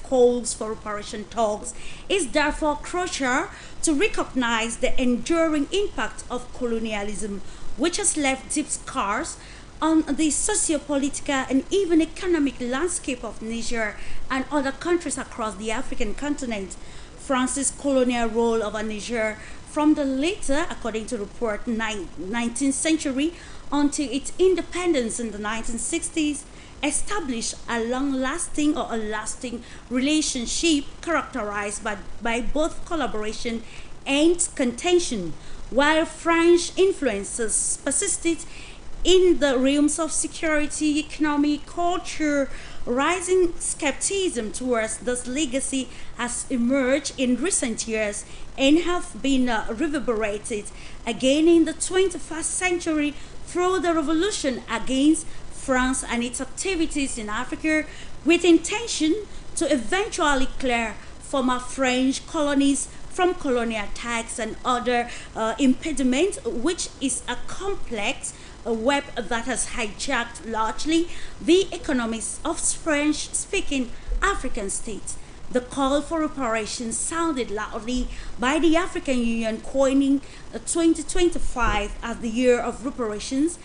calls for reparation talks, is therefore crucial to recognize the enduring impact of colonialism, which has left deep scars on the socio-political and even economic landscape of Niger and other countries across the African continent. France's colonial role over Niger from the later, according to report, 19th century until its independence in the 1960s established a long-lasting or a lasting relationship characterized by both collaboration and contention, while French influences persisted in the realms of security, economy, culture. Rising skepticism towards this legacy has emerged in recent years and have been reverberated again in the 21st century through the revolution against France and its activities in Africa, with intention to eventually clear former French colonies from colonial tax and other impediments, which is a complex web that has hijacked largely the economics of French-speaking African states. The call for reparations sounded loudly by the African Union, coining 2025 as the year of reparations,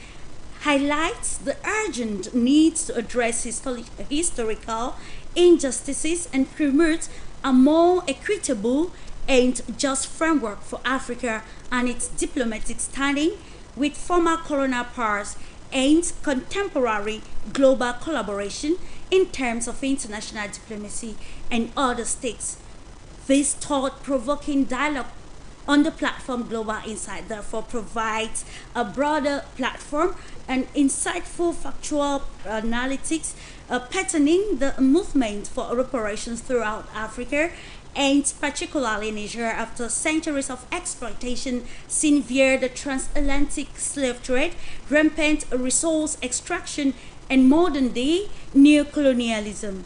highlights the urgent need to address historical injustices and promote a more equitable and just framework for Africa and its diplomatic standing with former colonial powers and contemporary global collaboration in terms of international diplomacy and other stakes. This thought-provoking dialogue on the platform Global Insight therefore provides a broader platform and insightful factual analytics patterning the movement for reparations throughout Africa and particularly Niger after centuries of exploitation seen via the transatlantic slave trade, rampant resource extraction, and modern-day neocolonialism.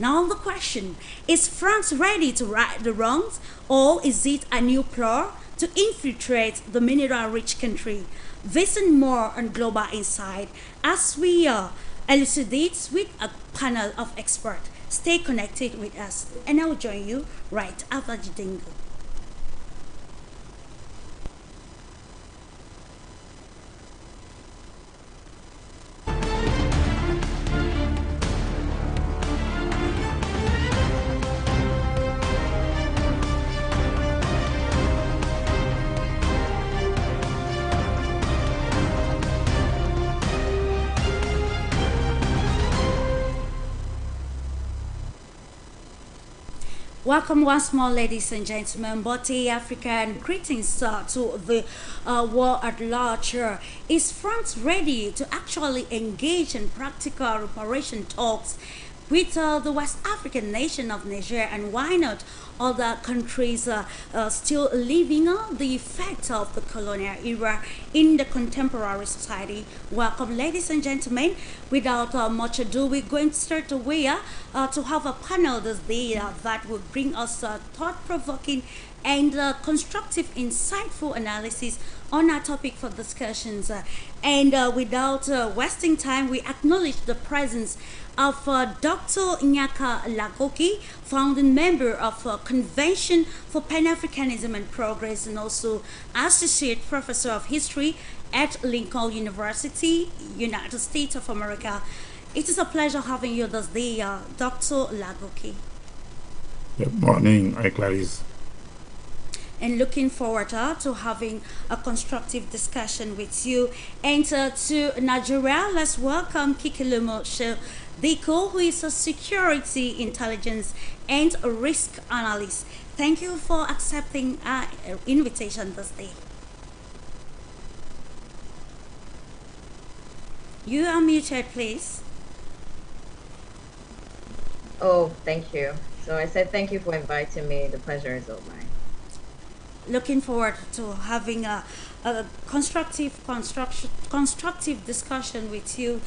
Now the question, is France ready to right the wrongs, or is it a new plot to infiltrate the mineral-rich country? This and more on Global Insight as we elucidate with a panel of experts. Stay connected with us, and I'll join you right after the jingle. Welcome once more, ladies and gentlemen. Bote Africa and greetings to the world at large. Is France ready to actually engage in practical reparation talks with the West African nation of Niger, and why not other countries still living the effects of the colonial era in the contemporary society? Welcome, ladies and gentlemen. Without much ado, we're going straight away to have a panel this day that will bring us thought-provoking and constructive, insightful analysis on our topic for discussions. Without wasting time, we acknowledge the presence of Dr. GNAKA LAGOKE, founding member of Convention for Pan-Africanism and Progress, and also Associate Professor of History at Lincoln University, United States of America. It is a pleasure having you this day, Dr. LAGOKE. Good morning, Clarice. And looking forward to having a constructive discussion with you. And to Nigeria, let's welcome KIKELOMO SHODEKO, who is a security intelligence and risk analyst. Thank you for accepting our invitation this day. You are muted, please. Oh, thank you. So I said thank you for inviting me. The pleasure is all mine. Looking forward to having a constructive discussion with you,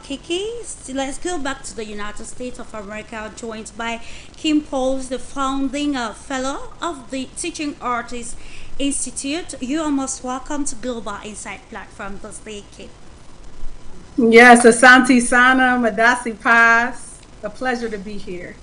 Kiki. Let's go back to the United States of America, joined by Kim Pauls, the founding fellow of the Teaching Artists Institute. You are most welcome to Global Insight platform this day, Kim. Yes, Asante Sana, Madasi Paz. A pleasure to be here.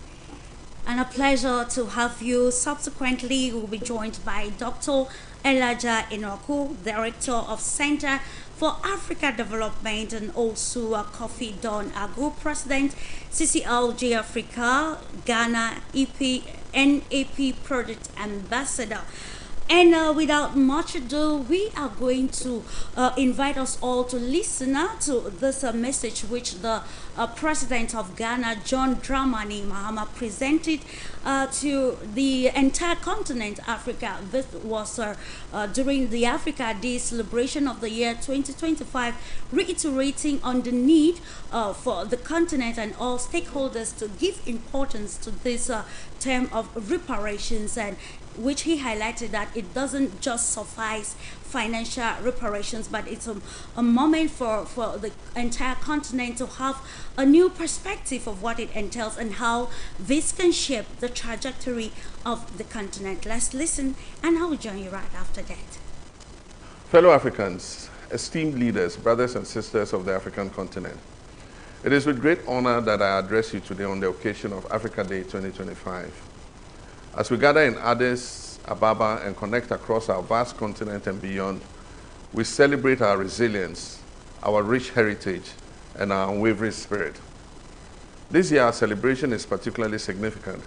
and a pleasure to have you. Subsequently, we'll be joined by Dr. Elijah ENOAKU, Director of Center for Africa Development, and also KOFI DON-AGOR President, CCLG-AFRICA, Ghana EP-NAP Project Ambassador. And without much ado, we are going to invite us all to listen to this message which the President of Ghana, John Dramani Mahama, presented to the entire continent, Africa. This was during the Africa Day celebration of the year 2025, reiterating on the need for the continent and all stakeholders to give importance to this term of reparations, and which he highlighted that it doesn't just suffice financial reparations, but it's a moment for the entire continent to have a new perspective of what it entails and how this can shape the trajectory of the continent. Let's listen, and I will join you right after that. Fellow Africans, esteemed leaders, brothers and sisters of the African continent, it is with great honor that I address you today on the occasion of Africa Day 2025. As we gather in Addis Ababa and connect across our vast continent and beyond, we celebrate our resilience, our rich heritage, and our unwavering spirit. This year, our celebration is particularly significant.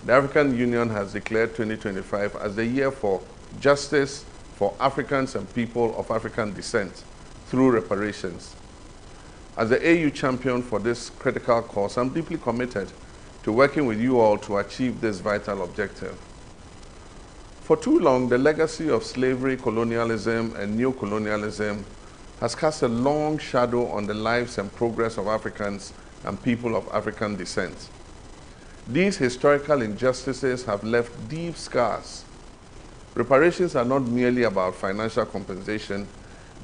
The African Union has declared 2025 as the year for justice for Africans and people of African descent through reparations. As the AU champion for this critical cause, I'm deeply committed to working with you all to achieve this vital objective. For too long, the legacy of slavery, colonialism, and neo-colonialism has cast a long shadow on the lives and progress of Africans and people of African descent. These historical injustices have left deep scars. Reparations are not merely about financial compensation,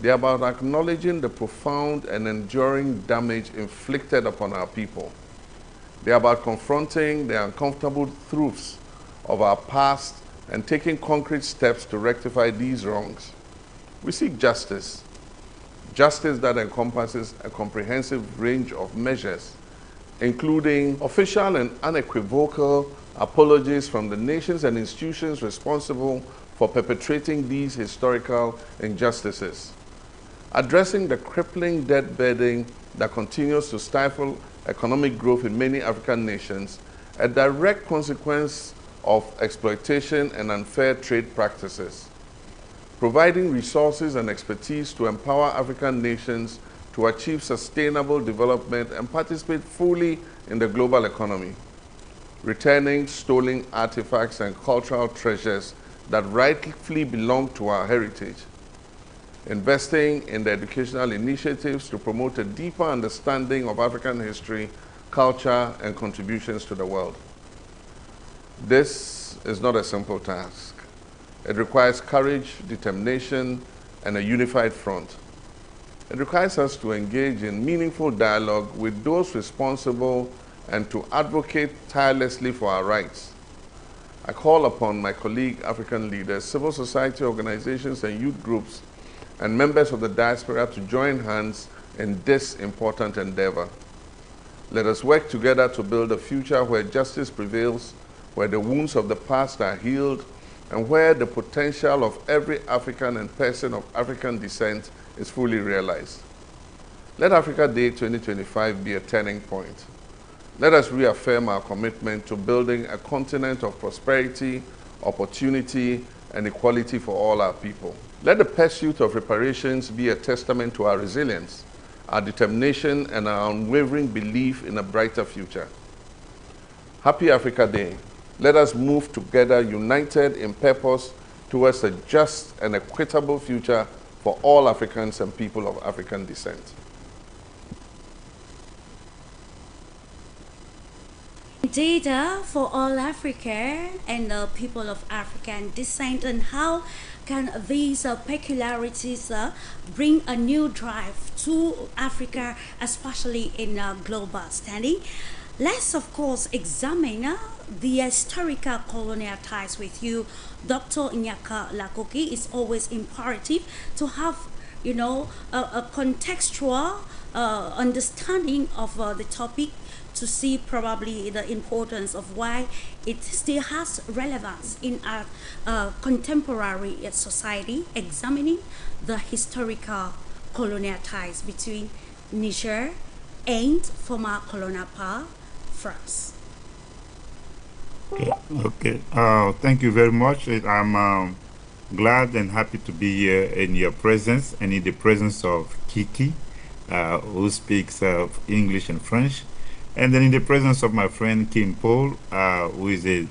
they are about acknowledging the profound and enduring damage inflicted upon our people. They are about confronting the uncomfortable truths of our past and taking concrete steps to rectify these wrongs. We seek justice, justice that encompasses a comprehensive range of measures, including official and unequivocal apologies from the nations and institutions responsible for perpetrating these historical injustices, addressing the crippling debt burden that continues to stifle economic growth in many African nations, a direct consequence of exploitation and unfair trade practices, providing resources and expertise to empower African nations to achieve sustainable development and participate fully in the global economy, returning stolen artifacts and cultural treasures that rightfully belong to our heritage, investing in the educational initiatives to promote a deeper understanding of African history, culture, and contributions to the world. This is not a simple task. It requires courage, determination, and a unified front. It requires us to engage in meaningful dialogue with those responsible and to advocate tirelessly for our rights. I call upon my colleague African leaders, civil society organizations, and youth groups and members of the diaspora to join hands in this important endeavor. Let us work together to build a future where justice prevails, where the wounds of the past are healed, and where the potential of every African and person of African descent is fully realized. Let Africa Day 2025 be a turning point. Let us reaffirm our commitment to building a continent of prosperity, opportunity, and equality for all our people. Let the pursuit of reparations be a testament to our resilience, our determination, and our unwavering belief in a brighter future. Happy Africa Day. Let us move together united in purpose towards a just and equitable future for all Africans and people of African descent. Data for all Africa and the people of African descent, and how can these peculiarities bring a new drive to Africa, especially in global standing. Let's of course examine the historical colonial ties with you. Dr. GNAKA LAGOKE. Is always imperative to have, you know, a contextual understanding of the topic to see probably the importance of why it still has relevance in our contemporary society, examining the historical colonial ties between Niger and former colonial power, France. Okay. Thank you very much. I'm glad and happy to be here in your presence and in the presence of Kiki, who speaks English and French, and then in the presence of my friend Kim Poole, who is a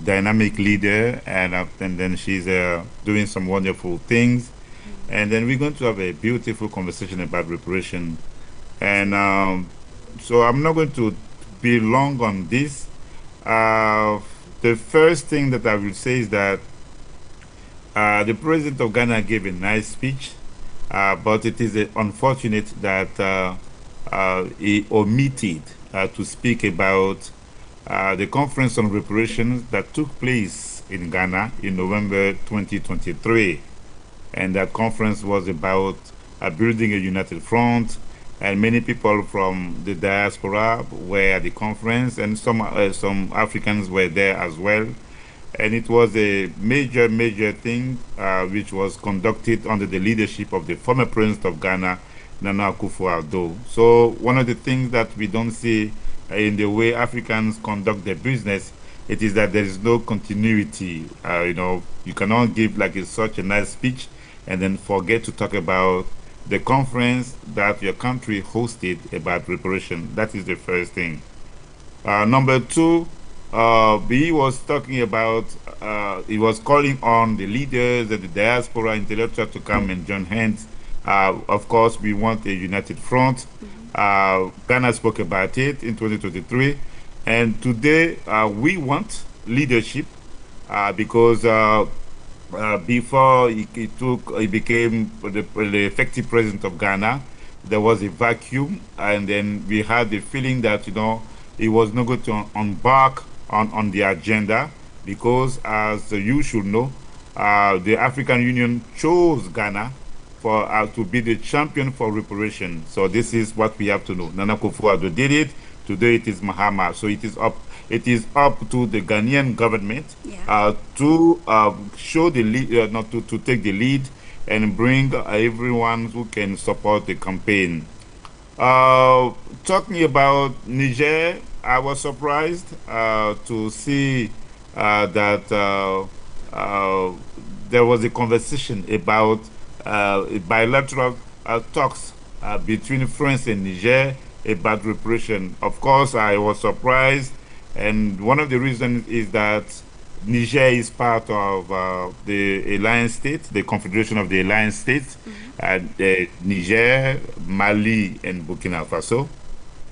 dynamic leader, and then she's doing some wonderful things. And then we're going to have a beautiful conversation about reparation. And so I'm not going to be long on this. The first thing that I will say is that the president of Ghana gave a nice speech, but it is unfortunate that he omitted to speak about the conference on reparations that took place in Ghana in November 2023. And that conference was about building a united front, and many people from the diaspora were at the conference, and some Africans were there as well. And it was a major thing which was conducted under the leadership of the former president of Ghana, Nana Akufo-Addo. So one of the things that we don't see in the way Africans conduct their business, it is that there is no continuity. You cannot give like such a nice speech and then forget to talk about the conference that your country hosted about reparation. That is the first thing. Number two, he was talking about, he was calling on the leaders of the diaspora intellectuals to come and join hands. Of course, we want a united front. Ghana spoke about it in 2023. And today, we want leadership because before he became the effective president of Ghana, there was a vacuum, and then we had the feeling that he was not going to embark on the agenda because, as you should know, the African Union chose Ghana for to be the champion for reparation. So this is what we have to know. Nana Akufo-Addo did it. Today it is Mahama. So it is up to the Ghanaian government to show the lead, not to take the lead and bring everyone who can support the campaign. Talking about Niger, I was surprised to see that there was a conversation about bilateral talks between France and Niger about reparation. Of course, I was surprised, and one of the reasons is that Niger is part of the alliance states, the Confederation of the Alliance States, Niger, Mali, and Burkina Faso.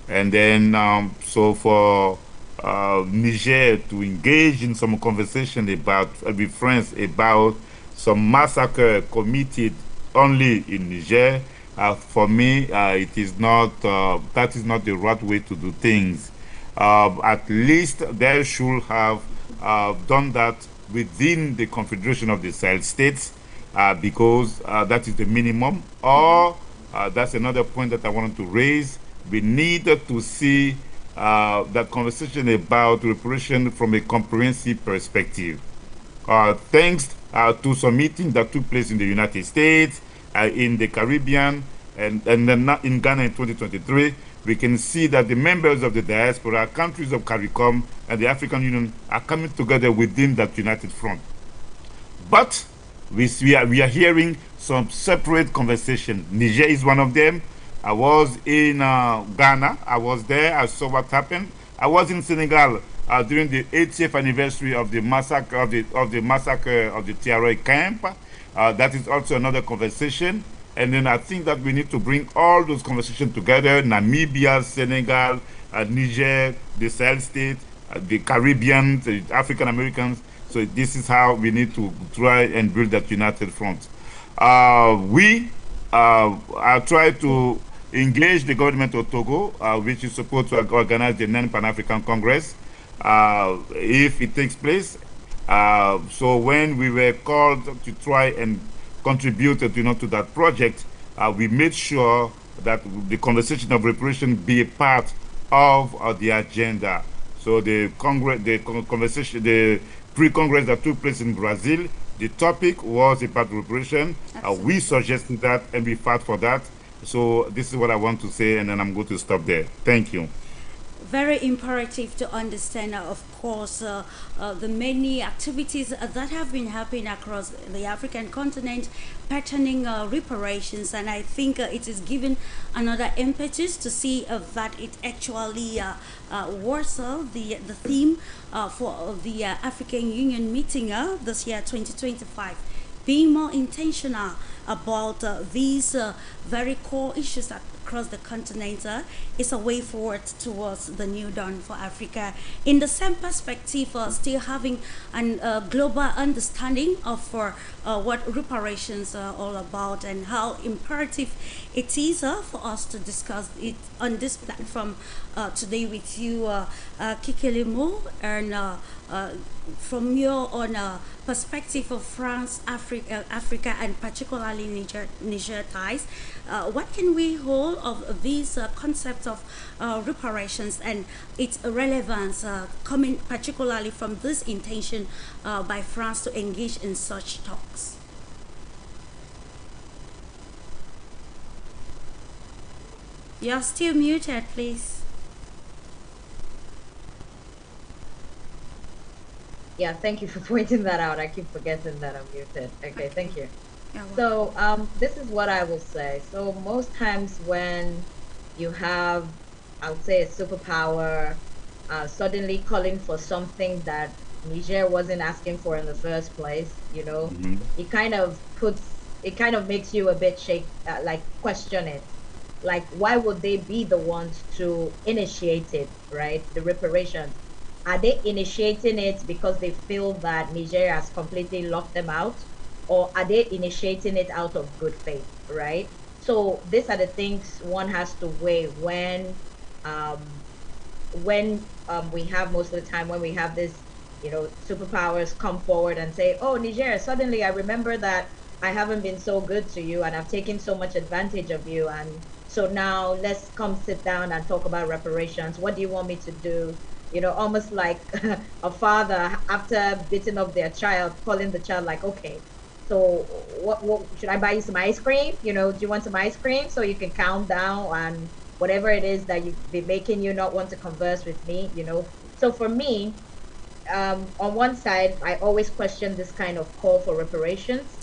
And then, so for Niger to engage in some conversation with France about some massacre committed only in Niger, for me, it is not. That is not the right way to do things. At least they should have done that within the Confederation of the Sahel States, because that is the minimum. Or that's another point that I wanted to raise. We need to see that conversation about reparation from a comprehensive perspective. Thanks to some meetings that took place in the United States, in the Caribbean, and then in Ghana in 2023, we can see that the members of the diaspora, countries of CARICOM, and the African Union are coming together within that united front. But we are hearing some separate conversations. Niger is one of them. I was in Ghana. I was there. I saw what happened. I was in Senegal during the 80th anniversary of the massacre of the Tiaroy camp. That is also another conversation. And then I think that we need to bring all those conversations together: Namibia, Senegal, Niger, the Sahel state, the Caribbean, the African Americans. So this is how we need to try and build that united front. We try to engage the government of Togo, which is supposed to organize the Pan-African Congress, if it takes place. So when we were called to try and contribute to that project, we made sure that the conversation of reparation be a part of the agenda. So the Congress, conversation, the pre-Congress that took place in Brazil, the topic was about reparation. We suggested that and we fought for that. So this is what I want to say, and then I'm going to stop there. Thank you. Very imperative to understand, of course, the many activities that have been happening across the African continent patterning reparations, and I think it is given another impetus to see that it actually was the theme for the African Union meeting this year 2025, being more intentional about these very core issues across the continent is a way forward towards the new dawn for Africa. In the same perspective, still having a global understanding of what reparations are all about and how imperative it is for us to discuss it on this platform today with you, KIKELOMO, and from your own perspective of France, Africa, and particularly Niger ties, what can we hold of these concepts of reparations and its relevance coming particularly from this intention by France to engage in such talks? You're still muted, please. Yeah, thank you for pointing that out. I keep forgetting that I'm muted. Okay, thank you. So this is what I will say. So most times when you have, I would say, a superpower suddenly calling for something that Niger wasn't asking for in the first place, you know, it kind of makes you a bit like question it. Like, why would they be the ones to initiate it, right? The reparations. Are they initiating it because they feel that Niger has completely locked them out? Or are they initiating it out of good faith, right? So these are the things one has to weigh when we have, most of the time when we have this, you know, superpowers come forward and say, oh, Niger, suddenly I remember that I haven't been so good to you and I've taken so much advantage of you, and so now let's come sit down and talk about reparations. What do you want me to do? You know, almost like a father after beating up their child, calling the child like, okay, so what should I buy you some ice cream? You know, do you want some ice cream so you can calm down on whatever it is that you've been making you not want to converse with me, you know? So for me, on one side, I always question this kind of call for reparations,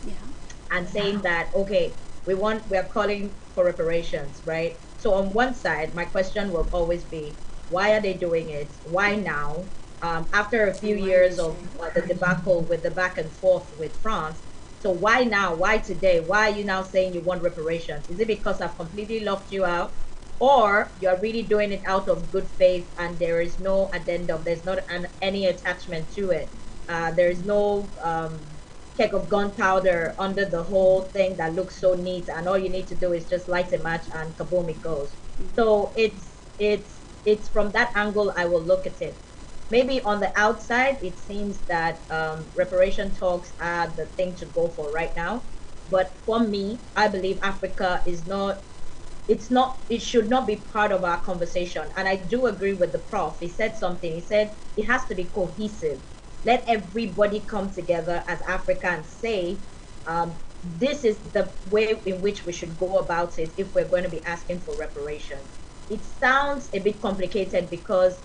and saying that, okay, we are calling for reparations, right? So on one side, my question will always be, why are they doing it? Why now? After a few years of the debacle with the back and forth with France. So why now? Why today? Why are you now saying you want reparations? Is it because I've completely locked you out? Or you're really doing it out of good faith and there is no addendum, there's not any attachment to it. There is no keg of gunpowder under the whole thing that looks so neat, and all you need to do is just light a match and kaboom, it goes. So it's from that angle I will look at it. Maybe on the outside, it seems that reparation talks are the thing to go for right now. But for me, I believe Africa is not, it should not be part of our conversation. And I do agree with the prof. He said something, he said it has to be cohesive. Let everybody come together as Africa and say, this is the way in which we should go about it if we're going to be asking for reparations. It sounds a bit complicated because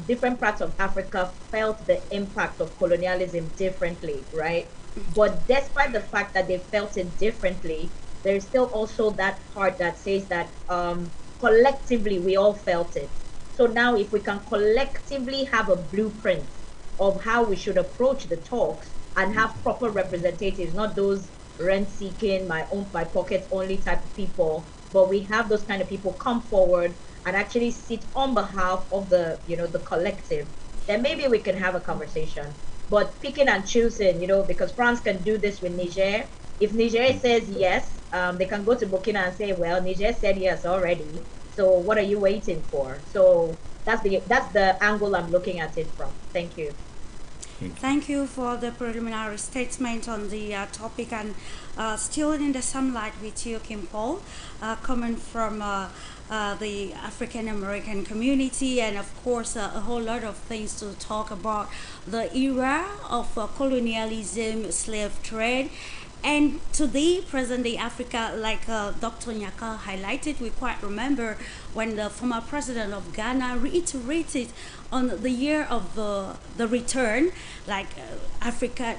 different parts of Africa felt the impact of colonialism differently, right? But despite the fact that they felt it differently, there's still also that part that says that collectively we all felt it. So now if we can collectively have a blueprint of how we should approach the talks and have proper representatives, not those rent-seeking, my pocket only type of people, but we have those kind of people come forward and actually sit on behalf of the, you know, the collective, then maybe we can have a conversation. But picking and choosing, you know, because France can do this with Niger. If Niger says yes, they can go to Burkina and say, well, Niger said yes already, so what are you waiting for? So that's the angle I'm looking at it from. Thank you. Thank you for the preliminary statement on the topic, and still in the sunlight with you, Kim Paul, coming from the African American community, and of course a whole lot of things to talk about the era of colonialism, slave trade. And today, present-day Africa, like Dr. Nyaka highlighted, we quite remember when the former president of Ghana reiterated on the year of the return, like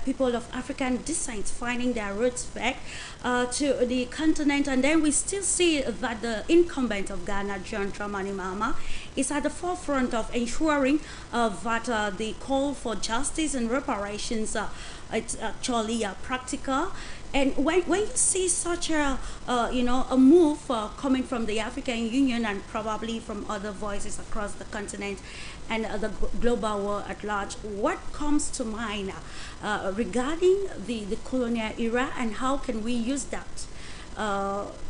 people of African descent finding their roots back to the continent. And then we still see that the incumbent of Ghana, John Dramani Mahama, is at the forefront of ensuring that the call for justice and reparations it's actually practical. And when you see such a a move coming from the African Union and probably from other voices across the continent and the global world at large, what comes to mind regarding the colonial era, and how can we use that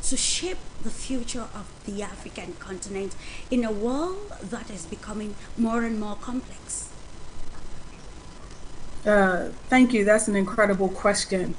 to shape the future of the African continent in a world that is becoming more and more complex? Thank you. That's an incredible question.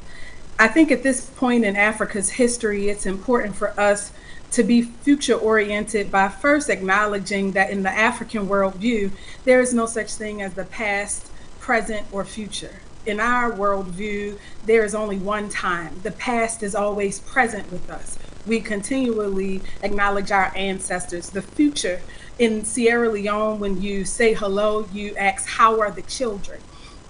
I think at this point in Africa's history, it's important for us to be future oriented by first acknowledging that in the African worldview, there is no such thing as the past, present, or future. In our worldview, there is only one time. The past is always present with us. We continually acknowledge our ancestors. The future, in Sierra Leone, when you say hello, you ask, how are the children?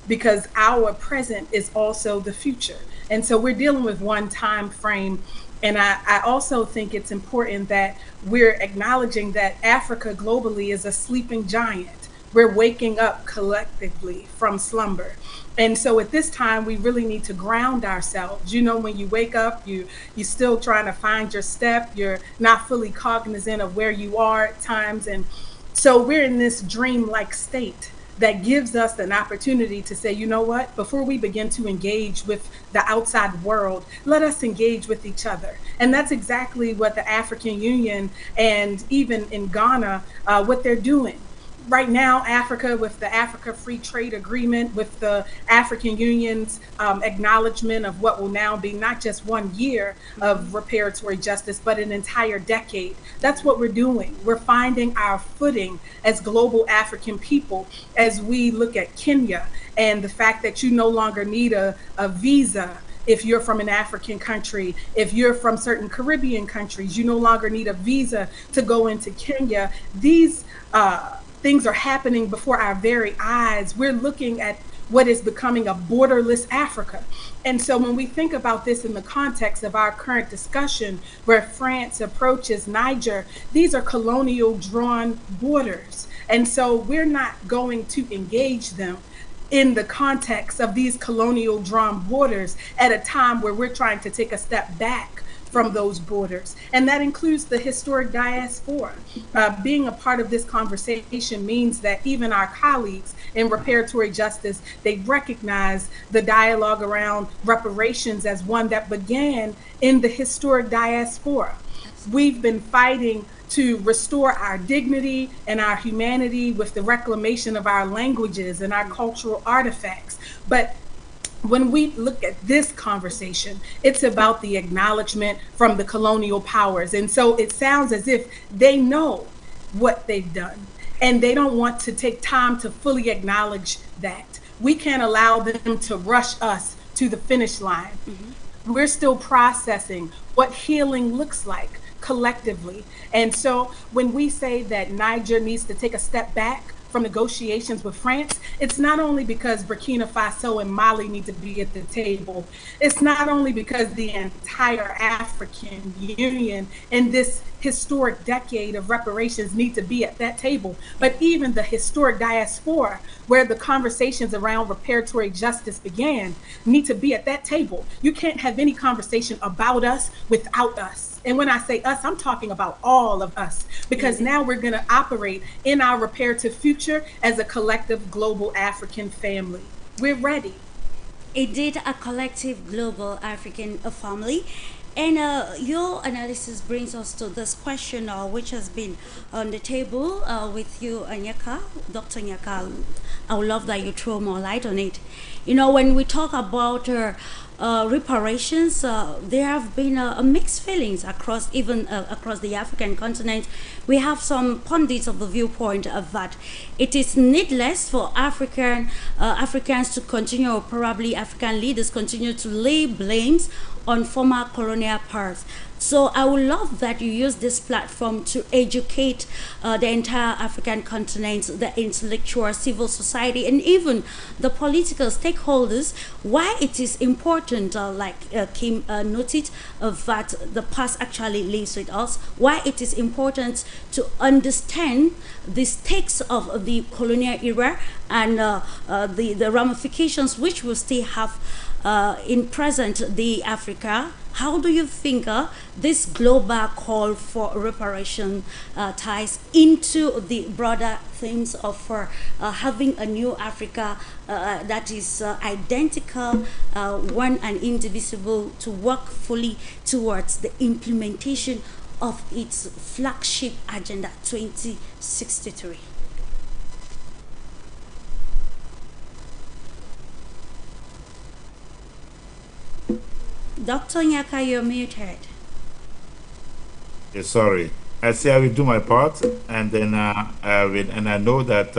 Because our present is also the future. And so we're dealing with one time frame. And I also think it's important that we're acknowledging that Africa globally is a sleeping giant. We're waking up collectively from slumber. And so at this time, we really need to ground ourselves. You know, when you wake up, you're still trying to find your step. You're not fully cognizant of where you are at times. And so we're in this dream-like state that gives us an opportunity to say, you know what, before we begin to engage with the outside world, let us engage with each other. And that's exactly what the African Union and even in Ghana, what they're doing. Right now, Africa, with the Africa Free Trade Agreement, with the African Union's acknowledgement of what will now be not just 1 year of reparatory justice, but an entire decade. That's what we're doing. We're finding our footing as global African people as we look at Kenya and the fact that you no longer need a visa if you're from an African country. If you're from certain Caribbean countries, you no longer need a visa to go into Kenya. These things are happening before our very eyes. We're looking at what is becoming a borderless Africa. And so when we think about this in the context of our current discussion, where France approaches Niger, these are colonial drawn borders. And so we're not going to engage them in the context of these colonial drawn borders at a time where we're trying to take a step back from those borders. And that includes the historic diaspora. Being a part of this conversation means that even our colleagues in reparatory justice, they recognize the dialogue around reparations as one that began in the historic diaspora. We've been fighting to restore our dignity and our humanity with the reclamation of our languages and our cultural artifacts. But when we look at this conversation, it's about the acknowledgement from the colonial powers. And so it sounds as if they know what they've done and they don't want to take time to fully acknowledge that. We can't allow them to rush us to the finish line. Mm-hmm. We're still processing what healing looks like collectively. And so when we say that Niger needs to take a step back from negotiations with France, it's not only because Burkina Faso and Mali need to be at the table. It's not only because the entire African Union in this historic decade of reparations need to be at that table, but even the historic diaspora, where the conversations around reparatory justice began, need to be at that table. You can't have any conversation about us without us. And when I say us, I'm talking about all of us, because now we're going to operate in our reparative future as a collective global African family. We're ready. Indeed, a collective global African family. And your analysis brings us to this question, which has been on the table with you, Nyaka, Dr. Nyaka. I would love that you throw more light on it. You know, when we talk about reparations, there have been mixed feelings across across the African continent. We have some pundits of the viewpoint of that it is needless for Africans to continue, or probably African leaders continue to lay blames on former colonial powers. So I would love that you use this platform to educate the entire African continent, the intellectual, civil society, and even the political stakeholders, why it is important, like Kim noted, that the past actually lives with us, why it is important to understand the stakes of the colonial era and the ramifications which will still have in present the Africa. How do you think this global call for reparation ties into the broader themes of having a new Africa that is identical, one and indivisible, to work fully towards the implementation of its flagship Agenda 2063? Dr. Nyaka, you're muted. Yeah, sorry. I say I will do my part, and then I know that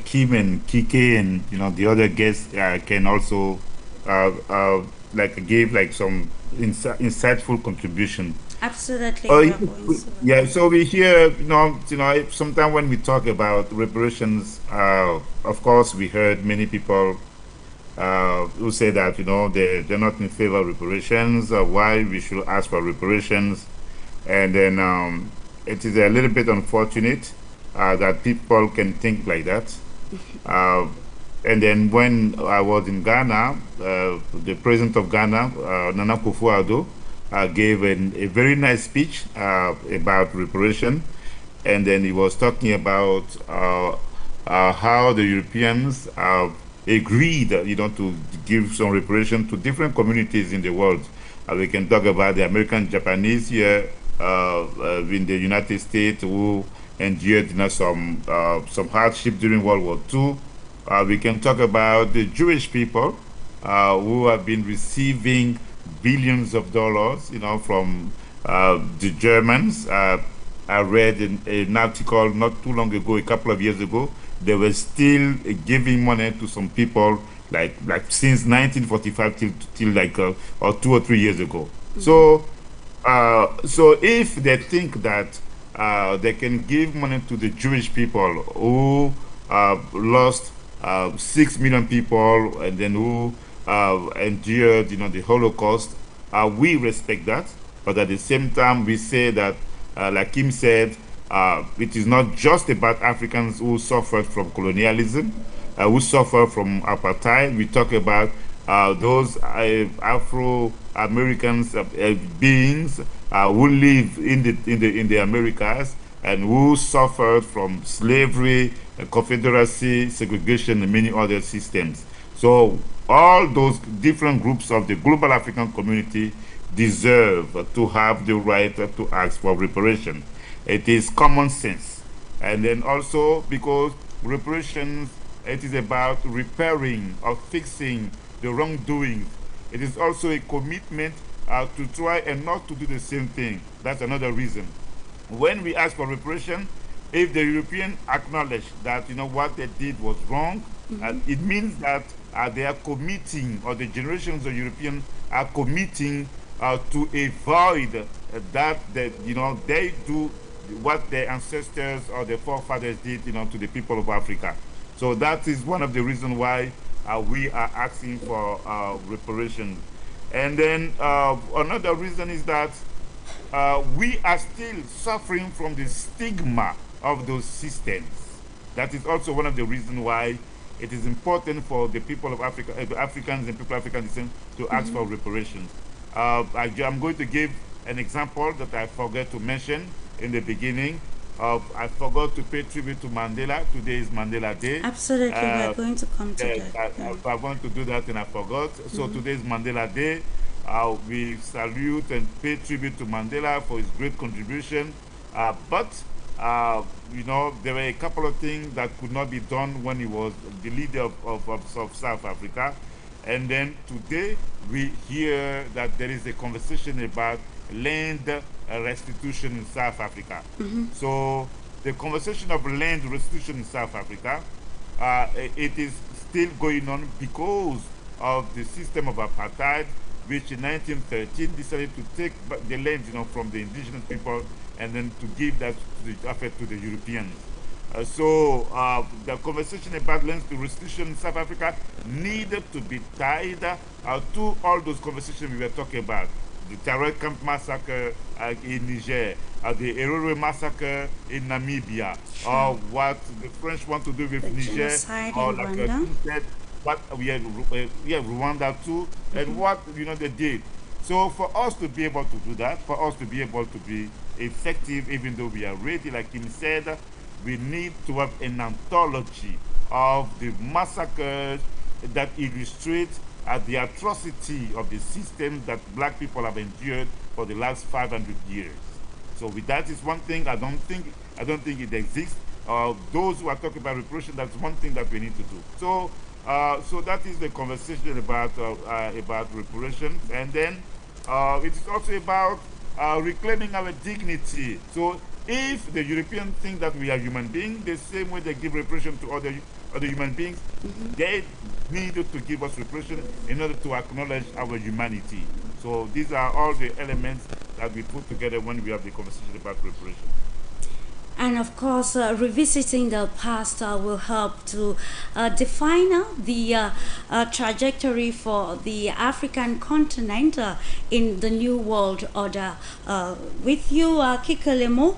Kim and Kike and the other guests can also like give like some insightful contribution. Absolutely. Yeah. So we hear sometimes when we talk about reparations, of course we heard many people who say that they're not in favor of reparations, why we should ask for reparations, and then it is a little bit unfortunate that people can think like that. And then when I was in Ghana, the president of Ghana, Nana Akufo-Addo, gave a very nice speech about reparation, and then he was talking about how the Europeans agreed, to give some reparation to different communities in the world. We can talk about the American Japanese here in the United States who endured some hardship during World War II. We can talk about the Jewish people who have been receiving billions of dollars, from the Germans. I read an article not too long ago, a couple of years ago. They were still giving money to some people like since 1945 till like or 2 or 3 years ago. Mm-hmm. So if they think that they can give money to the Jewish people who lost 6 million people and then who endured the Holocaust, we respect that. But at the same time, we say that, like Kim said, it is not just about Africans who suffered from colonialism, who suffer from apartheid. We talk about those Afro-Americans beings who live in the Americas and who suffered from slavery, confederacy, segregation, and many other systems. So all those different groups of the global African community deserve to have the right to ask for reparation. It is common sense. And then also because reparations, it is about repairing or fixing the wrongdoing. It is also a commitment to try and not to do the same thing. That's another reason. When we ask for reparation, if the European acknowledge that what they did was wrong, mm-hmm. It means that they are committing, or the generations of Europeans are committing to avoid that they do what their ancestors or their forefathers did to the people of Africa. So that is one of the reasons why we are asking for reparations. And then another reason is that we are still suffering from the stigma of those systems. That is also one of the reasons why it is important for the people of Africa, Africans and people of African descent, to ask for reparations. I'm going to give an example that I forgot to mention in the beginning. I forgot to pay tribute to Mandela. Today is Mandela Day. Absolutely, we're going to come to that. I want to do that and I forgot. So today is Mandela Day. We salute and pay tribute to Mandela for his great contribution. But you know, there were a couple of things that could not be done when he was the leader of South Africa. And then today we hear that there is a conversation about land restitution in South Africa. So the conversation of land restitution in South Africa, it is still going on because of the system of apartheid, which in 1913 decided to take the land, you know, from the indigenous people and then to give that to the Europeans. So the conversation about land restitution in South Africa needed to be tied to all those conversations we were talking about. The terror camp massacre in Niger, the Erore massacre in Namibia, or what the French want to do with Niger, or like said, what we had Rwanda too, and what they did. So for us to be able to do that, for us to be able to be effective, even though we are ready, like him said, we need to have an anthology of the massacres that illustrate the atrocity of the system that black people have endured for the last 500 years. So with that is one thing I don't think it exists. Those who are talking about reparation, that's one thing that we need to do. So so that is the conversation about reparations, and then it is also about reclaiming our dignity. So if the Europeans think that we are human beings, the same way they give reparation to other human beings, they needed to give us reparation in order to acknowledge our humanity. So these are all the elements that we put together when we have the conversation about reparation. And of course, revisiting the past will help to define the trajectory for the African continent in the new world order. With you, KIKELOMO,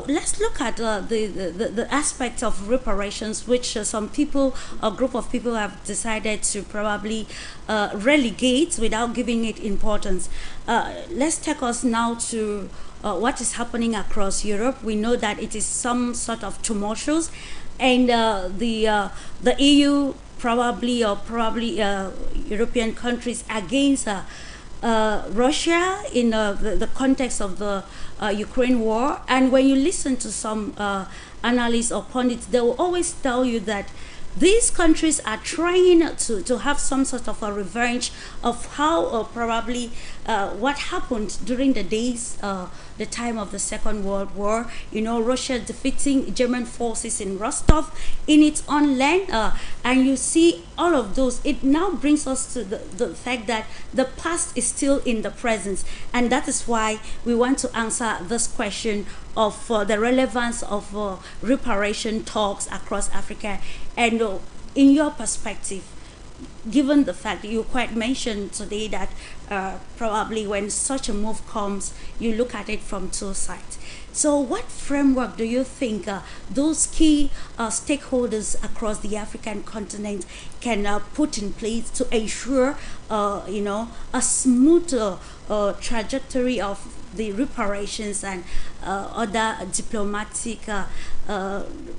let's look at the aspect of reparations, which some people, a group of people, have decided to probably relegate without giving it importance. Let's take us now to what is happening across Europe. We know that it is some sort of tumultuous, and the EU probably European countries against Russia in the context of the Ukraine war. And when you listen to some analysts or pundits, they will always tell you that these countries are trying to have some sort of a revenge of how probably what happened during the days, the time of the Second World War. Russia defeating German forces in Rostov in its own land, and you see all of those. It now brings us to the fact that the past is still in the present, and that is why we want to answer this question of the relevance of reparation talks across Africa. And in your perspective, given the fact that you quite mentioned today that probably when such a move comes, you look at it from two sides. So what framework do you think those key stakeholders across the African continent can put in place to ensure a smooth trajectory of the reparations and other diplomatic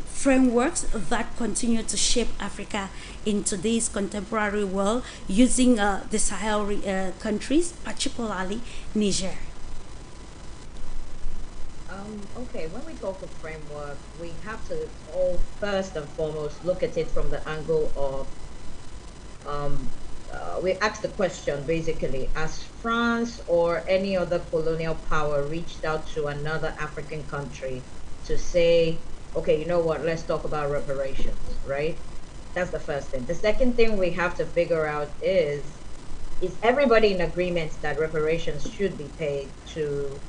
frameworks that continue to shape Africa in today's contemporary world, using the Sahel countries, particularly Niger? Okay, when we talk of framework, we have to all first and foremost look at it from the angle of we ask the question basically, as France or any other colonial power reached out to another African country to say, okay, you know what, let's talk about reparations, right? That's the first thing. The second thing we have to figure out is everybody in agreement that reparations should be paid to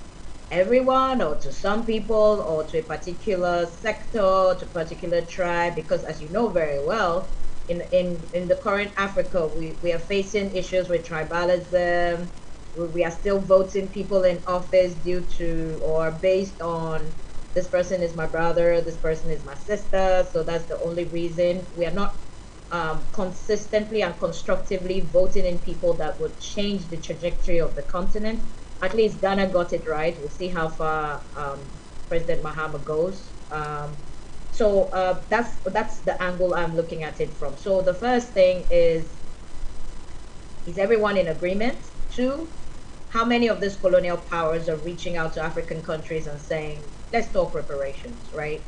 everyone, or to some people, or to a particular sector, to a particular tribe? Because as you know very well, in the current Africa, we are facing issues with tribalism. We are still voting people in office due to or based on this person is my brother, this person is my sister, so that's the only reason. We are not consistently and constructively voting in people that would change the trajectory of the continent. At least Ghana got it right. We'll see how far President Mahama goes. So that's the angle I'm looking at it from. So the first thing is everyone in agreement Two, how many of these colonial powers are reaching out to African countries and saying, let's talk reparations, right?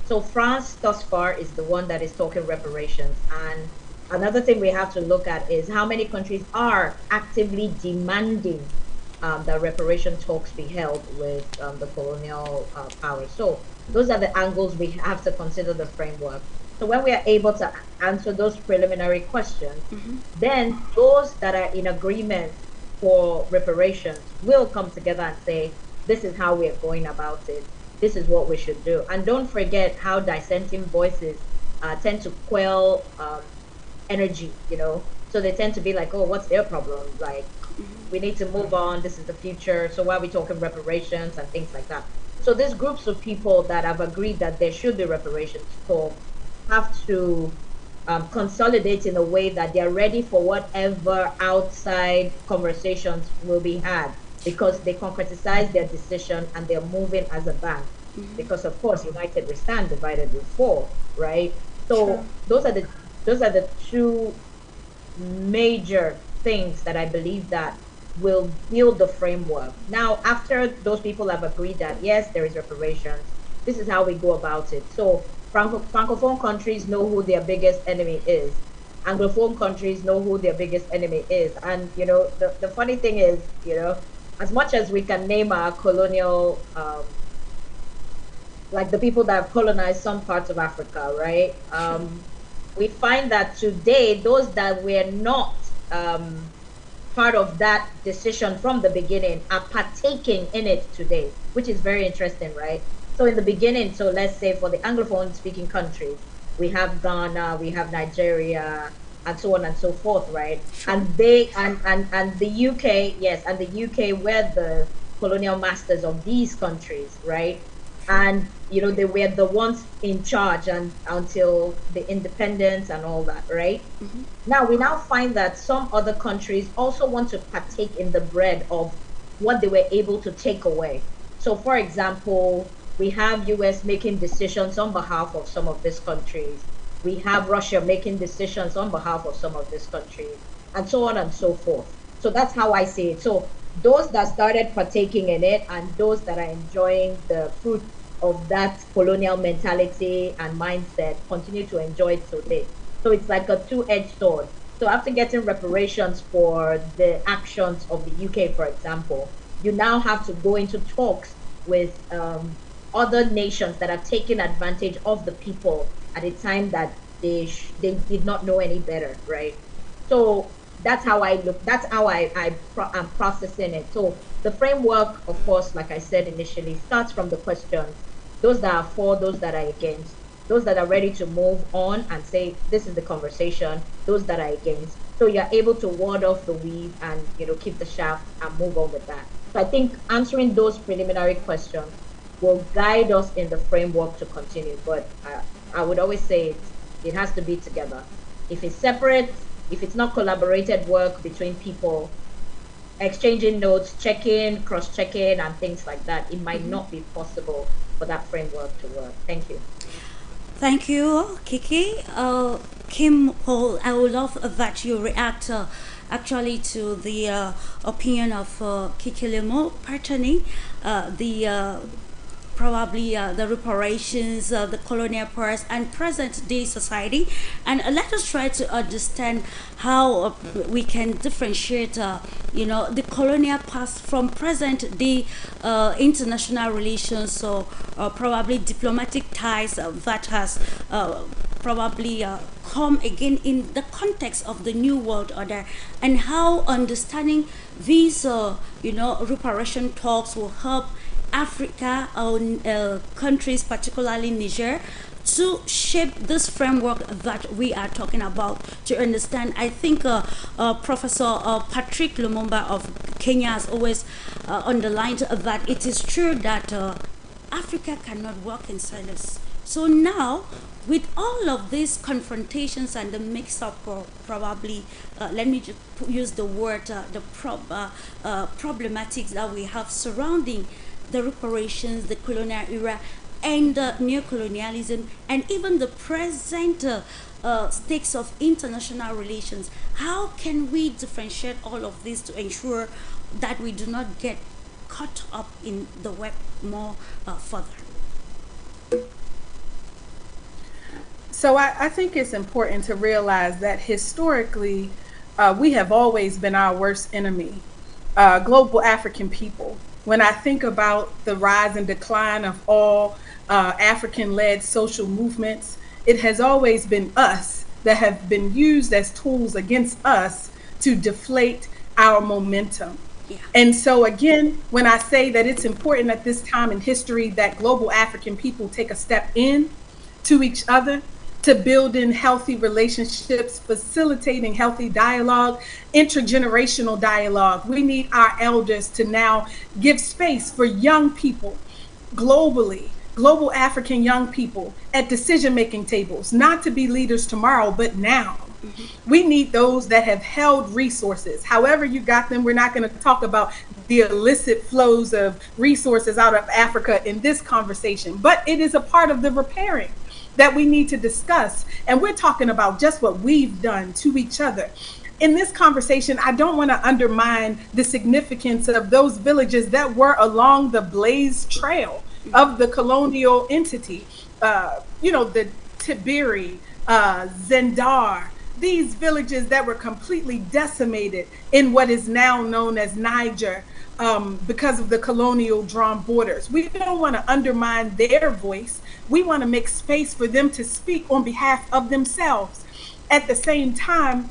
So France thus far is the one that is talking reparations. And another thing we have to look at is how many countries are actively demanding that reparation talks be held with the colonial powers. So those are the angles we have to consider the framework. So when we are able to answer those preliminary questions, then those that are in agreement for reparations will come together and say, this is how we are going about it. This is what we should do. And don't forget how dissenting voices tend to quell energy, you know? So they tend to be like, oh, what's their problem? Like, we need to move on. This is the future. So why are we talking reparations and things like that? So there's groups of people that have agreed that there should be reparations talk have to consolidate in a way that they're ready for whatever outside conversations will be had, because they concretize their decision and they're moving as a band. Because of course, united we stand, divided we fall, right? So those are the two major things that I believe that will build the framework. Now, after those people have agreed that yes, there is reparations, this is how we go about it. So Francophone countries know who their biggest enemy is. Anglophone countries know who their biggest enemy is. And, you know, the funny thing is, you know, as much as we can name our colonial, like the people that have colonized some parts of Africa, right? We find that today, those that were not part of that decision from the beginning are partaking in it today, which is very interesting, right? So in the beginning, so let's say for the Anglophone speaking countries, we have Ghana, we have Nigeria, and so on and so forth, right? And they and the UK, yes, and the UK were the colonial masters of these countries, right? And you know, they were the ones in charge and until the independence and all that, right? Now we now find that some other countries also want to partake in the bread of what they were able to take away. So for example, we have US making decisions on behalf of some of these countries. We have Russia making decisions on behalf of some of these countries, and so on and so forth. So that's how I see it. So those that started partaking in it and those that are enjoying the fruit of that colonial mentality and mindset continue to enjoy it today. So it's like a two-edged sword. So after getting reparations for the actions of the UK, for example, you now have to go into talks with other nations that have taken advantage of the people at a time that they did not know any better, right? So that's how I look, that's how I'm processing it. So the framework, of course, like I said initially, starts from the questions, those that are for, those that are against, those that are ready to move on and say, this is the conversation, those that are against. So you're able to ward off the weed and, you know, keep the shaft and move on with that. So I think answering those preliminary questions will guide us in the framework to continue. But I would always say it has to be together. If it's separate, if it's not collaborated work between people, exchanging notes, checking, cross-checking, and things like that, it might not be possible for that framework to work. Thank you. Thank you, Kiki. Kim, Paul, I would love that you react actually to the opinion of KIKELOMO pertaining probably the reparations, the colonial past and present day society, and let us try to understand how we can differentiate you know, the colonial past from present day international relations, so probably diplomatic ties that has probably come again in the context of the new world order, and how understanding these you know, reparation talks will help Africa, countries, particularly Niger, to shape this framework that we are talking about to understand. I think Professor Patrick Lumumba of Kenya has always underlined that it is true that Africa cannot work in silence. So now, with all of these confrontations and the mix-up, probably, let me just use the word, the problematics that we have surrounding the reparations, the colonial era, and neocolonialism, and even the present stakes of international relations. How can we differentiate all of this to ensure that we do not get caught up in the web more further? So I think it's important to realize that historically, we have always been our worst enemy, global African people. When I think about the rise and decline of all African-led social movements, it has always been us that have been used as tools against us to deflate our momentum. Yeah. And so again, when I say that it's important at this time in history that global African people take a step in to each other, to build in healthy relationships, facilitating healthy dialogue, intergenerational dialogue. We need our elders to now give space for young people globally, global African young people at decision-making tables, not to be leaders tomorrow, but now. We need those that have held resources. However you got them, we're not going to talk about the illicit flows of resources out of Africa in this conversation, but it is a part of the repairing that we need to discuss. And we're talking about just what we've done to each other. In this conversation, I don't want to undermine the significance of those villages that were along the Blaze Trail of the colonial entity. The Tiberi, Zendar, these villages that were completely decimated in what is now known as Niger because of the colonial drawn borders. We don't want to undermine their voice. We want to make space for them to speak on behalf of themselves. At the same time,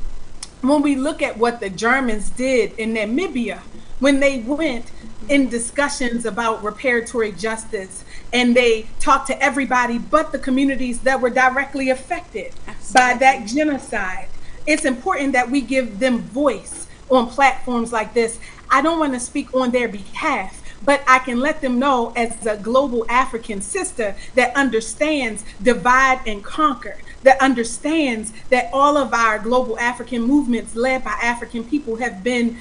when we look at what the Germans did in Namibia, when they went in discussions about reparatory justice and they talked to everybody but the communities that were directly affected by that genocide, it's important that we give them voice on platforms like this. I don't want to speak on their behalf, but I can let them know as a global African sister that understands divide and conquer, that understands that all of our global African movements led by African people have been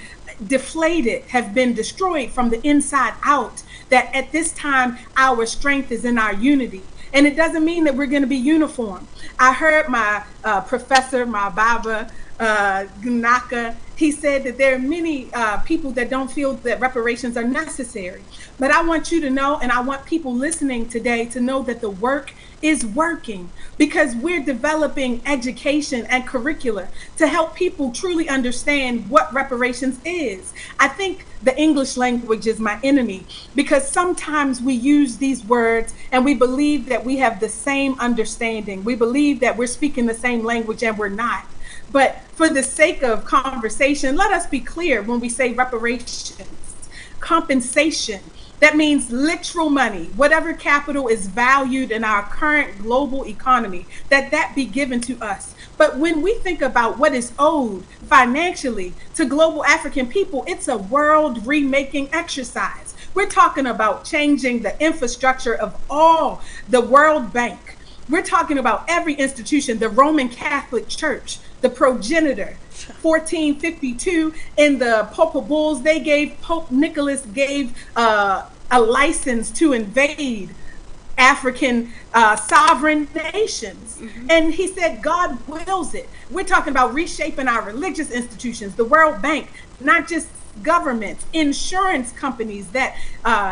deflated, have been destroyed from the inside out, that at this time our strength is in our unity. And it doesn't mean that we're going to be uniform. I heard my professor, my Baba, GNAKA, he said that there are many people that don't feel that reparations are necessary. But I want you to know, and I want people listening today to know that the work is working, because we're developing education and curricula to help people truly understand what reparations is. I think the English language is my enemy, because sometimes we use these words and we believe that we have the same understanding. We believe that we're speaking the same language, and we're not. But for the sake of conversation, let us be clear when we say reparations, compensation. That means literal money, whatever capital is valued in our current global economy, that be given to us. But when we think about what is owed financially to global African people, it's a world remaking exercise. We're talking about changing the infrastructure of all the World Bank. We're talking about every institution, the Roman Catholic Church, the progenitor, 1452 in the Pope of Bulls, Pope Nicholas gave a license to invade African sovereign nations. And he said, God wills it. We're talking about reshaping our religious institutions, the World Bank, not just governments, insurance companies that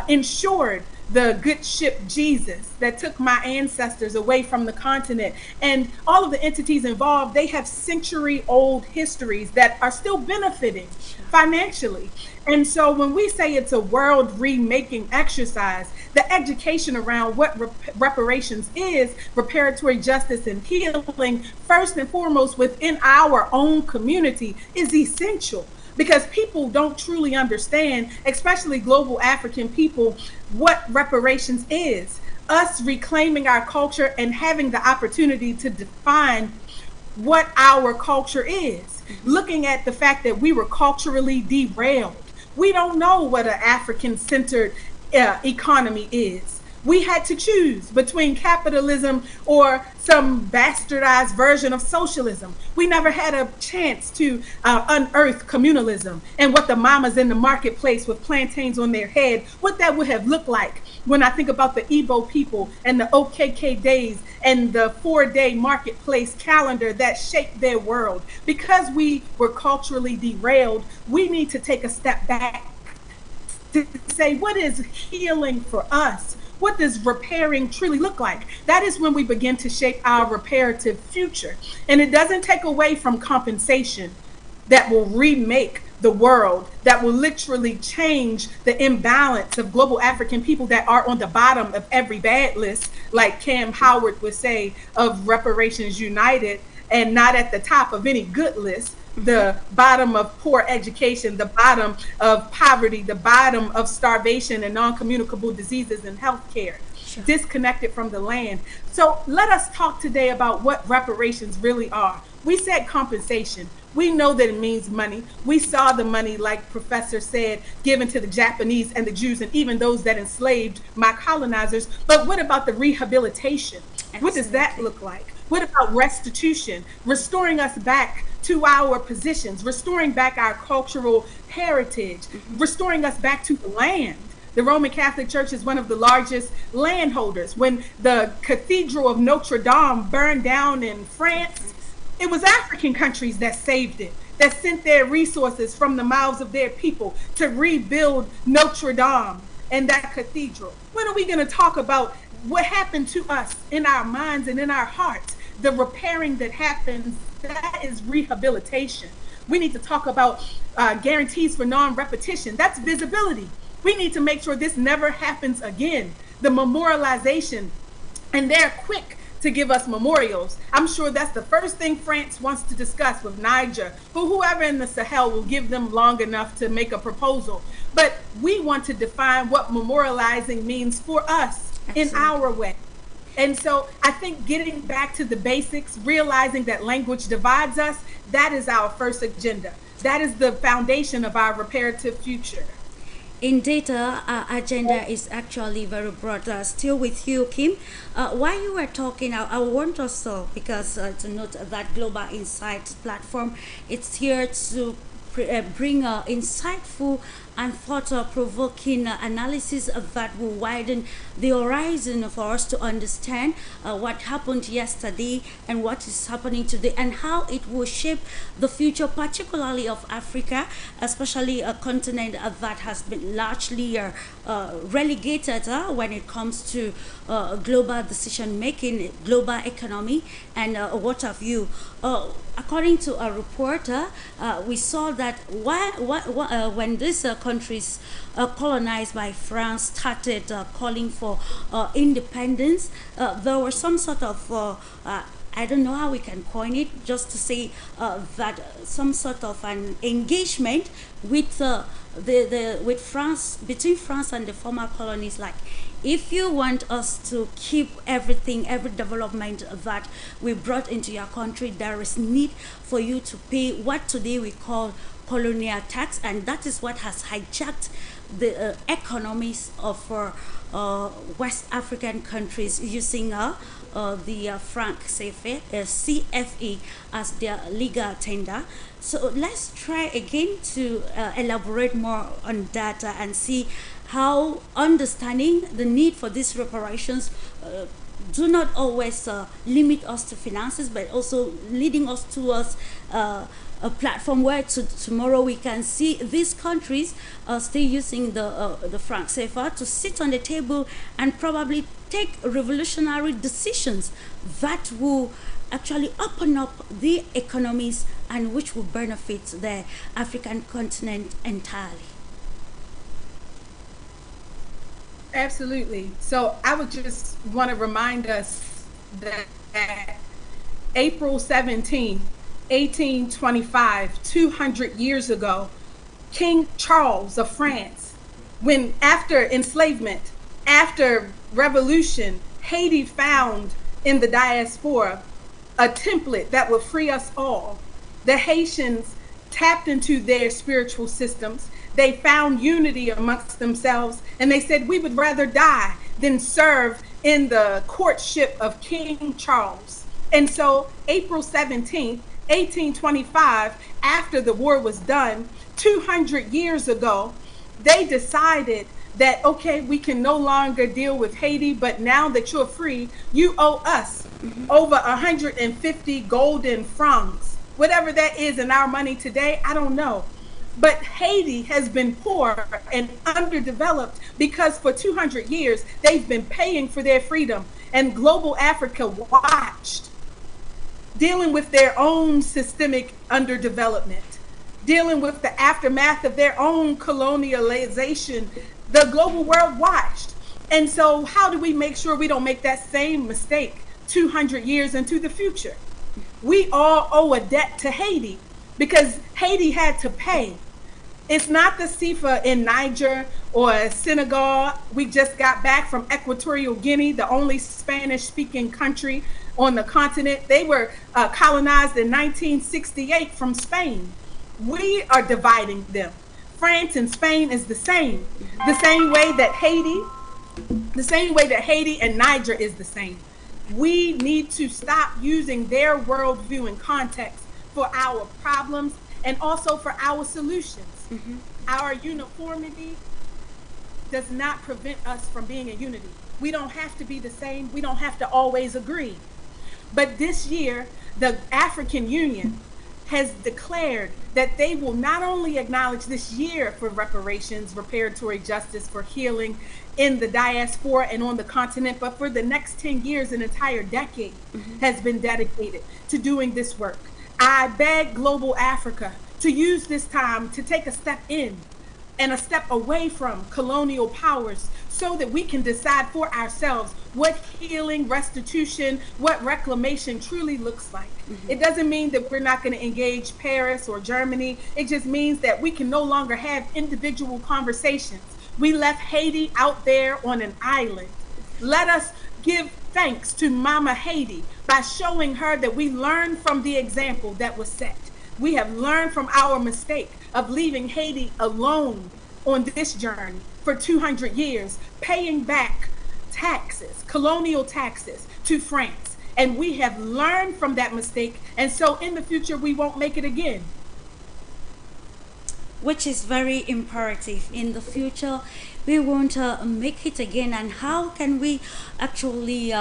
insured the good ship Jesus that took my ancestors away from the continent. And all of the entities involved, they have century-old histories that are still benefiting financially. And so when we say it's a world remaking exercise, the education around what reparations is, reparatory justice and healing, first and foremost within our own community, is essential. Because people don't truly understand, especially global African people, what reparations is. Us reclaiming our culture and having the opportunity to define what our culture is. Looking at the fact that we were culturally derailed. We don't know what an African-centered economy is. We had to choose between capitalism or some bastardized version of socialism. We never had a chance to unearth communalism and what the mamas in the marketplace with plantains on their head, what that would have looked like. When I think about the Igbo people and the OKK days and the 4-day marketplace calendar that shaped their world, because we were culturally derailed, we need to take a step back to say, what is healing for us? What does repairing truly look like? That is when we begin to shape our reparative future. And it doesn't take away from compensation that will remake the world, that will literally change the imbalance of global African people that are on the bottom of every bad list, like Cam Howard would say of Reparations United, and not at the top of any good list, the bottom of poor education, the bottom of poverty, the bottom of starvation and non-communicable diseases and healthcare, disconnected from the land. So let us talk today about what reparations really are. We said compensation. We know that it means money. We saw the money, like Professor said, given to the Japanese and the Jews and even those that enslaved my colonizers. But what about the rehabilitation? Absolutely. What does that look like? What about restitution? Restoring us back to our positions, restoring back our cultural heritage, restoring us back to the land. The Roman Catholic Church is one of the largest landholders. When the Cathedral of Notre Dame burned down in France, it was African countries that saved it, that sent their resources from the mouths of their people to rebuild Notre Dame and that cathedral. When are we going to talk about what happened to us in our minds and in our hearts? The repairing that happens, that is rehabilitation. We need to talk about guarantees for non-repetition. That's visibility. We need to make sure this never happens again. The memorialization, and they're quick to give us memorials. I'm sure that's the first thing France wants to discuss with Niger, but whoever in the Sahel will give them long enough to make a proposal. But we want to define what memorializing means for us. Absolutely. In our way. And so I think getting back to the basics, realizing that language divides us, that is our first agenda. That is the foundation of our reparative future. Indeed, our agenda is actually very broad. Still with you, Kim. While you were talking, I want also, because to note that Global Insight platform, it's here to bring insightful and thought-provoking analysis that will widen the horizon for us to understand what happened yesterday and what is happening today and how it will shape the future, particularly of Africa, especially a continent that has been largely relegated when it comes to global decision-making, global economy, and what have you. According to a reporter, we saw that when these countries colonized by France started calling for independence, there was some sort of I don't know how we can coin it, just to say that some sort of an engagement with with France, between France and the former colonies, like, if you want us to keep everything, every development that we brought into your country, there is need for you to pay what today we call colonial tax, and that is what has hijacked the economies of West African countries, using the franc CFA as their legal tender. So let's try again to elaborate more on that and see how understanding the need for these reparations do not always limit us to finances, but also leading us towards a platform where tomorrow we can see these countries still using the franc CFA to sit on the table and probably take revolutionary decisions that will actually open up the economies and which will benefit the African continent entirely. Absolutely. So I would just want to remind us that April 17, 1825, 200 years ago, King Charles of France, when after enslavement, after revolution, Haiti found in the diaspora a template that would free us all. The Haitians tapped into their spiritual systems. They found unity amongst themselves, and they said, we would rather die then served in the courtship of King Charles. And so April 17th, 1825, after the war was done, 200 years ago, they decided that, okay, we can no longer deal with Haiti, but now that you're free, you owe us over 150 golden francs. Whatever that is in our money today, I don't know. But Haiti has been poor and underdeveloped because for 200 years, they've been paying for their freedom. And global Africa watched, dealing with their own systemic underdevelopment, dealing with the aftermath of their own colonialization. The global world watched. And so how do we make sure we don't make that same mistake 200 years into the future? We all owe a debt to Haiti because Haiti had to pay. It's not the CFA in Niger or Senegal. We just got back from Equatorial Guinea, the only Spanish-speaking country on the continent. They were colonized in 1968 from Spain. We are dividing them. France and Spain is the same way that Haiti and Niger is the same. We need to stop using their worldview and context for our problems and also for our solutions. Our uniformity does not prevent us from being in unity. We don't have to be the same. We don't have to always agree. But this year, the African Union has declared that they will not only acknowledge this year for reparations, reparatory justice, for healing in the diaspora and on the continent, but for the next 10 years, an entire decade has been dedicated to doing this work. I beg global Africa to use this time to take a step in and a step away from colonial powers so that we can decide for ourselves what healing, restitution, what reclamation truly looks like. It doesn't mean that we're not going to engage Paris or Germany. It just means that we can no longer have individual conversations. We left Haiti out there on an island. Let us give thanks to Mama Haiti by showing her that we learned from the example that was set. We have learned from our mistake of leaving Haiti alone on this journey for 200 years, paying back taxes, colonial taxes to France. And we have learned from that mistake. And so in the future, we won't make it again. Which is very imperative. In the future, we won't make it again. And how can we actually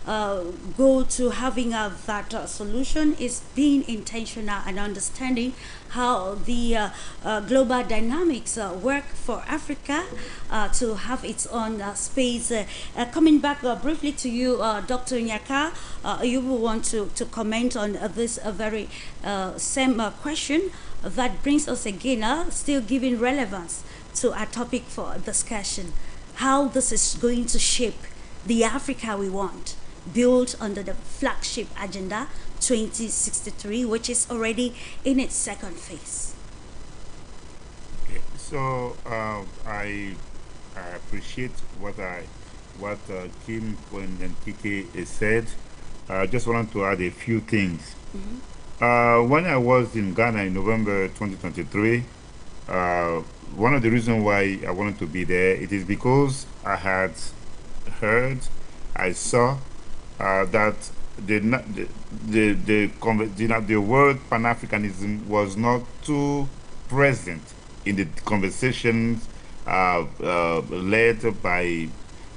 go to having that solution is being intentional and understanding how the global dynamics work for Africa to have its own space. Coming back briefly to you, Dr. Nyaka, you will want to comment on this very same question that brings us again, still giving relevance to our topic for discussion, how this is going to shape the Africa we want, built under the flagship agenda 2063, which is already in its second phase. Okay, so I appreciate what Kim and Kike said. I just wanted to add a few things. When I was in Ghana in November 2023, one of the reasons why I wanted to be there, it is because I had heard, I saw that the word Pan-Africanism was not too present in the conversations led by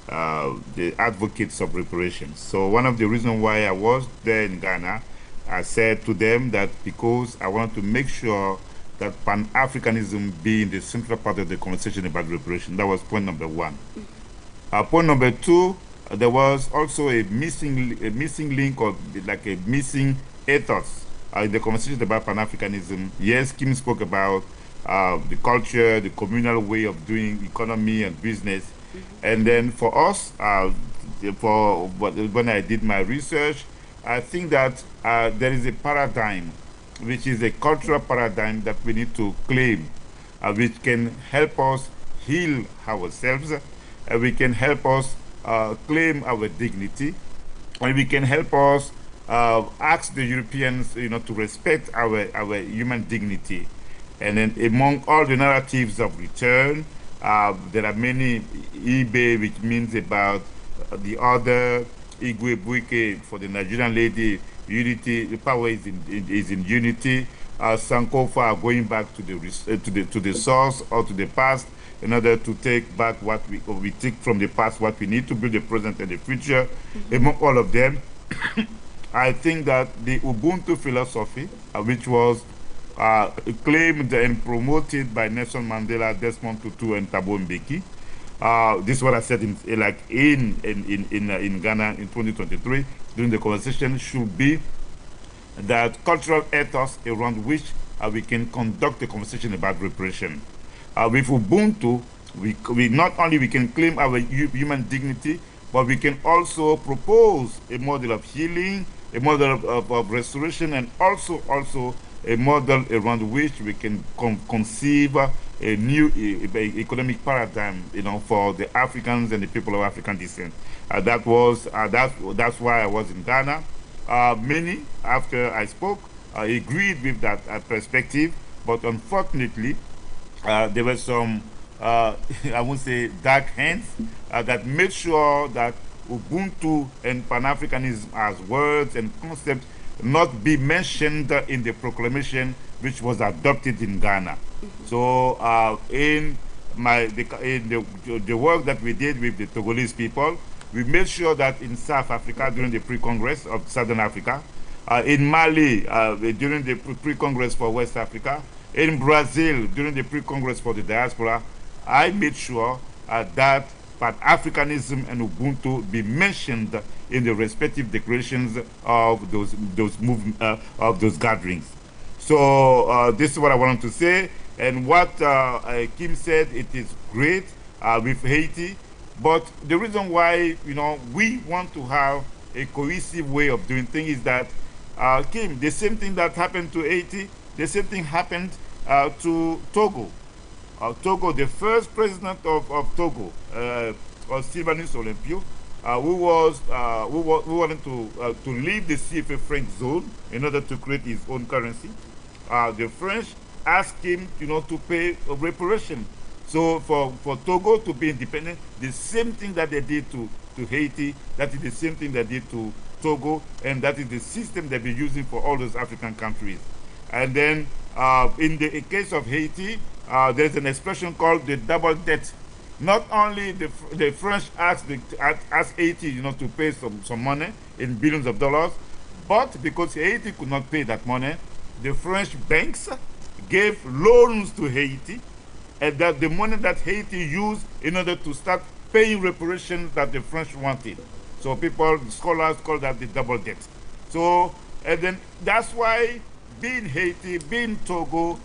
the advocates of reparations. So one of the reasons why I was there in Ghana, I said to them that because I wanted to make sure that Pan-Africanism be in the central part of the conversation about reparation. That was point number one. Point number two, there was also a missing link, or like a missing ethos in the conversation about Pan-Africanism. Yes, Kim spoke about the culture, the communal way of doing economy and business. And then for us, when I did my research, I think that there is a paradigm, which is a cultural paradigm that we need to claim, which can help us heal ourselves, we can help us claim our dignity, and we can help us ask the Europeans, to respect our human dignity. And then among all the narratives of return, There are many Ibe, which means about the other, Igwe for the Nigerian lady, unity, the power is in unity. Sankofa going back to the source or to the past in order to take back what we take from the past, what we need to build the present and the future. Among all of them, I think that the Ubuntu philosophy, which was claimed and promoted by Nelson Mandela, Desmond Tutu, and Thabo Mbeki. This is what I said in Ghana in 2023 during the conversation, should be that cultural ethos around which we can conduct a conversation about reparation. With Ubuntu, we not only we can claim our human dignity, but we can also propose a model of healing, a model of restoration, and also a model around which we can conceive a new economic paradigm, for the Africans and the people of African descent. That's why I was in Ghana. Many, after I spoke, agreed with that perspective, but unfortunately, there were some, I won't say dark hands, that made sure that Ubuntu and Pan-Africanism as words and concepts not be mentioned in the proclamation which was adopted in Ghana. So in the work that we did with the Togolese people, we made sure that in South Africa during the pre-Congress of Southern Africa, in Mali during the pre-Congress for West Africa, in Brazil during the pre-Congress for the diaspora, I made sure that Pan-Africanism and Ubuntu be mentioned in the respective declarations of those gatherings. So this is what I wanted to say. And what Kim said, it is great with Haiti. But the reason why we want to have a cohesive way of doing things is that Kim, the same thing that happened to Haiti, the same thing happened to Togo. Togo, the first president of Togo, was Sylvanus Olympio, who wanted to leave the CFA franc zone in order to create his own currency. The French asked him, to pay a reparation. So for Togo to be independent, the same thing that they did to Haiti, that is the same thing they did to Togo, and that is the system they've been using for all those African countries. And then in the case of Haiti, there's an expression called the double debt. Not only the French asked Haiti, to pay some money in billions of dollars, but because Haiti could not pay that money, the French banks gave loans to Haiti, and that the money that Haiti used in order to start paying reparations that the French wanted. So scholars call that the double debt. So, and then that's why being Haiti, being Togo,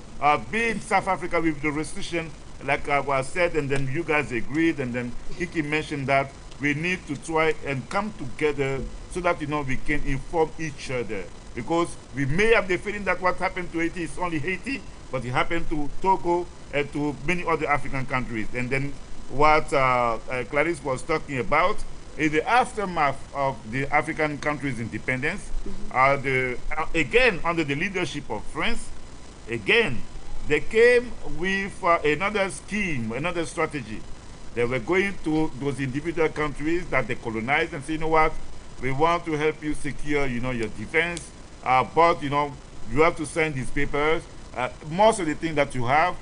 being South Africa with the restriction, like I was said, and then you guys agreed, and then Kiki mentioned that we need to try and come together so that we can inform each other. Because we may have the feeling that what happened to Haiti is only Haiti, but it happened to Togo and to many other African countries. And then what Clarice was talking about in the aftermath of the African countries' independence, again under the leadership of France, again they came with another scheme, another strategy. They were going to those individual countries that they colonized and say, what, we want to help you secure, your defense, but you have to sign these papers. Most of the things that you have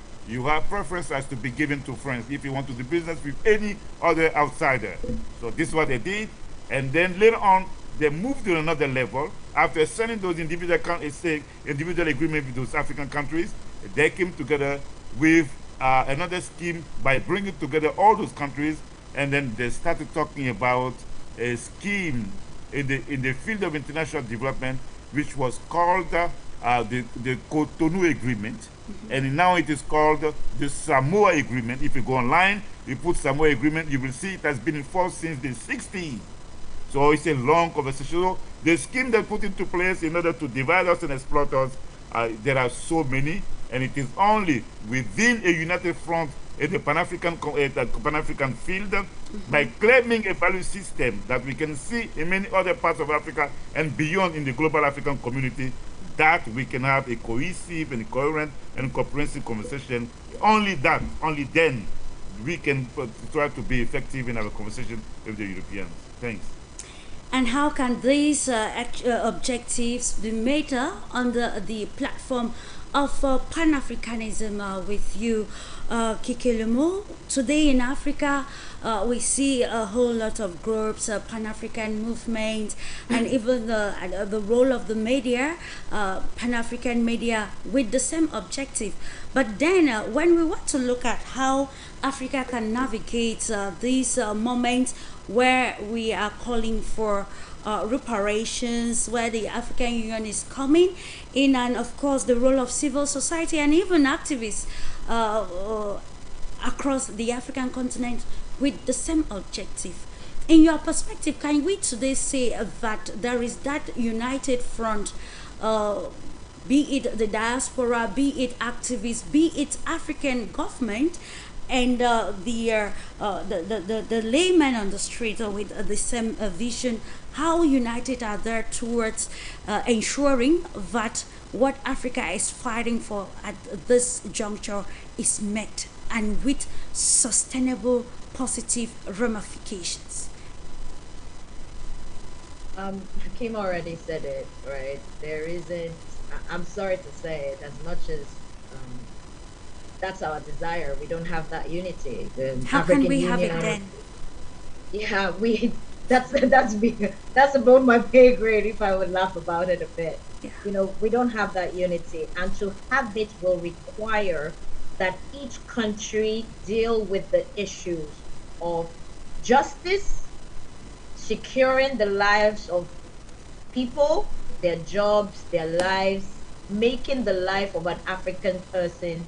preference as to be given to France if you want to do business with any other outsider. So this is what they did, and then later on they moved to another level. After signing those individual agreements with those African countries, they came together with another scheme by bringing together all those countries, and then they started talking about a scheme in the field of international development, which was called the Cotonou Agreement, and now it is called the Samoa Agreement. If you go online, you put Samoa Agreement, you will see it has been in force since the 60s. So it's a long conversation. So the scheme that put into place in order to divide us and exploit us, there are so many, and it is only within a united front in the Pan-African field, by claiming a value system that we can see in many other parts of Africa and beyond in the global African community, that we can have a cohesive and coherent and comprehensive conversation. Only then we can try to be effective in our conversation with the Europeans. Thanks. And how can these objectives be made under the platform of Pan-Africanism with you, KIKELOMO? Today in Africa, we see a whole lot of groups, Pan-African movement, and even the role of the media, Pan-African media, with the same objective. But then when we want to look at how Africa can navigate these moments where we are calling for reparations, where the African Union is coming in, and of course the role of civil society and even activists across the African continent with the same objective. In your perspective, can we today say that there is that united front, be it the diaspora, be it activists, be it African government, and the laymen on the street with the same vision? How united are they towards ensuring that what Africa is fighting for at this juncture is met and with sustainable positive ramifications? Hakeem already said it, right? There isn't, I'm sorry to say it, as much as that's our desire, we don't have that unity. How African can we Union, have it then? Yeah, that's above my pay grade if I would laugh about it a bit. Yeah. You know, we don't have that unity, and to have it will require that each country deal with the issues of justice, securing the lives of people, their jobs, their lives, making the life of an African person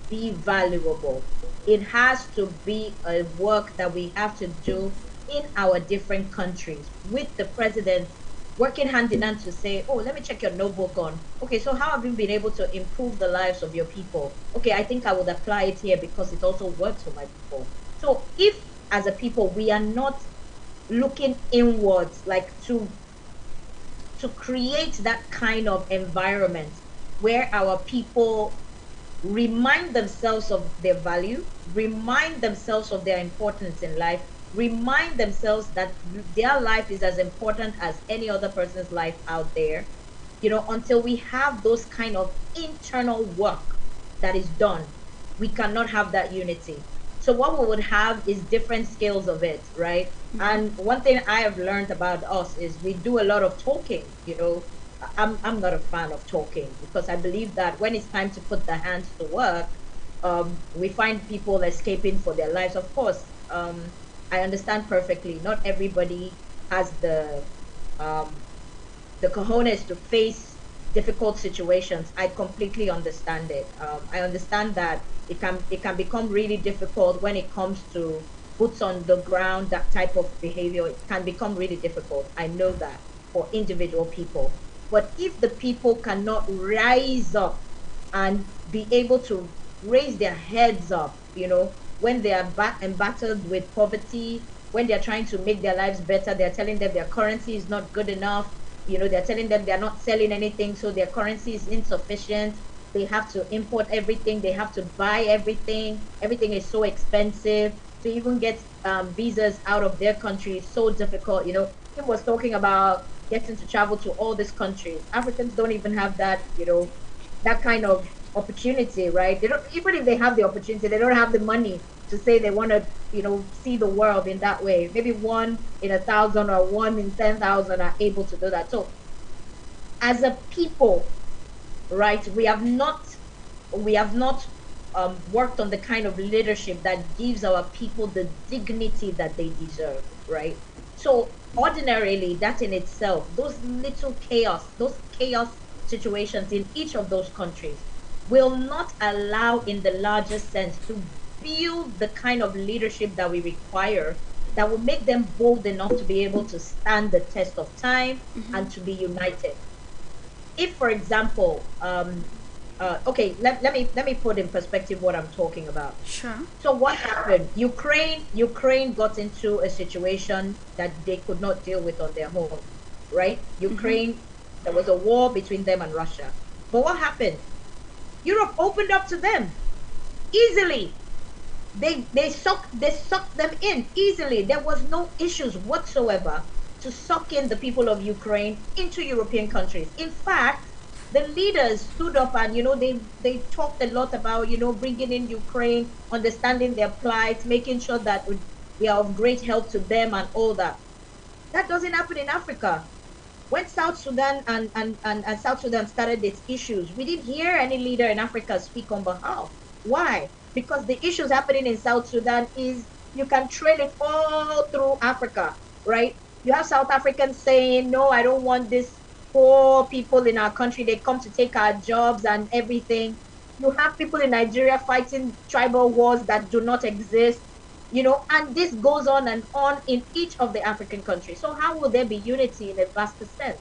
be valuable. It has to be a work that we have to do in our different countries, with the president working hand in hand to say, oh, let me check your notebook on, okay, so how have you been able to improve the lives of your people? Okay, I think I would apply it here because it also works for my people. So if, as a people, we are not looking inwards, like to create that kind of environment where our people remind themselves of their value, remind themselves of their importance in life, remind themselves that their life is as important as any other person's life out there, you know, until we have those kind of internal work that is done, we cannot have that unity. So what we would have is different scales of it, right? Mm-hmm. And one thing I have learned about us is we do a lot of talking, you know. I'm not a fan of talking because I believe that when it's time to put the hands to work, we find people escaping for their lives. Of course, I understand perfectly. Not everybody has the cojones to face difficult situations. I completely understand it. I understand that it can become really difficult when it comes to boots on the ground, that type of behavior. It can become really difficult. I know that for individual people. But if the people cannot rise up and be able to raise their heads up, you know, when they are embattled with poverty, when they're trying to make their lives better, they're telling them their currency is not good enough, you know, they're telling them they're not selling anything, so their currency is insufficient, they have to import everything, they have to buy everything is so expensive, to even get visas out of their country is so difficult, you know. He was talking about getting to travel to all these countries. Africans don't even have that, you know, that kind of opportunity, right? They don't, even if they have the opportunity, they don't have the money to say they want to, you know, see the world in that way. Maybe 1 in 1,000 or 1 in 10,000 are able to do that. So as a people, right, we have not worked on the kind of leadership that gives our people the dignity that they deserve, right? So ordinarily, that in itself, those chaos situations in each of those countries will not allow, in the larger sense, to build the kind of leadership that we require that will make them bold enough to be able to stand the test of time and to be united. If, for example, okay, let me put in perspective what I'm talking about. Sure. So what happened? Ukraine got into a situation that they could not deal with on their own, right? Ukraine, there was a war between them and Russia. But what happened? Europe opened up to them easily. they sucked them in easily. There was no issues whatsoever to suck in the people of Ukraine into European countries. In fact, the leaders stood up and they talked a lot about bringing in Ukraine, understanding their plight, making sure that we are of great help to them and all that. That doesn't happen in Africa. When South Sudan and South Sudan started its issues, we didn't hear any leader in Africa speak on behalf. Why? Because the issues happening in South Sudan is, you can trail it all through Africa, right? You have South Africans saying, no, I don't want this poor people in our country. They come to take our jobs and everything. You have people in Nigeria fighting tribal wars that do not exist, and this goes on and on in each of the African countries. So how will there be unity in a vast sense?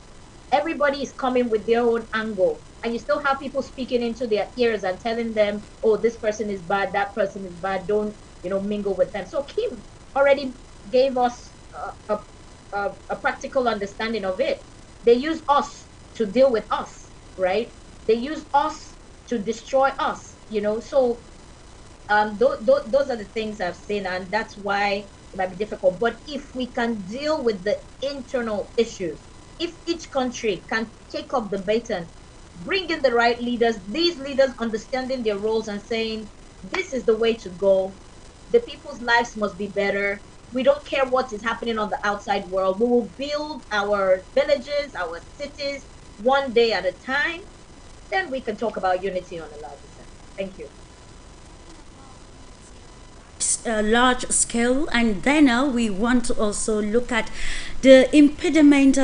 Everybody is coming with their own angle, and you still have people speaking into their ears and telling them, oh, this person is bad, that person is bad, don't mingle with them. So Kim already gave us a practical understanding of it. They use us to deal with us, right? They use us to destroy us, so those are the things I've seen, and that's why it might be difficult. But if we can deal with the internal issues, if each country can take up the baton, bring in the right leaders, these leaders understanding their roles and saying, this is the way to go, the people's lives must be better, we don't care what is happening on the outside world, we will build our villages, our cities, one day at a time, then we can talk about unity on a larger sense. Thank you. Large scale, and then we want to also look at the impediment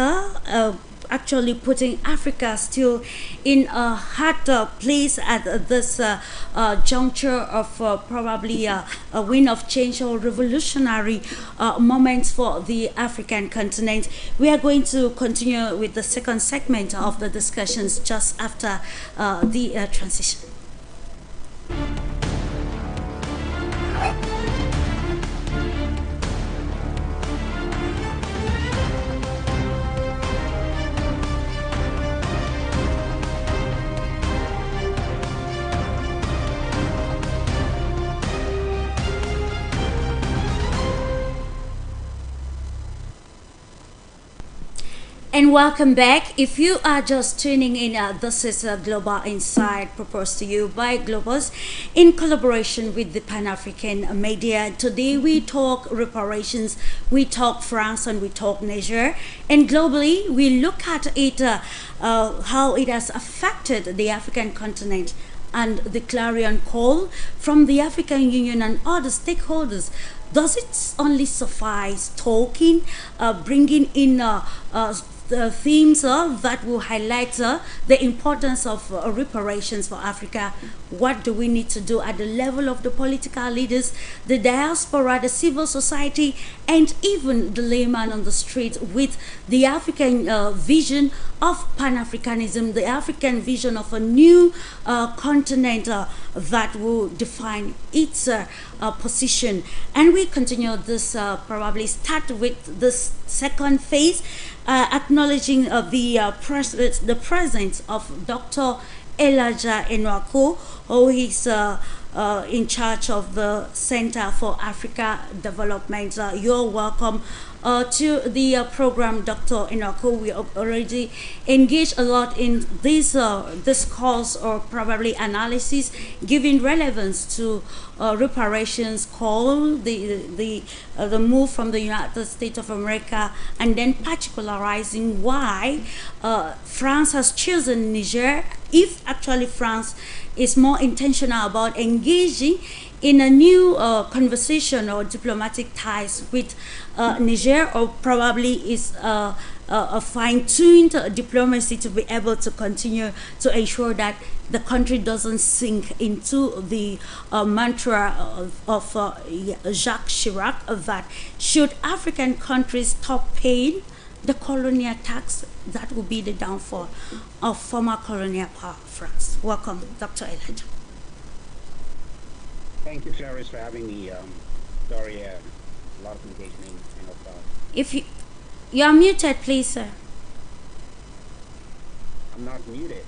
actually putting Africa still in a hard place at this juncture of probably a wind of change or revolutionary moments for the African continent. We are going to continue with the second segment of the discussions just after the transition. And welcome back. If you are just tuning in, this is a Global Insight proposed to you by Globus in collaboration with the Pan-African media. Today we talk reparations, we talk France, and we talk Niger. And globally, we look at it, how it has affected the African continent, and the clarion call from the African Union and other stakeholders. Does it only suffice talking, bringing in the themes that will highlight the importance of reparations for Africa? What do we need to do at the level of the political leaders, the diaspora, the civil society, and even the layman on the street, with the African vision of Pan-Africanism, the African vision of a new continent that will define its position? And we continue this, probably start with this second phase, acknowledging the presence of Dr. Elijah ENOAKU, who is in charge of the Center for Africa Development. You're welcome to the program, Dr. ENOAKU. We have already engaged a lot in this discourse, or probably analysis, giving relevance to reparations call, the move from the United States of America, and then particularizing why France has chosen Niger, if actually France is more intentional about engaging in a new conversation or diplomatic ties with Niger, or probably is a fine-tuned diplomacy to be able to continue to ensure that the country doesn't sink into the mantra of Jacques Chirac, that should African countries stop paying the colonial tax, that will be the downfall of former colonial power France. Welcome, Dr. Elijah. Thank you, Clarice, for having me. Sorry, a lot of engagement. If you are muted, please, sir. I'm not muted.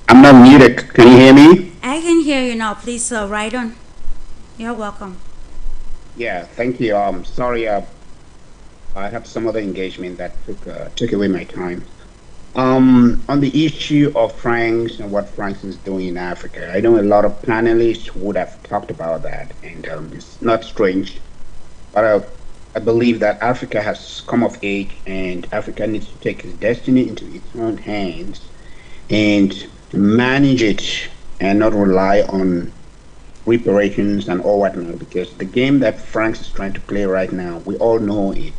I'm not muted. Can you hear me? I can hear you now. Please write on. You're welcome. Yeah, thank you. Sorry, I have some other engagement that took away my time. On the issue of francs and what francs is doing in Africa, I know a lot of panelists would have talked about that, and it's not strange, but I believe that Africa has come of age, and Africa needs to take its destiny into its own hands and manage it, and not rely on reparations and all whatnot, because the game that France is trying to play right now, we all know it.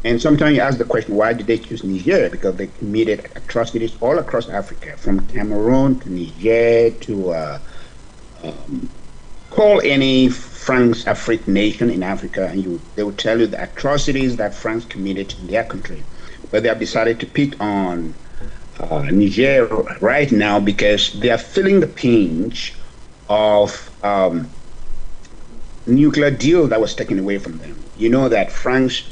And sometimes you ask the question, why did they choose Niger? Because they committed atrocities all across Africa, from Cameroon to Niger to call any France-African nation in Africa, and they will tell you the atrocities that France committed in their country. But they have decided to pick on Niger right now because they are feeling the pinch of nuclear deal that was taken away from them. You know that France,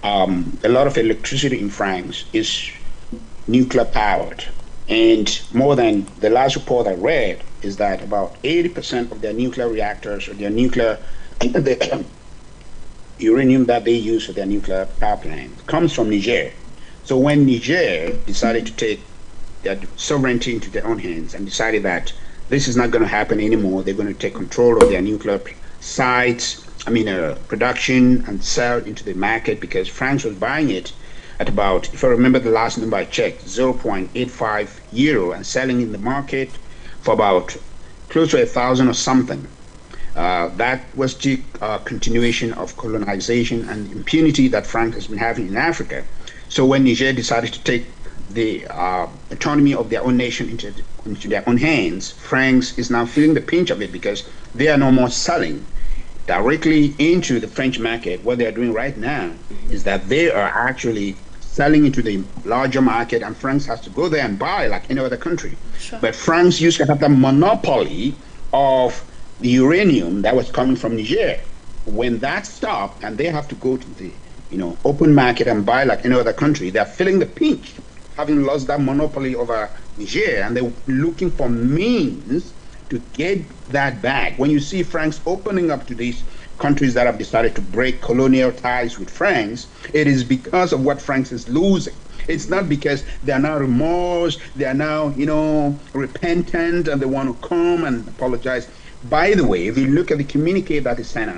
a lot of electricity in France is nuclear powered, and more than the last report I read is that about 80% of their nuclear reactors or their nuclear the uranium that they use for their nuclear power plants comes from Niger. So when Niger decided to take their sovereignty into their own hands and decided that this is not going to happen anymore, they're going to take control of their nuclear sites, production, and sell into the market, because France was buying it at about, if I remember the last number I checked, 0.85 euro, and selling in the market for about close to 1,000 or something. That was the continuation of colonization and impunity that France has been having in Africa. So when Niger decided to take the autonomy of their own nation into their own hands, France is now feeling the pinch of it, because they are no more selling directly into the French market. What they are doing right now is that they are actually selling into the larger market, and France has to go there and buy like any other country. Sure. But France used to have the monopoly of the uranium that was coming from Niger. When that stopped and they have to go to the open market and buy like any other country, they're feeling the pinch, having lost that monopoly over Niger, and they're looking for means to get that back. When you see France opening up to these countries that have decided to break colonial ties with France, it is because of what France is losing. It's not because they are now remorse, they are now, repentant, and they want to come and apologize. By the way, if you look at the communique that they sent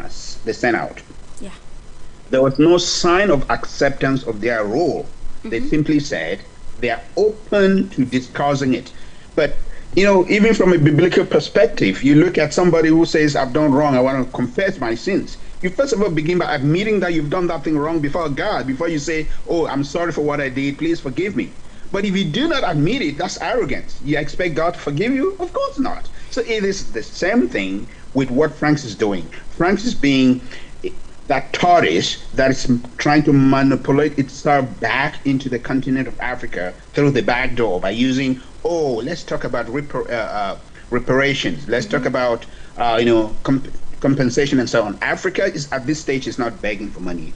out, yeah, there was no sign of acceptance of their role. They simply said they are open to discussing it. But even from a biblical perspective, you look at somebody who says, I've done wrong, I want to confess my sins. You first of all begin by admitting that you've done that thing wrong before God, before you say, oh, I'm sorry for what I did, please forgive me. But if you do not admit it, that's arrogance. You expect God to forgive you? Of course not. So it is the same thing with what France is doing. France is being that tortoise that is trying to manipulate itself back into the continent of Africa through the back door by using, let's talk about reparations. Let's talk about, compensation and so on. Africa is at this stage is not begging for money.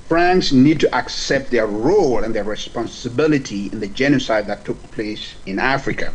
France need to accept their role and their responsibility in the genocide that took place in Africa.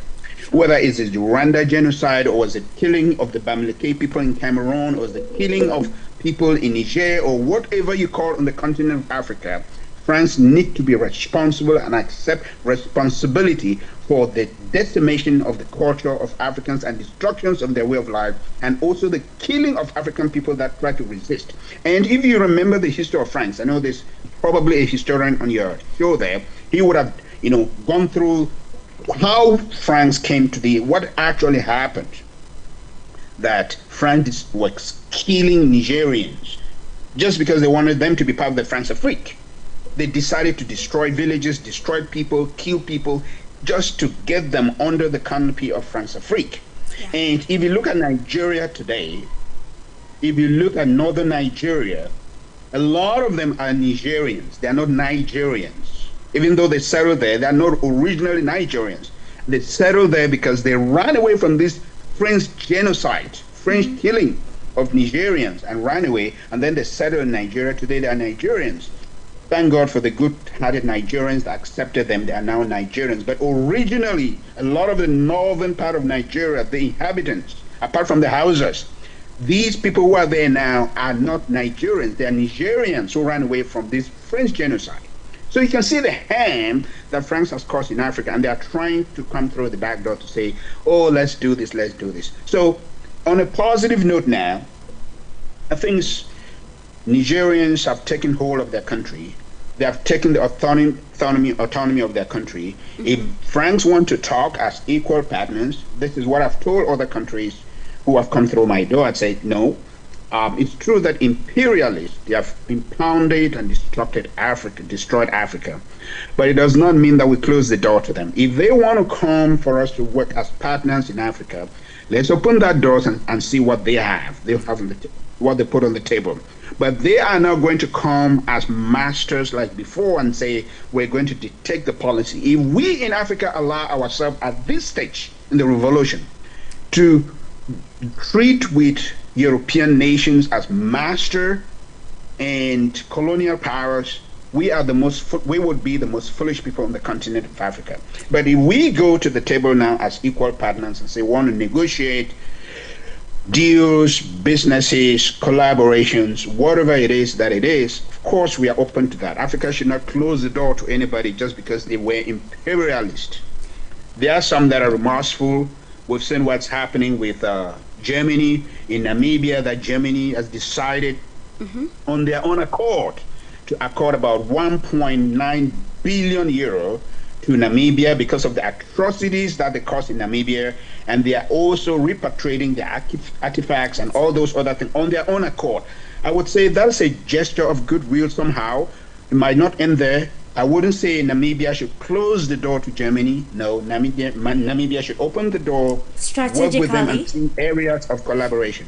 Whether it's the Rwanda genocide, or was the killing of the Bamileke people in Cameroon, or was the killing of people in Niger, or whatever you call on the continent of Africa, France needs to be responsible and accept responsibility for the decimation of the culture of Africans and destructions of their way of life, and also the killing of African people that try to resist. And if you remember the history of France, I know there's probably a historian on your show there, he would have gone through how France came to what actually happened, that France was killing Nigerians just because they wanted them to be part of the France-Afrique. They decided to destroy villages, destroy people, kill people, just to get them under the canopy of France-Afrique. Yeah. And if you look at Nigeria today, if you look at northern Nigeria, a lot of them are Nigerians. They are not Nigerians. Even though they settled there, they are not originally Nigerians. They settled there because they ran away from this French genocide, French killing of Nigerians, and ran away, and then they settled in Nigeria. Today they are Nigerians. Thank God for the good-hearted Nigerians that accepted them. They are now Nigerians. But originally, a lot of the northern part of Nigeria, the inhabitants, apart from the Hausas, these people who are there now are not Nigerians. They are Nigerians who ran away from this French genocide. So you can see the harm that France has caused in Africa, and they are trying to come through the back door to say, oh, let's do this, let's do this. So on a positive note now, I think Nigerians have taken hold of their country. They have taken the autonomy of their country. Mm-hmm. If Franks want to talk as equal partners, this is what I've told other countries who have come through my door. I'd say, no. It's true that imperialists, they have impounded and destroyed Africa, but it does not mean that we close the door to them. If they want to come for us to work as partners in Africa, let's open that doors and see what they have. They have what they put on the table. But they are not going to come as masters like before and say, we're going to dictate the policy. If we in Africa allow ourselves at this stage in the revolution to treat with European nations as master and colonial powers, we would be the most foolish people on the continent of Africa. But if we go to the table now as equal partners and say we want to negotiate deals, businesses, collaborations, whatever it is that it is, of course we are open to that. Africa should not close the door to anybody just because they were imperialist. There are some that are remorseful. We've seen what's happening with Germany in Namibia, that Germany has decided on their own accord to accord about 1.9 billion euro to Namibia because of the atrocities that they caused in Namibia, and they are also repatriating the artifacts and all those other things on their own accord. I would say that's a gesture of goodwill somehow. It might not end there. I wouldn't say Namibia should close the door to Germany. No, Namibia should open the door, strategically, work with them and see areas of collaboration.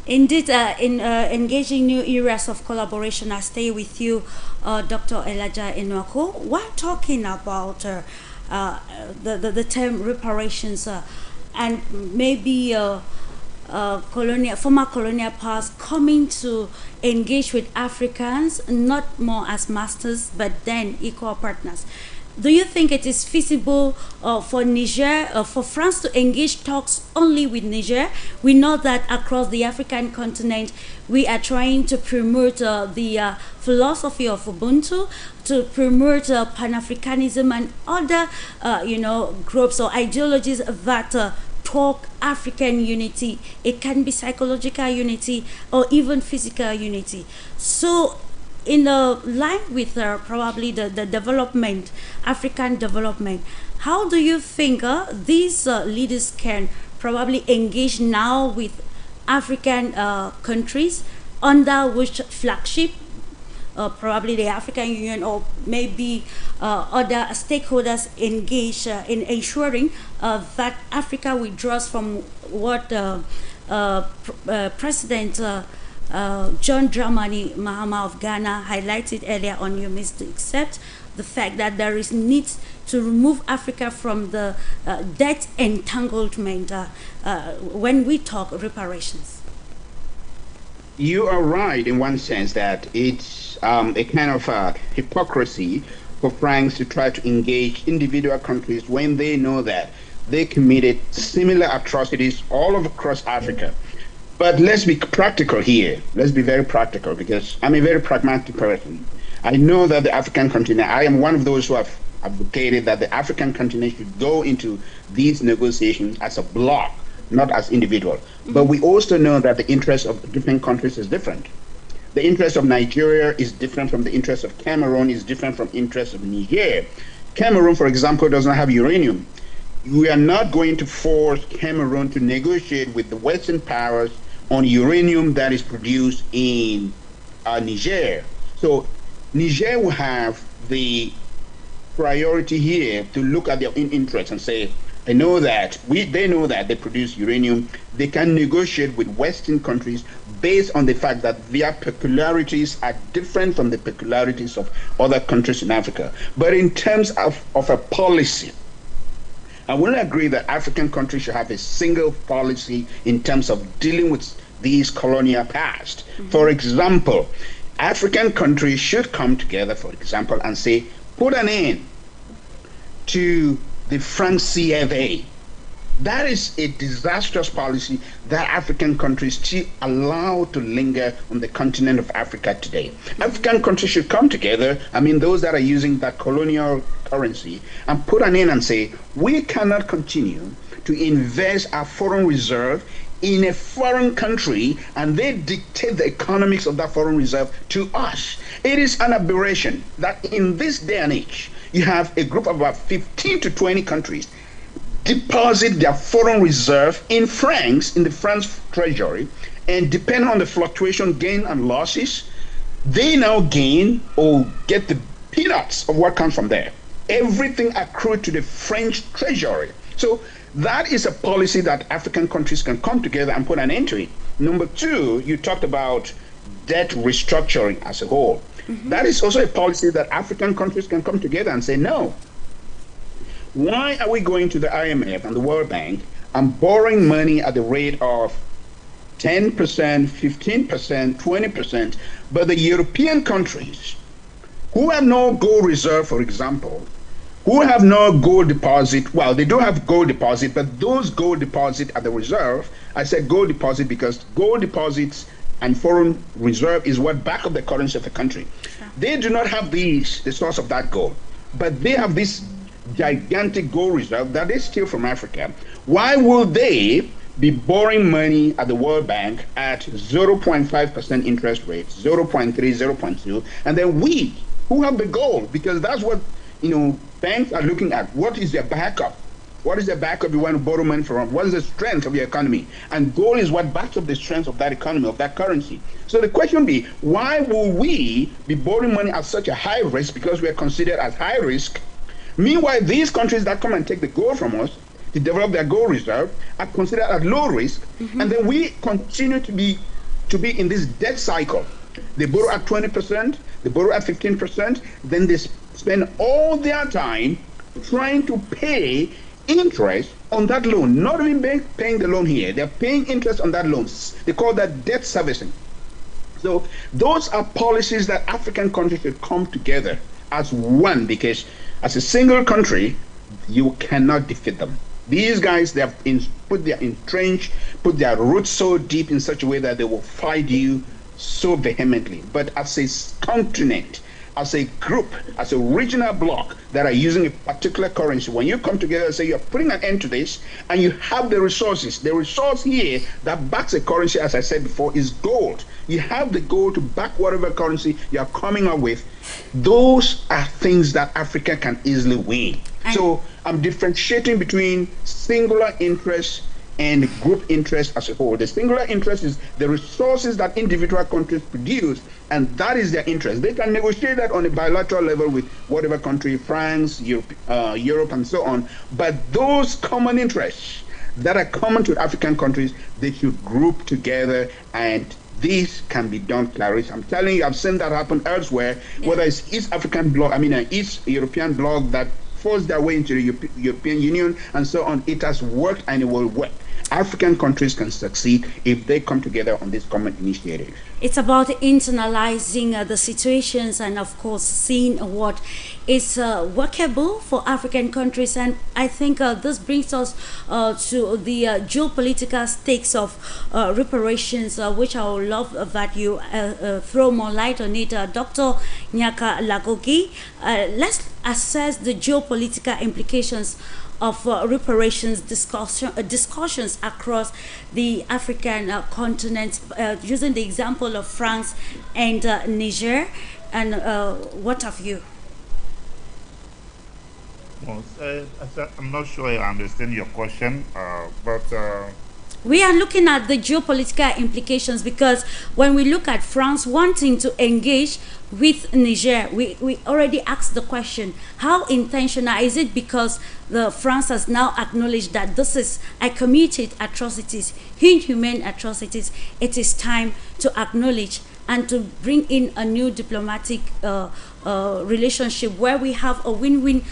Indeed, in engaging new areas of collaboration, I stay with you, Dr. Elijah ENOAKU. While talking about the term reparations and maybe former colonial powers coming to engage with Africans, not more as masters, but then equal partners. Do you think it is feasible for Niger, for France to engage talks only with Niger? We know that across the African continent, we are trying to promote the philosophy of Ubuntu, to promote Pan-Africanism and other, groups or ideologies that talk African unity. It can be psychological unity or even physical unity. So in the line with probably the development, African development, how do you think these leaders can probably engage now with African countries under which flagship, probably the African Union or maybe other stakeholders engage in ensuring that Africa withdraws from what President John Dramani Mahama of Ghana highlighted earlier on? You missed to accept the fact that there is need to remove Africa from the debt entanglement when we talk reparations. You are right in one sense that it's a kind of hypocrisy for Franks to try to engage individual countries when they know that they committed similar atrocities all across Africa. But let's be practical here. Let's be very practical, because I'm a very pragmatic person. I know that the African continent, I am one of those who have advocated that the African continent should go into these negotiations as a bloc, not as individual. But we also know that the interest of different countries is different. The interest of Nigeria is different from the interest of Cameroon, is different from interest of Niger. Cameroon, for example, does not have uranium. We are not going to force Cameroon to negotiate with the Western powers on uranium that is produced in Niger. So Niger will have the priority here to look at their own interests and say, they know that they produce uranium. They can negotiate with Western countries based on the fact that their peculiarities are different from the peculiarities of other countries in Africa. But in terms of a policy, I wouldn't agree that African countries should have a single policy in terms of dealing with these colonial past. For example, African countries should come together, for example, and say, put an end to the franc CFA. That is a disastrous policy that African countries still allow to linger on the continent of Africa today. African countries should come together, I mean those that are using that colonial currency, and put an end and say, we cannot continue to invest our foreign reserve in a foreign country and they dictate the economics of that foreign reserve to us. It is an aberration that in this day and age, you have a group of about 15 to 20 countries deposit their foreign reserve in francs in the French treasury, and depending on the fluctuation gain and losses, they now gain or get the peanuts of what comes from there. Everything accrued to the French treasury. So that is a policy that African countries can come together and put an end to it. Number two, you talked about debt restructuring as a whole. That is also a policy that African countries can come together and say, no. Why are we going to the IMF and the World Bank and borrowing money at the rate of 10%, 15%, 20%, but the European countries who have no gold reserve, for example, who have no gold deposit, well, they do have gold deposit, but those gold deposit at the reserve, I said gold deposit because gold deposits and foreign reserve is what back up the currency of the country. Sure. They do not have the source of that gold, but they have this gigantic gold reserve that they steal from Africa. Why will they be borrowing money at the World Bank at 0.5% interest rate, 0.3, 0.2, and then we, who have the gold, because that's what banks are looking at. What is their backup? What is the backup you want to borrow money from? What is the strength of your economy? And gold is what backs up the strength of that economy, of that currency. So the question be, why will we be borrowing money at such a high risk because we are considered as high risk? Meanwhile, these countries that come and take the gold from us to develop their gold reserve are considered at low risk, and then we continue to be in this debt cycle. They borrow at 20%, they borrow at 15%, then they spend all their time trying to pay interest on that loan, not even paying the loan here, they're paying interest on that loan. They call that debt servicing. So those are policies that African countries should come together as one, because as a single country, you cannot defeat them. These guys, they have put their roots so deep in such a way that they will fight you so vehemently. But as a continent, as a group, as a regional bloc that are using a particular currency, when you come together and say you're putting an end to this, and you have the resources, the resource here that backs a currency, as I said before, is gold. You have the gold to back whatever currency you're coming up with. Those are things that Africa can easily win. So I'm differentiating between singular interests and group interest as a whole. The singular interest is the resources that individual countries produce, and that is their interest. They can negotiate that on a bilateral level with whatever country, France, Europe, and so on. But those common interests that are common to African countries, they should group together, and this can be done, Clarice. I'm telling you, I've seen that happen elsewhere, whether it's East African bloc, East European bloc that forced their way into the European Union and so on. It has worked and it will work. African countries can succeed if they come together on this common initiative. It's about internalizing the situations and, of course, seeing what is workable for African countries. And I think this brings us to the geopolitical stakes of reparations, which I would love that you throw more light on it. Dr. GNAKA LAGOKE, let's assess the geopolitical implications of reparations discussions across the African continent, using the example of France and Niger. And what of you? Well, I'm not sure I understand your question, but we are looking at the geopolitical implications, because when we look at France wanting to engage with Niger, we already asked the question, how intentional is it? Because France has now acknowledged that this is a committed atrocities, inhumane atrocities. It is time to acknowledge and to bring in a new diplomatic relationship where we have a win-win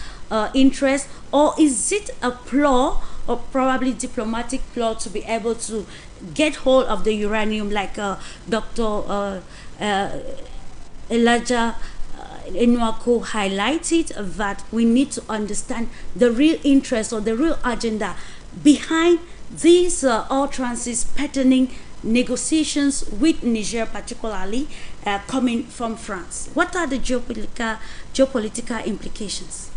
interest. Or is it a ploy, or probably diplomatic ploy, to be able to get hold of the uranium, like Dr. Elijah ENOAKU highlighted that we need to understand the real interest or the real agenda behind these utterances pertaining negotiations with Niger, particularly coming from France. What are the geopolitical implications?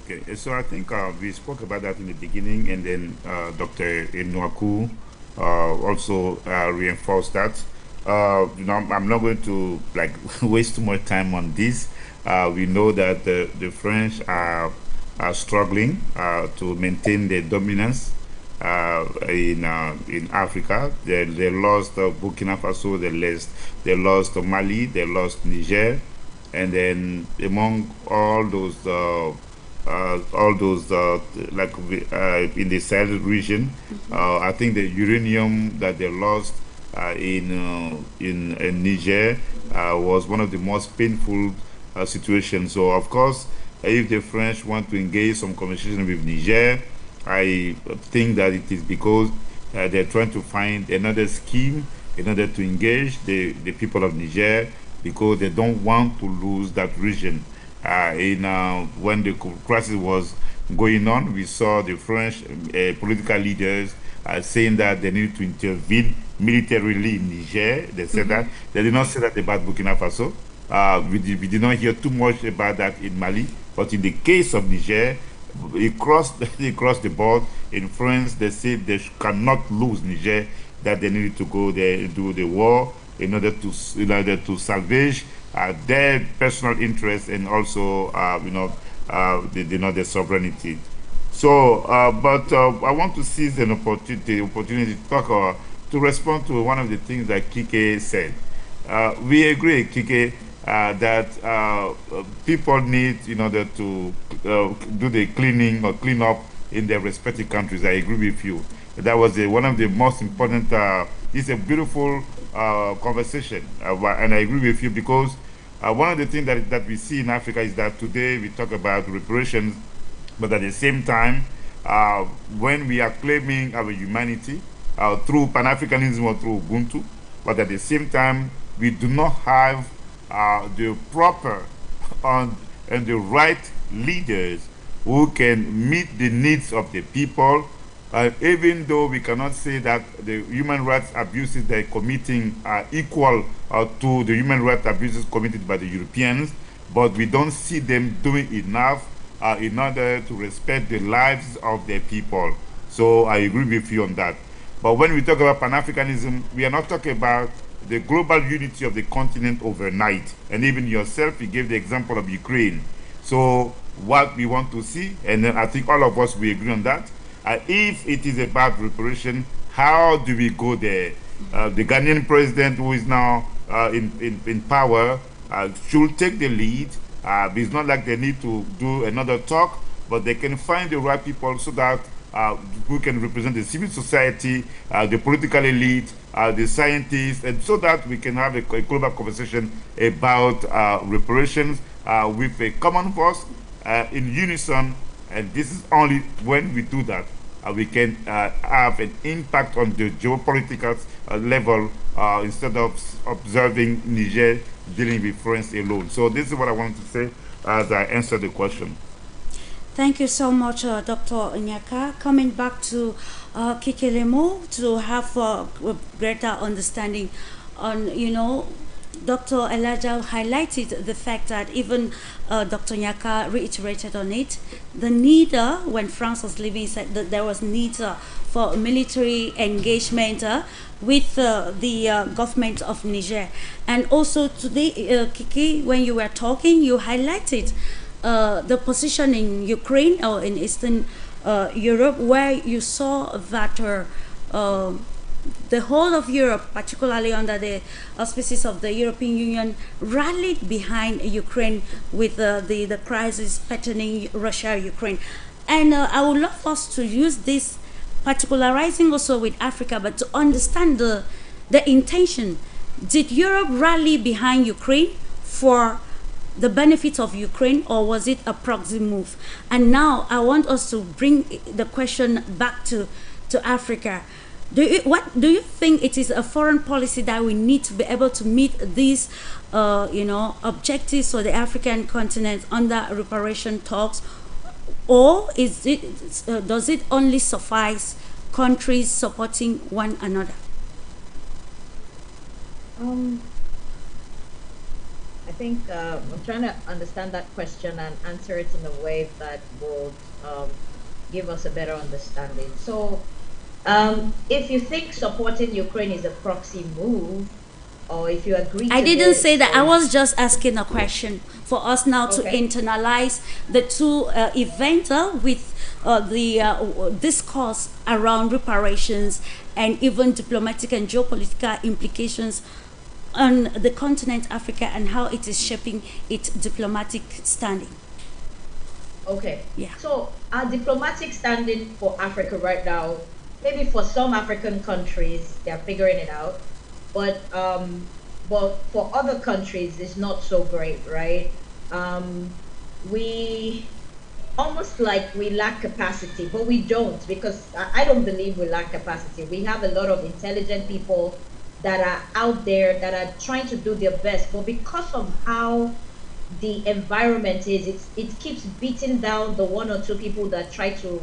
Okay, so I think we spoke about that in the beginning, and then Dr. ENOAKU also reinforced that. I'm not going to waste too much time on this. We know that the French are struggling to maintain their dominance in Africa. They lost Burkina Faso, they lost Mali, they lost Niger, and then among all those in the Sahel region, I think the uranium that they lost in Niger was one of the most painful situations. So of course, if the French want to engage some conversation with Niger, I think that it is because they're trying to find another scheme in order to engage the people of Niger, because they don't want to lose that region. When the crisis was going on, we saw the French political leaders saying that they need to intervene militarily in Niger. They said that. They did not say that about Burkina Faso. We did not hear too much about that in Mali. But in the case of Niger, it crossed the board. In France, they said they cannot lose Niger, that they needed to go there and do the war in order to salvage their personal interests and also their sovereignty. So, but I want to seize an opportunity to talk to respond to one of the things that Kike said. We agree, Kike, that people need, in order to do the cleaning or clean up in their respective countries. I agree with you. That was one of the most important. It's a beautiful conversation, and I agree with you, because one of the things that we see in Africa is that today we talk about reparations, but at the same time, when we are claiming our humanity through Pan-Africanism or through Ubuntu, but at the same time, we do not have the proper and the right leaders who can meet the needs of the people. Even though we cannot say that the human rights abuses they're committing are equal to the human rights abuses committed by the Europeans, but we don't see them doing enough in order to respect the lives of their people. So I agree with you on that. But when we talk about Pan-Africanism, we are not talking about the global unity of the continent overnight. And even yourself, you gave the example of Ukraine. So what we want to see, and then I think all of us, we agree on that, if it is about reparation, how do we go there? The Ghanaian president, who is now in power, should take the lead. It's not like they need to do another talk, but they can find the right people so that who can represent the civil society, the political elite, the scientists, and so that we can have a global conversation about reparations with a common voice in unison. And this is only when we do that we can have an impact on the geopolitical level instead of observing Niger dealing with France alone. So this is what I want to say as I answer the question. Thank you so much, Dr. Nyaka. Coming back to KIKELOMO to have a greater understanding on, Dr. Elijah highlighted the fact that even Dr. Nyaka reiterated on it, the need, when France was leaving, said that there was need for military engagement with the government of Niger. And also today, Kiki, when you were talking, you highlighted the position in Ukraine or in Eastern Europe, where you saw that the whole of Europe, particularly under the auspices of the European Union, rallied behind Ukraine with the crisis pertaining Russia-Ukraine. And I would love us to use this, particularizing also with Africa, but to understand the intention. Did Europe rally behind Ukraine for the benefit of Ukraine, or was it a proxy move? And now I want us to bring the question back to Africa. What do you think it is a foreign policy that we need to be able to meet these, objectives for the African continent under reparation talks, or does it only suffice countries supporting one another? I think I'm trying to understand that question and answer it in a way that will give us a better understanding. So, if you think supporting Ukraine is a proxy move, or if you agree, I didn't say that. I was just asking a question for us now to internalize the two events with the discourse around reparations and even diplomatic and geopolitical implications on the continent Africa and how it is shaping its diplomatic standing. Okay. Yeah. So our diplomatic standing for Africa right now, maybe for some African countries, they're figuring it out, but for other countries, it's not so great, right? We almost like we lack capacity, but we don't, because I don't believe we lack capacity. We have a lot of intelligent people that are out there that are trying to do their best, but because of how the environment is, it keeps beating down the one or two people that try to,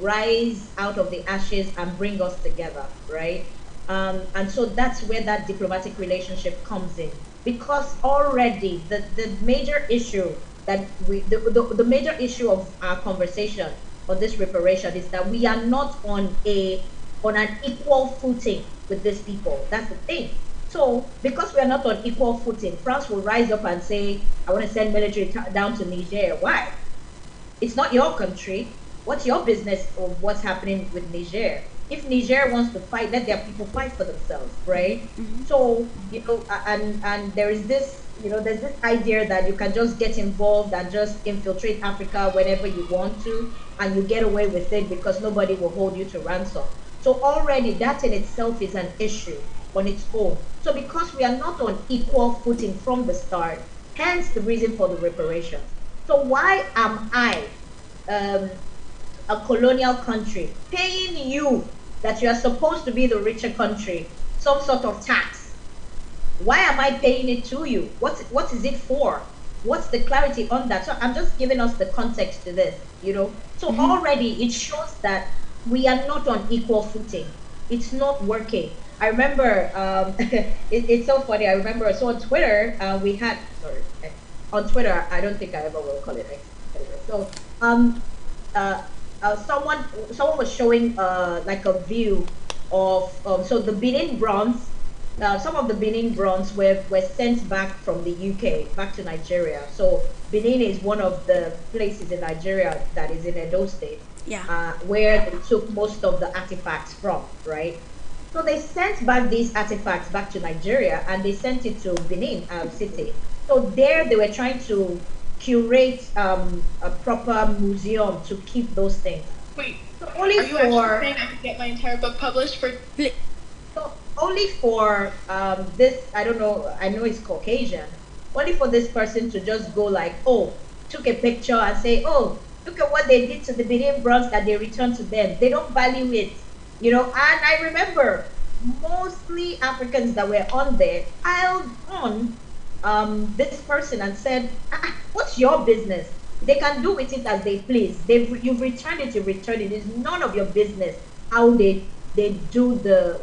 rise out of the ashes and bring us together, right? And so that's where that diplomatic relationship comes in, because already the major issue that the major issue of our conversation on this reparation is that we are not on an equal footing with these people. That's the thing. So because we are not on equal footing, France will rise up and say, I want to send military down to Niger. Why? It's not your country. What's your business of what's happening with Niger? If Niger wants to fight, let their people fight for themselves, right? Mm-hmm. So, and there is this, there's this idea that you can just get involved and just infiltrate Africa whenever you want to, and you get away with it because nobody will hold you to ransom. So already that in itself is an issue on its own. So because we are not on equal footing from the start, hence the reason for the reparations. So why am I, a colonial country, paying you that you are supposed to be the richer country some sort of tax? Why am I paying it to you? What is it for? What's the clarity on that? So I'm just giving us the context to this, So already it shows that we are not on equal footing. It's not working. I remember, it's so funny. I remember, so on Twitter, on Twitter, I don't think I ever will call it X. Anyway, so someone was showing like a view of, so the Benin bronze, some of the Benin bronze were sent back from the UK, back to Nigeria. So Benin is one of the places in Nigeria that is in Edo State. Yeah. Where they took most of the artifacts from, right? So they sent back these artifacts back to Nigeria, and they sent it to Benin City. So there they were trying to curate a proper museum to keep those things. Wait, so only are you actually saying I could get my entire book published for? So only for this, I don't know, I know it's Caucasian, only for this person to just go like, oh, took a picture and say, oh, look at what they did to the Benin bronze that they returned to them. They don't value it, and I remember mostly Africans that were on there piled on this person and said, what's your business? They can do with it as they please. You've returned it, you return it. It's none of your business how they treat the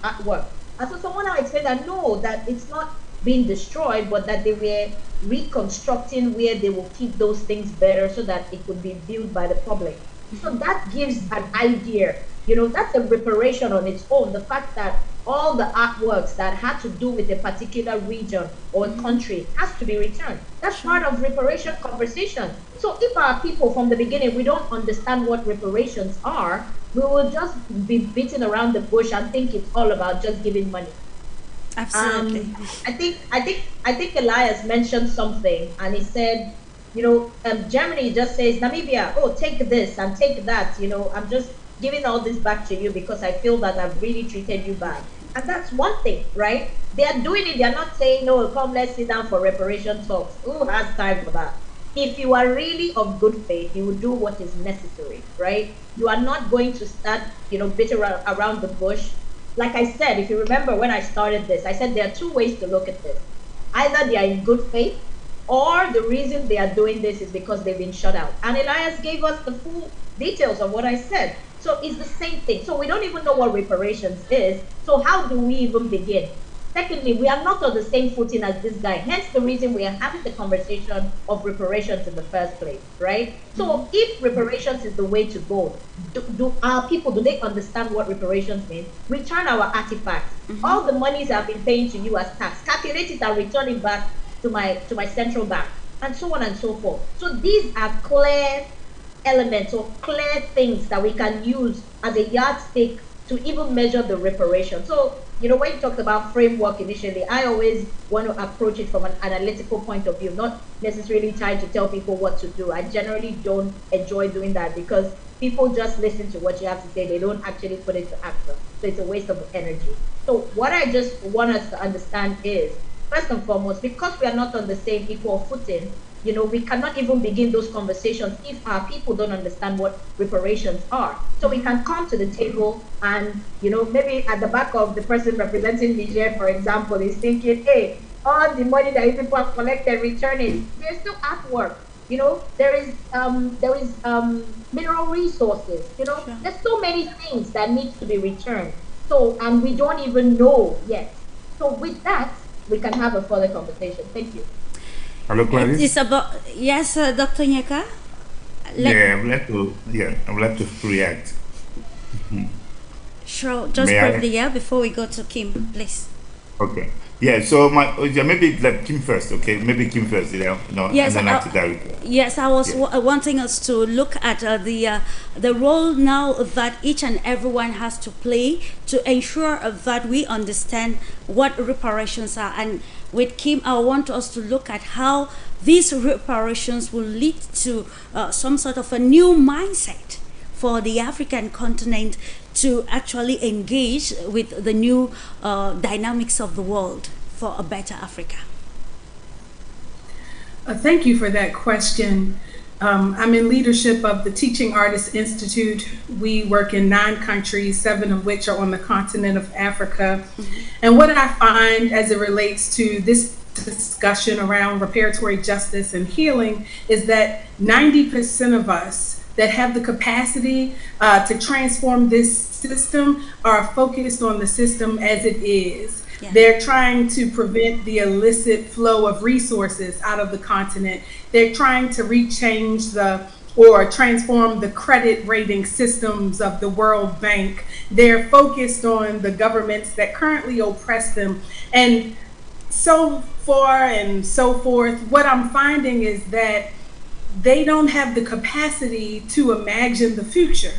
artwork. And so someone now explained that no, that it's not being destroyed, but that they were reconstructing where they will keep those things better so that it could be viewed by the public. So that gives an idea, that's a reparation on its own. The fact that all the artworks that had to do with a particular region or country has to be returned. That's part of reparation conversation. So if our people from the beginning, we don't understand what reparations are, we will just be beating around the bush and think it's all about just giving money. Absolutely. I think Elias mentioned something, and he said, Germany just says, Namibia, oh, take this and take that. I'm just giving all this back to you because I feel that I've really treated you bad. And that's one thing, right? They are doing it. They are not saying, no, come, let's sit down for reparation talks. Who has time for that? if you are really of good faith, you will do what is necessary, right? You are not going to start, beating around the bush. Like I said, if you remember when I started this, I said there are two ways to look at this. Either they are in good faith, or the reason they are doing this is because they've been shut out. And Elias gave us the full details of what I said. So it's the same thing. So we don't even know what reparations is. So how do we even begin? Secondly, we are not on the same footing as this guy. Hence the reason we are having the conversation of reparations in the first place, right? So if reparations is the way to go, do our people, do they understand what reparations means? Return our artifacts. All the monies I've been paying to you as tax, calculate it and return it back to my central bank, and so on and so forth. So these are clear elements or clear things that we can use as a yardstick to even measure the reparation. So, when you talked about framework initially, I always want to approach it from an analytical point of view, not necessarily trying to tell people what to do. I generally don't enjoy doing that because people just listen to what you have to say. They don't actually put it to action. So it's a waste of energy. So what I just want us to understand is, first and foremost, because we are not on the same equal footing, we cannot even begin those conversations if our people don't understand what reparations are. So we can come to the table and, maybe at the back of the person representing Niger, for example, is thinking, hey, all the money that you people have collected, return it. There's still artwork. There is mineral resources. Sure. There's so many things that need to be returned. So, and we don't even know yet. So with that, we can have a further conversation. Thank you. Hello, Clarice. It's about, yes, Dr. Nyaka? I would like to react. Sure, just briefly, before we go to Kim, please. Okay. Yeah, so maybe like Kim first, okay? Maybe Kim first, yes, and then after that. Yes, I was wanting us to look at the role now that each and everyone has to play to ensure that we understand what reparations are. And with Kim, I want us to look at how these reparations will lead to some sort of a new mindset for the African continent to actually engage with the new dynamics of the world for a better Africa. Thank you for that question. I'm in leadership of the Teaching Artists Institute. We work in 9 countries, 7 of which are on the continent of Africa. And what I find as it relates to this discussion around reparatory justice and healing is that 90% of us that have the capacity to transform this system are focused on the system as it is. Yeah. They're trying to prevent the illicit flow of resources out of the continent. They're trying to rechange or transform the credit rating systems of the World Bank. They're focused on the governments that currently oppress them. And so far and so forth, what I'm finding is that they don't have the capacity to imagine the future.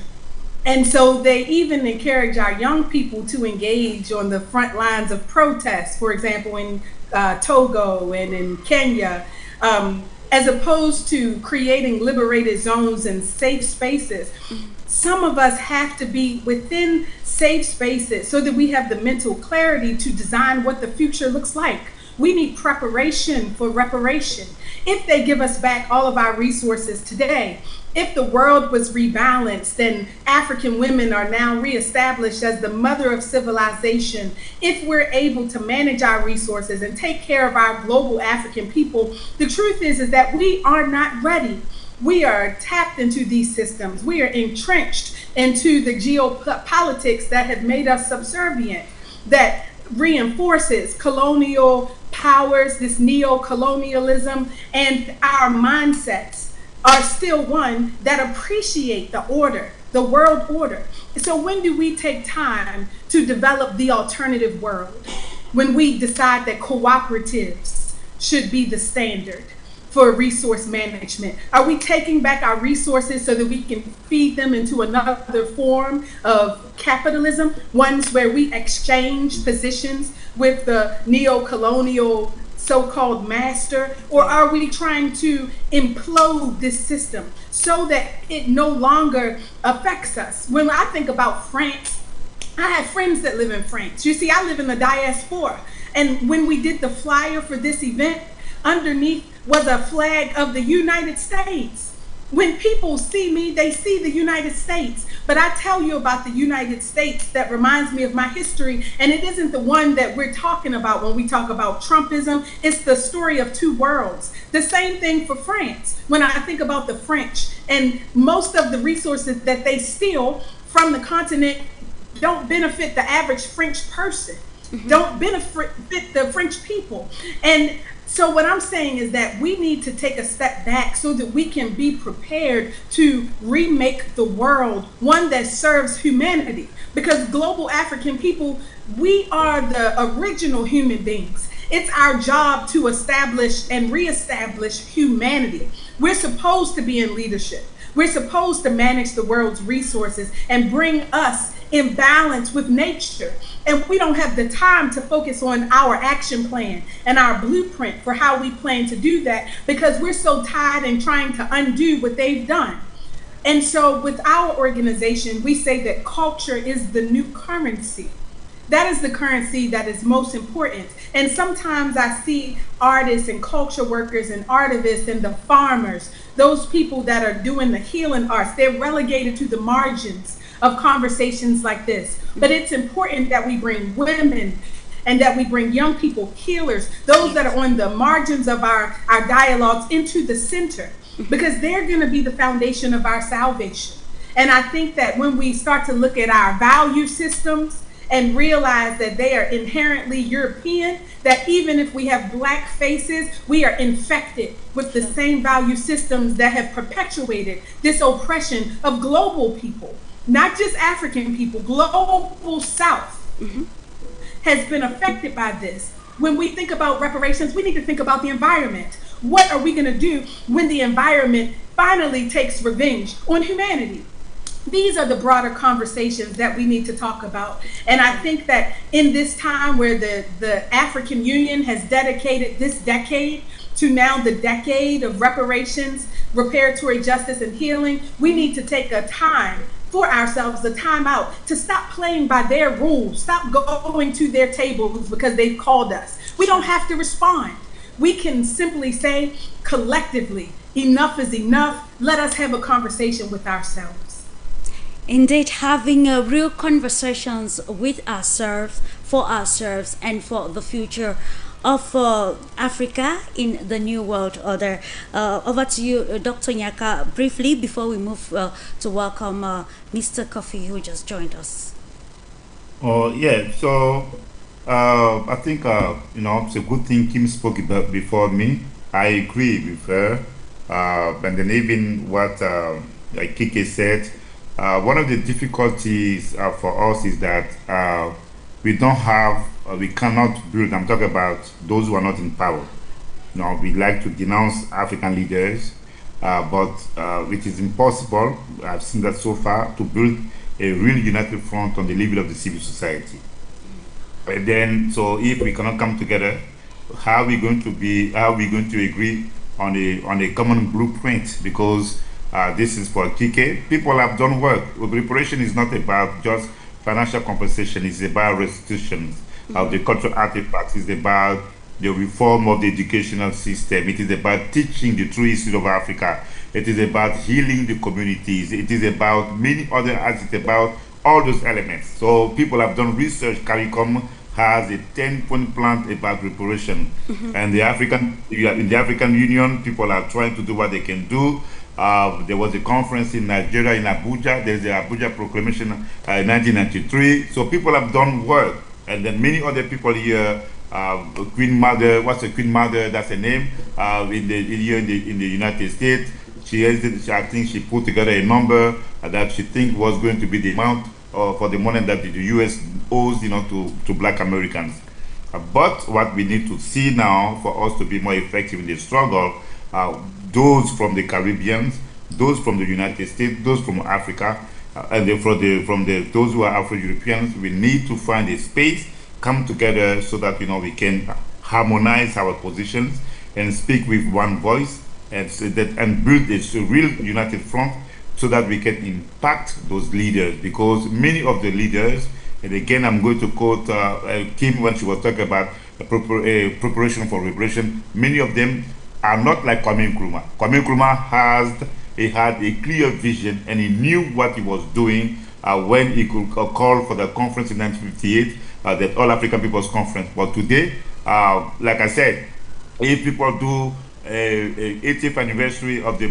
And so they even encourage our young people to engage on the front lines of protests, for example, in Togo and in Kenya, as opposed to creating liberated zones and safe spaces. Some of us have to be within safe spaces so that we have the mental clarity to design what the future looks like. We need preparation for reparation. If they give us back all of our resources today, if the world was rebalanced and African women are now reestablished as the mother of civilization, if we're able to manage our resources and take care of our global African people, the truth is that we are not ready. We are tapped into these systems. We are entrenched into the geopolitics that have made us subservient, that reinforces colonial powers, this neo-colonialism, and our mindsets are still one that appreciate the order, the world order. So when do we take time to develop the alternative world? When we decide that cooperatives should be the standard for resource management? Are we taking back our resources so that we can feed them into another form of capitalism, ones where we exchange positions with the neo-colonial so-called master? Or are we trying to implode this system so that it no longer affects us? When I think about France, I have friends that live in France. You see, I live in the diaspora. And when we did the flyer for this event, underneath was a flag of the United States. When people see me, they see the United States. But I tell you about the United States that reminds me of my history, and it isn't the one that we're talking about when we talk about Trumpism. It's the story of two worlds. The same thing for France. When I think about the French, and most of the resources that they steal from the continent don't benefit the average French person, don't benefit the French people. And so what I'm saying is that we need to take a step back so that we can be prepared to remake the world, one that serves humanity. Because global African people, we are the original human beings. It's our job to establish and reestablish humanity. We're supposed to be in leadership. We're supposed to manage the world's resources and bring us in balance with nature. And we don't have the time to focus on our action plan and our blueprint for how we plan to do that, because we're so tired and trying to undo what they've done. And so with our organization, we say that culture is the new currency. That is the currency that is most important. And sometimes I see artists and culture workers and artivists and the farmers, those people that are doing the healing arts, they're relegated to the margins of conversations like this. But it's important that we bring women and that we bring young people, healers, those that are on the margins of our dialogues into the center, because they're going to be the foundation of our salvation. And I think that when we start to look at our value systems and realize that they are inherently European, that even if we have black faces, we are infected with the same value systems that have perpetuated this oppression of global people. Not just African people, global South has been affected by this. When we think about reparations, we need to think about the environment. What are we going to do when the environment finally takes revenge on humanity? These are the broader conversations that we need to talk about. And I think that in this time where the African Union has dedicated this decade to now the decade of reparations, reparatory justice and healing, we need to take a time for ourselves, the time out, to stop playing by their rules, stop going to their tables because they've called us. We don't have to respond. We can simply say collectively, enough is enough. Let us have a conversation with ourselves. Indeed, having real conversations with ourselves, and for the future of Africa in the New World Order. Over to you, Dr. Nyaka, briefly before we move to welcome Mr. KOFI, who just joined us. Yeah, so I think, it's a good thing Kim spoke about before me. I agree with her. And then even what Kike said, one of the difficulties for us is that we don't have, we cannot build, I'm talking about those who are not in power. We like to denounce African leaders, but it is impossible, I've seen that so far, to build a real united front on the level of the civil society. And then, so if we cannot come together, how are we going to agree on a common blueprint? Because this is for Kike. People have done work. Reparation is not about just financial compensation, is about restitution of the cultural artifacts, is about the reform of the educational system, it is about teaching the true history of Africa, it is about healing the communities, it is about many other aspects, it's about all those elements. So people have done research. CARICOM has a 10-point plan about reparation. And in the African Union, people are trying to do what they can do. There was a conference in Nigeria, in Abuja. There's the Abuja Proclamation in 1993. So people have done work. And then many other people here, Queen Mother, what's the Queen Mother, that's her name, in the United States. I think she put together a number that she think was going to be the amount for the money that the US owes, to Black Americans. But what we need to see now for us to be more effective in the struggle, those from the Caribbean, those from the United States, those from Africa, and then those who are Afro-Europeans, we need to find a space, come together so that we can harmonize our positions and speak with one voice and build a real united front so that we can impact those leaders. Because many of the leaders, and again I'm going to quote Kim when she was talking about preparation for reparation, many of them are not like Kwame Nkrumah. Kwame Nkrumah had a clear vision, and he knew what he was doing when he could call for the conference in 1958, the All African People's Conference. But today, like I said, if people do 80th anniversary of the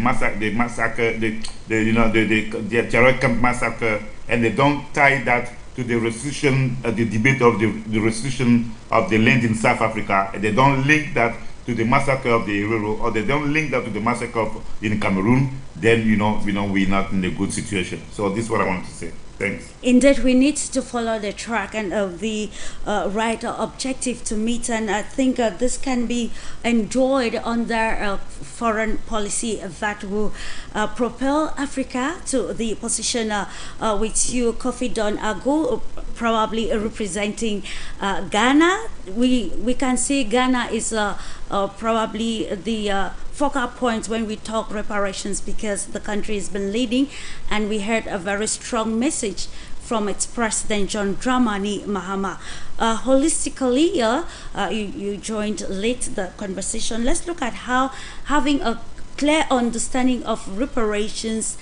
terror camp massacre, and they don't tie that to the restitution, the debate of the restitution of the land in South Africa, and they don't link that to the massacre of the Herero, or they don't link that to the massacre in Cameroon, then we're not in a good situation. So this is what I want to say. Thanks. Indeed, we need to follow the track and the right objective to meet, and I think this can be enjoyed under foreign policy that will propel Africa to the position with you, Kofi Don-AGOR, probably representing Ghana. We can see Ghana is probably the focal point when we talk reparations, because the country has been leading, and we heard a very strong message from its president, John Dramani Mahama. Holistically, you joined late the conversation. Let's look at how having a clear understanding of reparations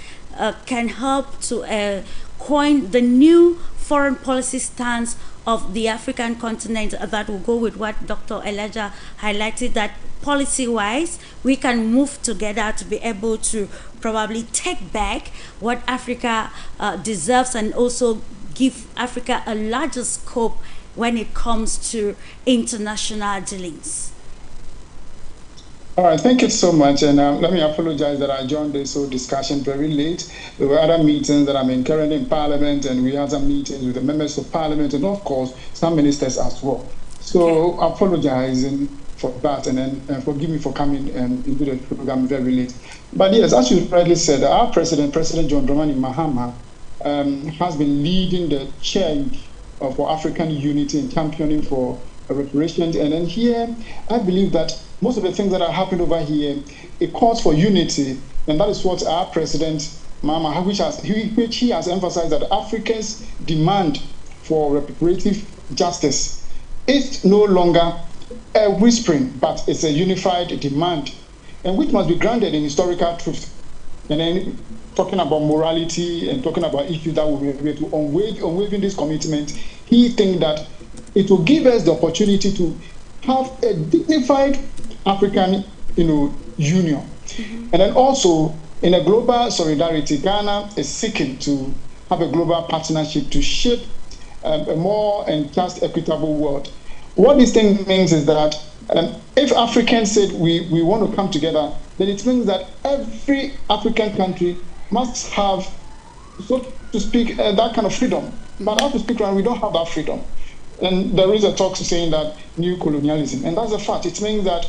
can help to coin the new foreign policy stance of the African continent that will go with what Dr. Elijah highlighted, that policy-wise, we can move together to be able to probably take back what Africa deserves, and also give Africa a larger scope when it comes to international dealings. All right, thank you so much. And let me apologize that I joined this whole discussion very late. There were other meetings that I'm in currently in Parliament, and we had some meetings with the members of Parliament, and of course, some ministers as well. So I apologize for that, and then forgive me for coming into the program very late. But yes, as you rightly said, our President John Dramani Mahama, has been leading the change for African unity and championing for reparations. And then here, I believe that most of the things that are happening over here, it calls for unity, and that is what our President Mahama, which he has emphasized, that Africa's demand for reparative justice is no longer a whispering, but it's a unified demand, and which must be grounded in historical truth. And then talking about morality and talking about issues that will be able to unwavering this commitment, he thinks that it will give us the opportunity to have a dignified African, union. Mm-hmm. And then also in a global solidarity, Ghana is seeking to have a global partnership to shape a more and just equitable world. What this thing means is that if Africans said we want to come together, then it means that every African country must have, so to speak, that kind of freedom. But how to speak around, we don't have that freedom. And there is a talk saying that new colonialism, and that's a fact. It means that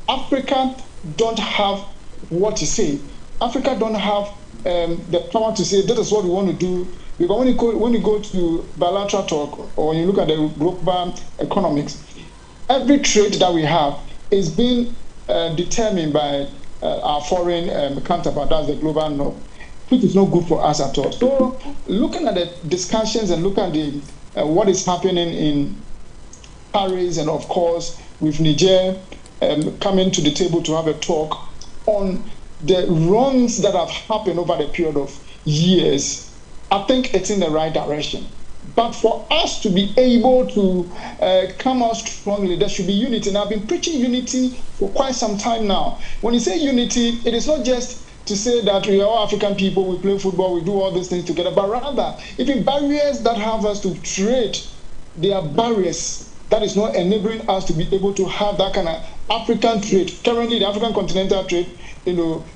Africa don't have what to say. Africa don't have the power to say, this is what we want to do. Because when you go to bilateral talk, or when you look at the global economics, every trade that we have is being determined by our foreign counterpart, that's the global norm, which is not good for us at all. So looking at the discussions and looking at the what is happening in Paris, and of course with Niger coming to the table to have a talk on the wrongs that have happened over the period of years, I think it's in the right direction. But for us to be able to come out strongly, there should be unity. And I've been preaching unity for quite some time now. When you say unity, it is not just to say that we are all African people, we play football, we do all these things together, but rather, even barriers that have us to trade, they are barriers that is not enabling us to be able to have that kind of African trade. Currently, the African continental trade,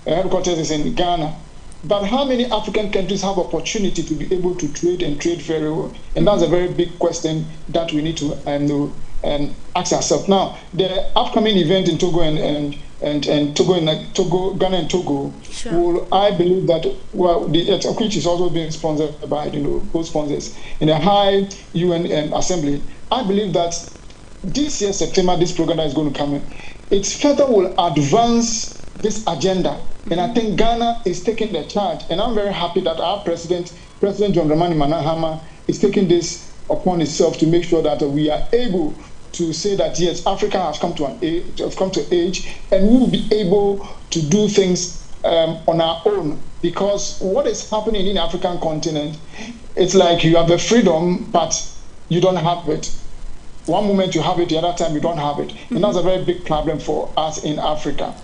headquarters is in Ghana. But how many African countries have opportunity to be able to trade and trade very well? And that's a very big question that we need to ask ourselves. Now, the upcoming event in Togo and Togo, Ghana and Togo, sure, will, I believe that, which is also being sponsored by co-sponsors in a high UN assembly. I believe that this year, September, this program that is going to come in, it further will advance this agenda. And I think Ghana is taking the charge. And I'm very happy that our President John Dramani Mahama, is taking this upon himself to make sure that we are able to say that yes, Africa has come to age, and we will be able to do things on our own. Because what is happening in the African continent, it's like you have the freedom, but you don't have it. One moment you have it, the other time you don't have it. And that's a very big problem for us in Africa.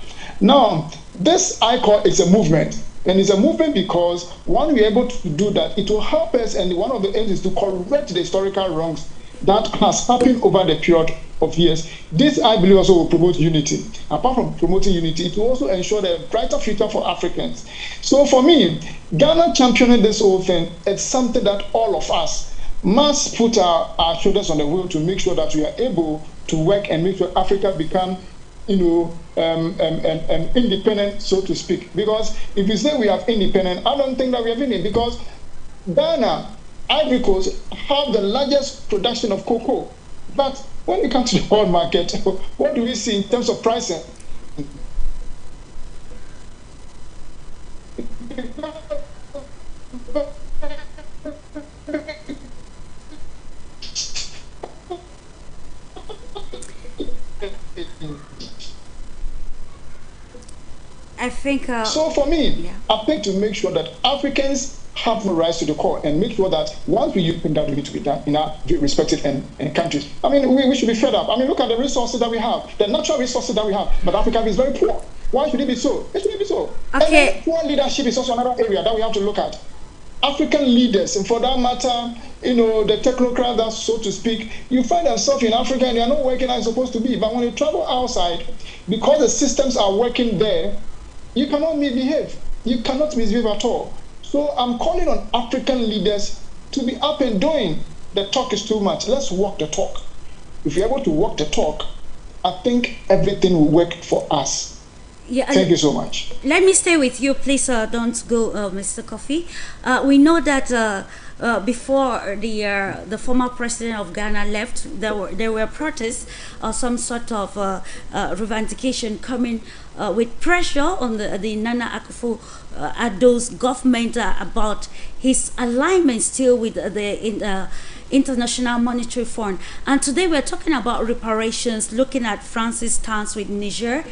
Now, this I call it's a movement. And it's a movement because when we're able to do that, it will help us, and one of the aims is to correct the historical wrongs that has happened over the period of years. This, I believe, also will promote unity. Apart from promoting unity, it will also ensure a brighter future for Africans. So for me, Ghana championing this whole thing, it's something that all of us must put our shoulders on the wheel to make sure that we are able to work and make sure Africa become, independent, so to speak. Because if you say we have independent, I don't think that we have any, because Ghana, Ivory Coast have the largest production of cocoa. But when we come to the world market, what do we see in terms of pricing? I think. So for me, I think to make sure that Africans have the rise to the core and make sure that once we open that, we need to be done in our respective countries. I mean, we should be fed up. I mean, look at the resources that we have, the natural resources that we have, but Africa is very poor. Why should it be so? It shouldn't be so. Okay. And poor leadership is also another area that we have to look at. African leaders, and for that matter, the technocrats, so to speak, you find themselves in Africa and they are not working as supposed to be. But when you travel outside, because the systems are working there, you cannot misbehave. You cannot misbehave at all. So I'm calling on African leaders to be up and doing. The talk is too much. Let's walk the talk. If you're able to walk the talk, I think everything will work for us. Yeah, thank you so much. Let me stay with you, please. Don't go, Mr. KOFI. We know that before the former president of Ghana left, there were protests or some sort of revendication coming with pressure on the Nana Akufo-Addo's government about his alignment still with the International Monetary Fund. And today we're talking about reparations, looking at France's stance with Niger,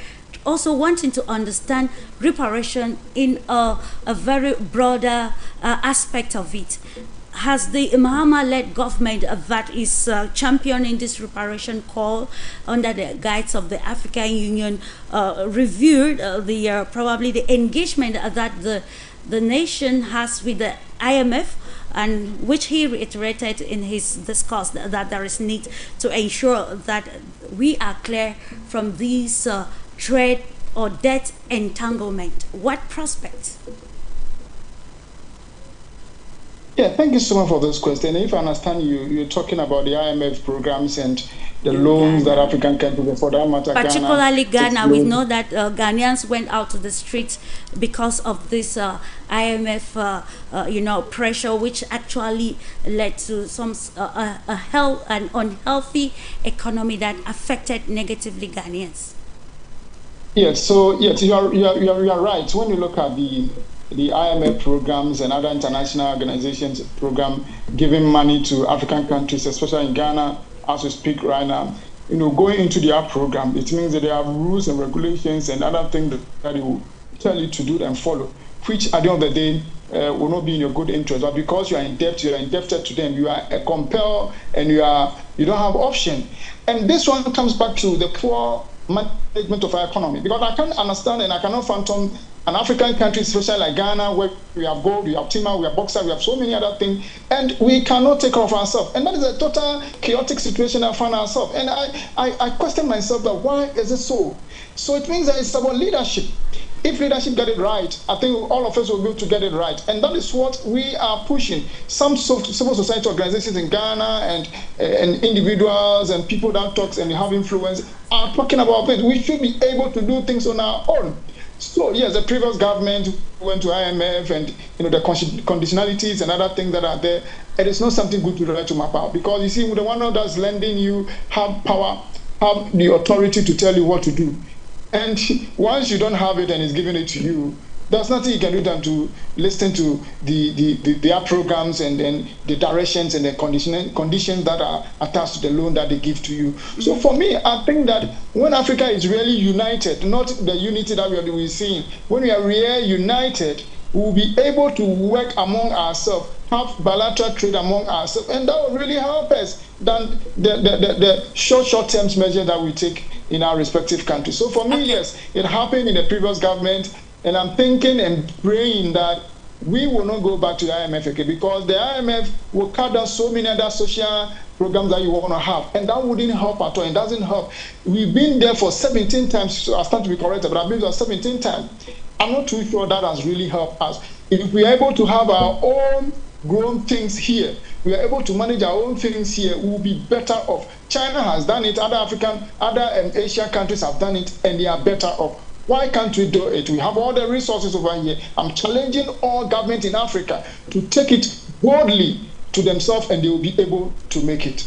also wanting to understand reparation in a very broader aspect of it. Has the Mahama-led government that is championing this reparation call under the guides of the African Union reviewed probably the engagement that the nation has with the IMF, and which he reiterated in his discourse that there is need to ensure that we are clear from these trade or debt entanglement? What prospects? Yeah, thank you so much for this question. If I understand you're talking about the IMF programs and the loans that African countries, for that matter, particularly Ghana, we know that Ghanaians went out to the streets because of this IMF, pressure, which actually led to some an unhealthy economy that affected negatively Ghanaians. Yes, so yes, you are right. When you look at the IMF programs and other international organizations program giving money to African countries, especially in Ghana, as we speak right now, going into their program, it means that there are rules and regulations and other things that they will tell you to do and follow, which at the end of the day will not be in your good interest. But because you are in debt, you are indebted to them, you are compelled, and you don't have option. And this one comes back to the poor management of our economy, because I can't understand and I cannot phantom an African country, especially like Ghana, where we have gold, we have timber, we have bauxite, we have so many other things, and we cannot take care of ourselves. And that is a total chaotic situation I find ourselves. And I question myself that why is it so? So it means that it's about leadership. If leadership get it right, I think all of us will be able to get it right. And that is what we are pushing. Some civil society organizations in Ghana and individuals and people that talk and have influence are talking about it. We should be able to do things on our own. So yes, the previous government went to IMF and the conditionalities and other things that are there. It is not something good to try to map out, because you see, the one that's lending you have power, have the authority to tell you what to do. And once you don't have it and it's giving it to you, There's nothing you can do than to listen to their programs and then the directions and the conditions that are attached to the loan that they give to you. So for me, I think that when Africa is really united, not the unity that we're seeing, when we are really united, we will be able to work among ourselves, have bilateral trade among ourselves, and that will really help us than the short-term measures that we take in our respective countries. So for me, yes, it happened in the previous government, and I'm thinking and praying that we will not go back to the IMF again, because the IMF will cut down so many other social programs that you want to have, and that wouldn't help at all. It doesn't help. We've been there for 17 times, so I stand to be corrected, but I've been there 17 times. I'm not too sure that has really helped us. If we are able to have our own grown things here, we are able to manage our own things here, we will be better off. China has done it, other Asian countries have done it, and they are better off. Why can't we do it? We have all the resources over here. I'm challenging all government in Africa to take it boldly to themselves, and they will be able to make it.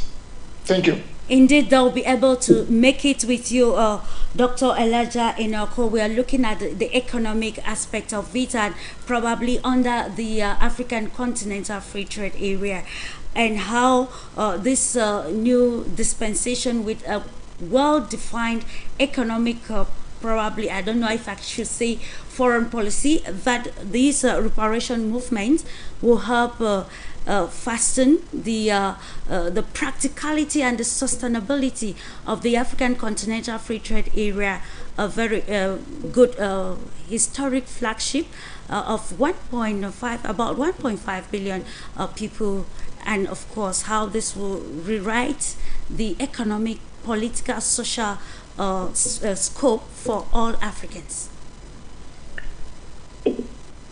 Thank you. Indeed, they'll be able to make it with you, Dr. Elijah ENOAKU. We are looking at the economic aspect of it, and probably under the African Continental Free Trade Area, and how this new dispensation with a well-defined economic probably, I don't know if I should say foreign policy, that these reparation movements will help fasten the practicality and the sustainability of the African Continental Free Trade Area, a very good historic flagship of about 1.5 billion people, and of course how this will rewrite the economic, political, social scope for all Africans.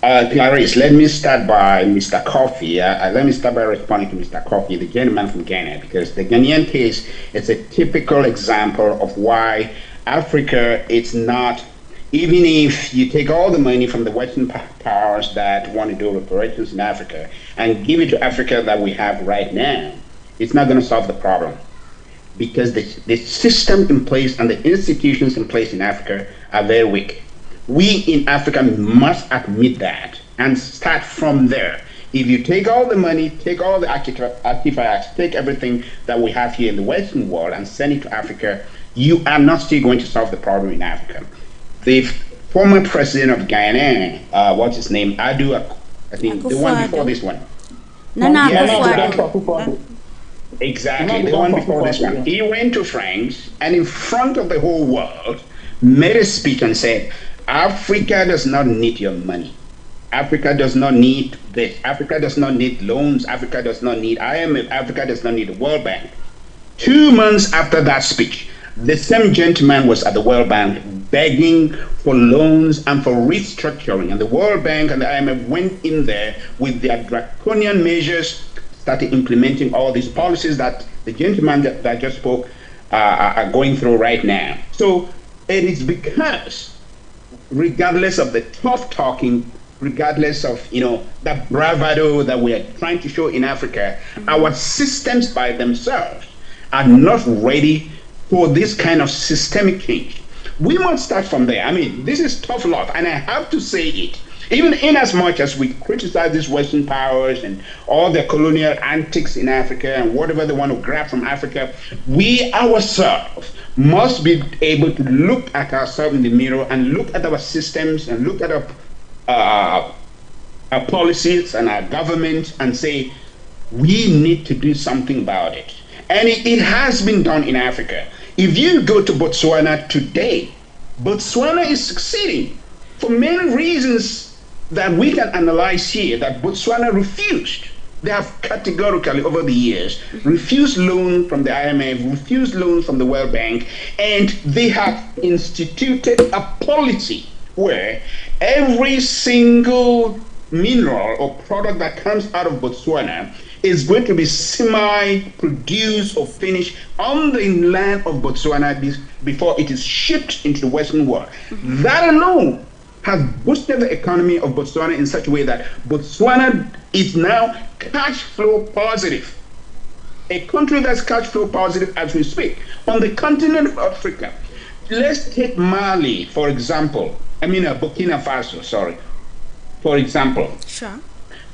Clarice, let me start by Mr. KOFI. Let me start by responding to Mr. KOFI, the gentleman from Ghana, because the Ghanaian case is a typical example of why Africa, it's not, even if you take all the money from the Western powers that want to do reparations in Africa and give it to Africa that we have right now, it's not going to solve the problem. Because the system in place and the institutions in place in Africa are very weak. We in Africa must admit that and start from there. If you take all the money, take all the artifacts, take everything that we have here in the Western world and send it to Africa, you are not still going to solve the problem in Africa. The former president of Guyana, what's his name? I think the one before this one. Exactly, the one before this one. He went to France and in front of the whole world made a speech and said, Africa does not need your money. Africa does not need this. Africa does not need loans. Africa does not need IMF. Africa does not need the World Bank. 2 months after that speech, the same gentleman was at the World Bank begging for loans and for restructuring. And the World Bank and the IMF went in there with their draconian measures, started implementing all these policies that the gentleman that just spoke are going through right now. So it is because, regardless of the tough talking, regardless of that bravado that we are trying to show in Africa, our systems by themselves are not ready for this kind of systemic change. We must start from there. I mean, this is tough love, and I have to say it. Even in as much as we criticize these Western powers and all the colonial antics in Africa and whatever they want to grab from Africa, we ourselves must be able to look at ourselves in the mirror and look at our systems and look at our policies and our government and say, we need to do something about it. And it has been done in Africa. If you go to Botswana today, Botswana is succeeding for many reasons that we can analyze here, that Botswana refused. They have categorically over the years refused loan from the IMF, refused loan from the World Bank, and they have instituted a policy where every single mineral or product that comes out of Botswana is going to be semi-produced or finished on the land of Botswana before it is shipped into the Western world. That alone has boosted the economy of Botswana in such a way that Botswana is now cash flow positive. A country that's cash flow positive as we speak. On the continent of Africa, let's take Mali, for example. Burkina Faso, sorry. For example, Sure.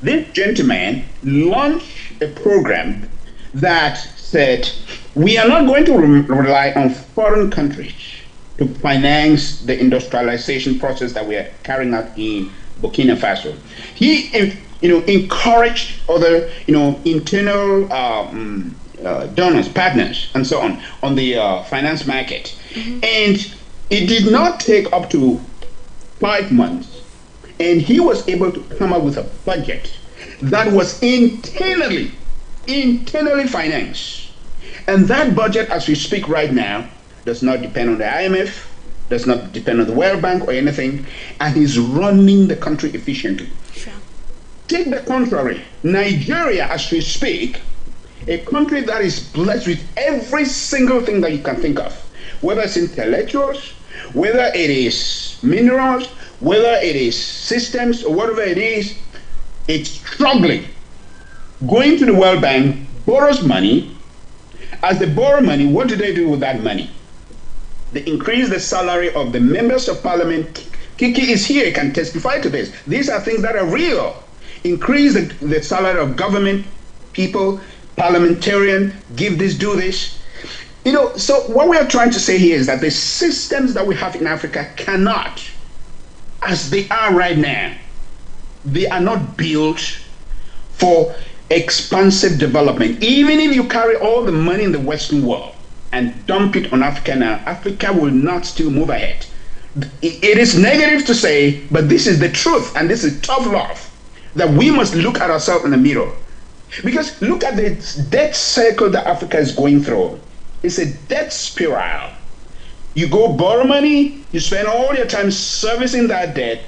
this gentleman launched a program that said, we are not going to rely on foreign countries to finance the industrialization process that we are carrying out in Burkina Faso. He, encouraged other, internal donors, partners, and so on the finance market. And it did not take up to 5 months, and he was able to come up with a budget that was internally financed. And that budget, as we speak right now, does not depend on the IMF, does not depend on the World Bank or anything, and he's running the country efficiently. Sure. Take the contrary, Nigeria, as we speak, a country that is blessed with every single thing that you can think of, whether it's intellectuals, whether it is minerals, whether it is systems, or whatever it is, it's struggling. Going to the World Bank, borrows money. As they borrow money, what do they do with that money? They increase the salary of the members of parliament. Kiki is here, can testify to this. These are things that are real. Increase the salary of government people, parliamentarian, give this, do this. So what we are trying to say here is that the systems that we have in Africa cannot, as they are right now, they are not built for expansive development. Even if you carry all the money in the Western world and dump it on Africa now, Africa will not still move ahead. It is negative to say, but this is the truth, and this is tough love, that we must look at ourselves in the mirror. Because look at the debt cycle that Africa is going through. It's a debt spiral. You go borrow money, you spend all your time servicing that debt,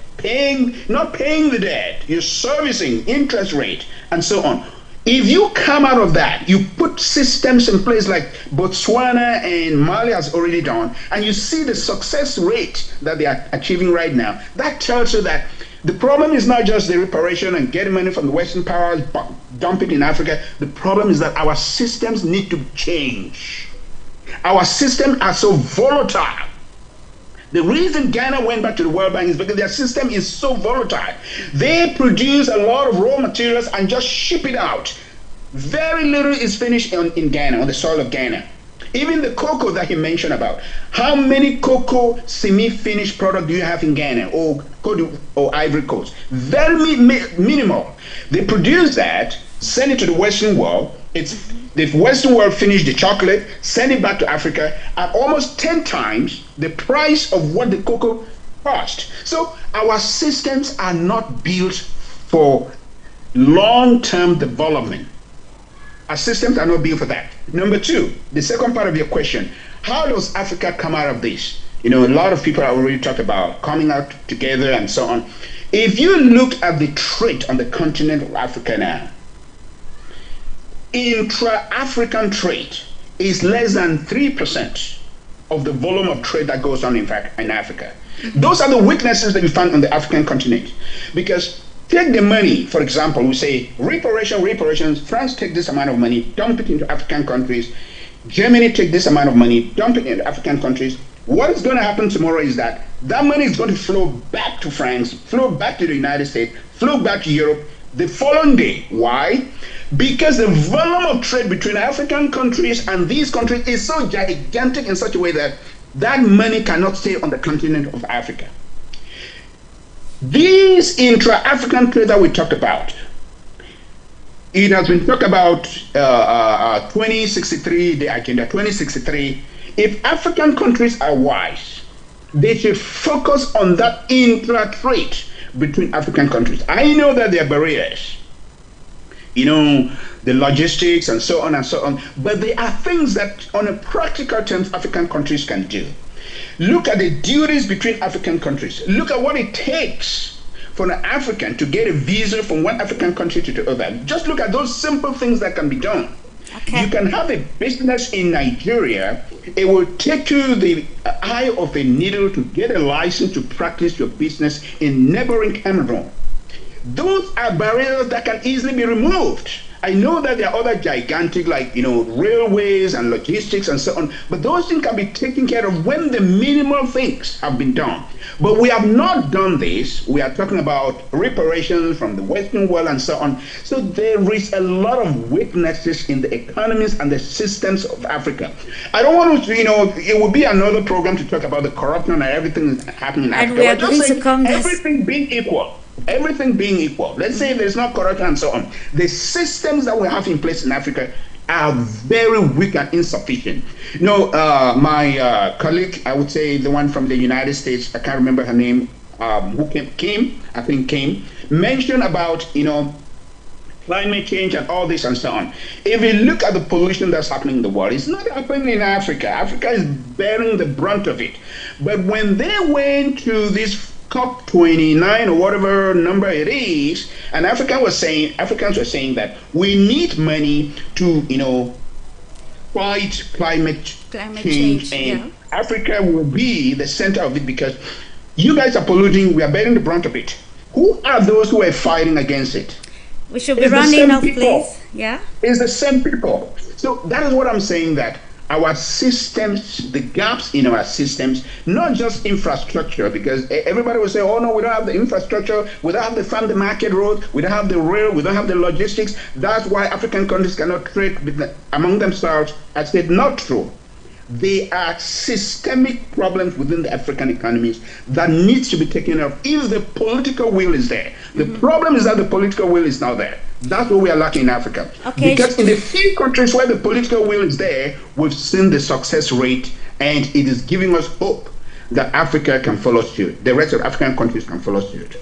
not paying the debt, you're servicing interest rate, and so on. If you come out of that, you put systems in place like Botswana and Mali has already done, and you see the success rate that they are achieving right now, that tells you that the problem is not just the reparation and getting money from the Western powers, dump it in Africa. The problem is that our systems need to change. Our systems are so volatile. The reason Ghana went back to the World Bank is because their system is so volatile. They produce a lot of raw materials and just ship it out. Very little is finished in Ghana, on the soil of Ghana. Even the cocoa that he mentioned about. How many cocoa semi-finished product do you have in Ghana or Ivory Coast? Very minimal. They produce that, send it to the Western world. The Western world finish the chocolate, send it back to Africa at almost 10 times the price of what the cocoa cost. So our systems are not built for long-term development. Our systems are not built for that. Number two, the second part of your question, how does Africa come out of this? A lot of people have already talked about coming out together and so on. If you look at the trade on the continent of Africa now, intra-African trade is less than 3% of the volume of trade that goes on in Africa. Those are the weaknesses that we find on the African continent. Because take the money, for example, we say reparations, France take this amount of money, dump it into African countries, Germany take this amount of money, dump it into African countries. What is going to happen tomorrow is that money is going to flow back to France, flow back to the United States, flow back to Europe the following day. Why? Because the volume of trade between African countries and these countries is so gigantic in such a way that money cannot stay on the continent of Africa. These intra-African trade that we talked about, it has been talked about 2063, the Agenda 2063. If African countries are wise, they should focus on that intra-trade between African countries. I know that there are barriers, the logistics and so on, but there are things that on a practical terms African countries can do. Look at the duties between African countries. Look at what it takes for an African to get a visa from one African country to the other. Just look at those simple things that can be done. Okay. You can have a business in Nigeria. It will take you the eye of the needle to get a license to practice your business in neighboring Cameroon. Those are barriers that can easily be removed. I know that there are other gigantic, like, railways and logistics and so on, but those things can be taken care of when the minimal things have been done. But we have not done this. We are talking about reparations from the Western world and so on. So there is a lot of weaknesses in the economies and the systems of Africa. I don't want to, it would be another program to talk about the corruption and everything that's happening in Africa. And we are going to come everything being equal. Everything being equal. Let's say there's not corruption and so on. The systems that we have in place in Africa are very weak and insufficient. My colleague, I would say the one from the United States, I can't remember her name, who came, mentioned about, climate change and all this and so on. If you look at the pollution that's happening in the world, it's not happening in Africa. Africa is bearing the brunt of it. But when they went to this COP29 or whatever number it is, and Africans were saying that we need money to, fight climate change, and Africa will be the center of it because you guys are polluting, we are bearing the brunt of it. Who are those who are fighting against it? We should be running out of place. Yeah. It's the same people. So that is what I'm saying, that our systems, the gaps in our systems, not just infrastructure, because everybody will say, oh no, we don't have the infrastructure, we don't have the farm, the market road, we don't have the rail, we don't have the logistics. That's why African countries cannot trade among themselves. I said, not true. There are systemic problems within the African economies that needs to be taken care of if the political will is there. The problem is that the political will is not there. That's what we are lacking in Africa. Okay. Because in the few countries where the political will is there, we've seen the success rate, and it is giving us hope that Africa can follow suit. The rest of African countries can follow suit.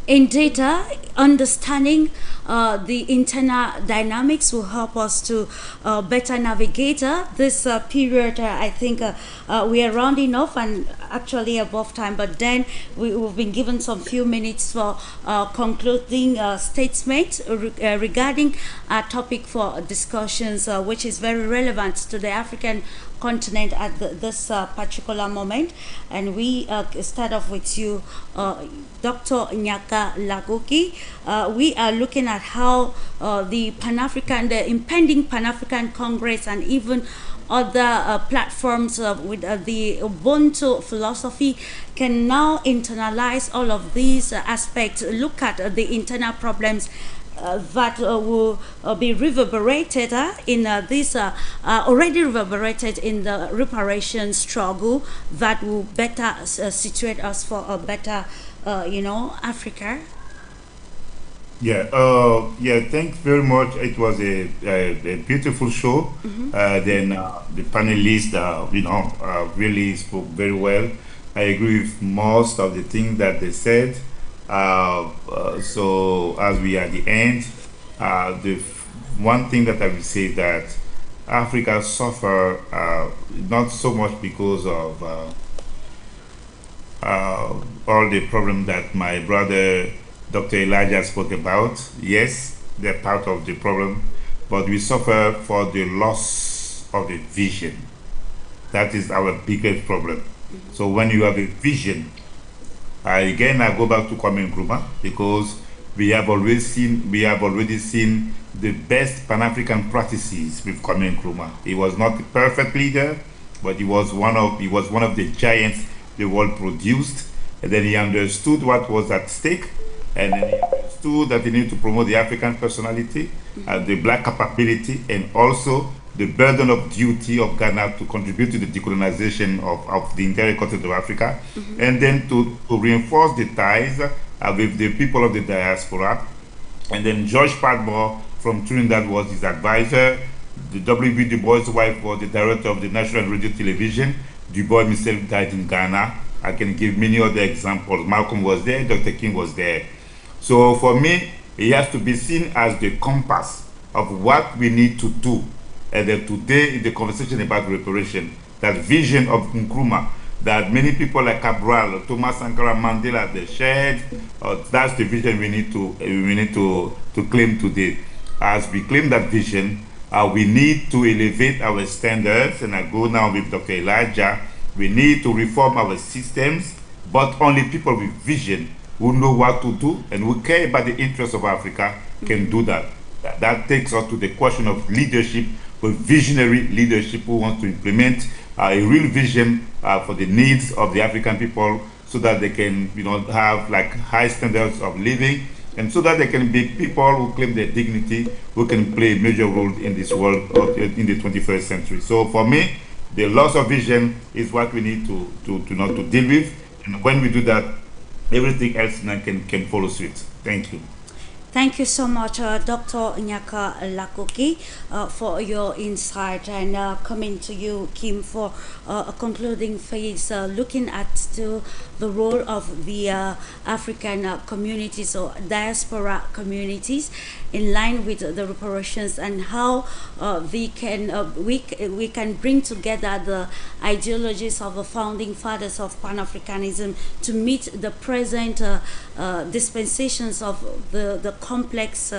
In data, understanding the internal dynamics will help us to better navigate this period. I think we are rounding off and actually above time, but then we've been given some few minutes for concluding statements regarding a topic for discussions, which is very relevant to the African continent at this particular moment. And we start off with you, Dr. GNAKA LAGOKE. We are looking at how the impending Pan-African Congress and even other platforms with the Ubuntu philosophy can now internalize all of these aspects, look at the internal problems that will be reverberated in this already reverberated in the reparation struggle that will better situate us for a better Africa. Thanks very much. It was a beautiful show. Then the panelists really spoke very well. I agree with most of the things that they said. So as we are at the end, the one thing that I will say that Africa suffer not so much because of all the problems that my brother Dr. Elijah spoke about. Yes, they're part of the problem, but we suffer for the loss of the vision. That is our biggest problem. So when you have a vision, again, I go back to Kwame Nkrumah, because we have already seen the best Pan-African practices with Kwame Nkrumah. He was not the perfect leader, but he was one of the giants the world produced. And then he understood what was at stake, and then he understood that he needed to promote the African personality, the black capability, and also the burden of duty of Ghana to contribute to the decolonization of the entire continent of Africa, and then to reinforce the ties with the people of the diaspora. And then George Padmore from Trinidad was his advisor. The W.B. Du Bois' wife was the director of the National Radio Television. Du Bois himself died in Ghana. I can give many other examples. Malcolm was there, Dr. King was there. So for me, it has to be seen as the compass of what we need to do. And then today, in the conversation about reparation, that vision of Nkrumah, that many people like Cabral, Thomas Sankara, Mandela, they shared, that's the vision we need to claim today. As we claim that vision, we need to elevate our standards, and I go now with Dr. Elijah. We need to reform our systems, but only people with vision who know what to do and who care about the interests of Africa can do that. that takes us to the question of leadership, but visionary leadership who wants to implement a real vision for the needs of the African people, so that they can, have like high standards of living, and so that they can be people who claim their dignity, who can play a major role in this world in the 21st century. So for me, the loss of vision is what we need to deal with, and when we do that, everything else now can follow suit. Thank you. Thank you so much, Dr. GNAKA LAGOKE, for your insight, and coming to you, Kim, for a concluding phase, looking at the role of the African communities or diaspora communities in line with the reparations, and how we can bring together the ideologies of the founding fathers of Pan-Africanism to meet the present dispensations of the complex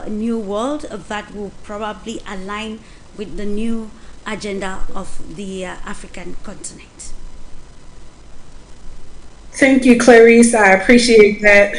new world that will probably align with the new agenda of the African continent. Thank you, Clarice. I appreciate that.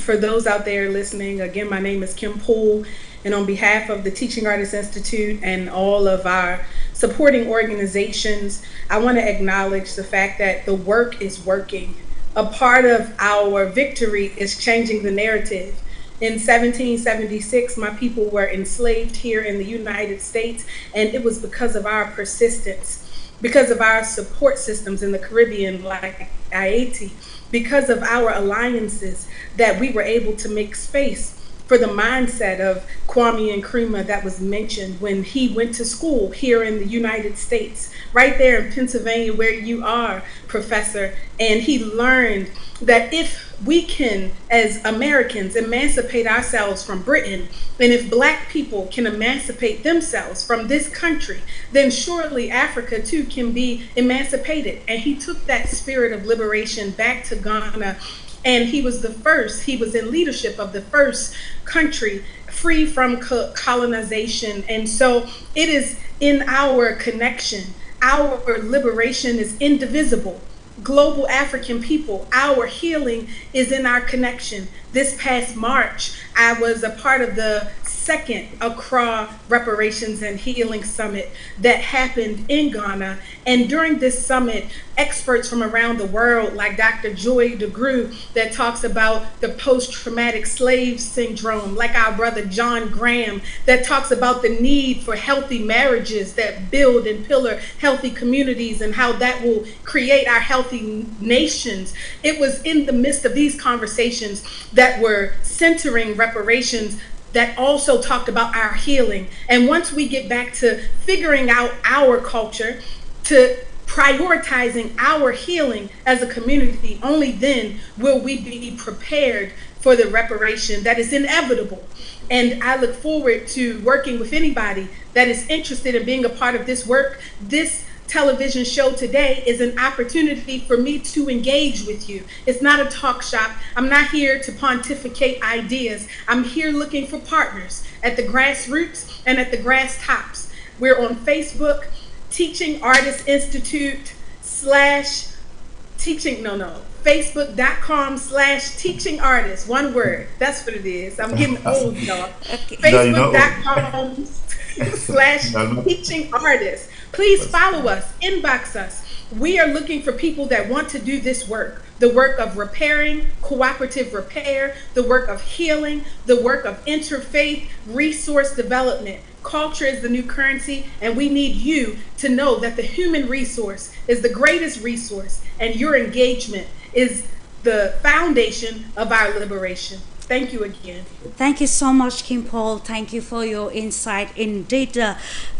For those out there listening, again, my name is Kim Poole, and on behalf of the Teaching Artists Institute and all of our supporting organizations, I want to acknowledge the fact that the work is working. A part of our victory is changing the narrative. In 1776, my people were enslaved here in the United States, and it was because of our persistence, because of our support systems in the Caribbean like Haiti, because of our alliances, that we were able to make space for the mindset of Kwame Nkrumah that was mentioned when he went to school here in the United States, right there in Pennsylvania where you are, Professor, and he learned that if we can, as Americans, emancipate ourselves from Britain, and if Black people can emancipate themselves from this country, then surely Africa too can be emancipated. And he took that spirit of liberation back to Ghana, and he was in leadership of the first country free from colonization. And so it is in our connection. Our liberation is indivisible. Global African people, our healing is in our connection. This past March, I was a part of the second Accra Reparations and Healing Summit that happened in Ghana. And during this summit, experts from around the world, like Dr. Joy DeGruy, that talks about the post-traumatic slave syndrome, like our brother John Graham, that talks about the need for healthy marriages that build and pillar healthy communities and how that will create our healthy nations. It was in the midst of these conversations that were centering reparations that also talked about our healing. And once we get back to figuring out our culture, to prioritizing our healing as a community, only then will we be prepared for the reparation that is inevitable. And I look forward to working with anybody that is interested in being a part of this work. This television show today is an opportunity for me to engage with you. It's not a talk shop. I'm not here to pontificate ideas. I'm here looking for partners at the grassroots and at the grass tops. We're on Facebook, Teaching Artists Institute Facebook.com/teaching artists, one word. That's what it is. I'm getting old, y'all. Facebook.com/teaching artists. Please follow us, inbox us. We are looking for people that want to do this work, the work of repairing, cooperative repair, the work of healing, the work of interfaith resource development. Culture is the new currency, and we need you to know that the human resource is the greatest resource, and your engagement is the foundation of our liberation. Thank you again. Thank you so much, Kim Poole. Thank you for your insight. Indeed,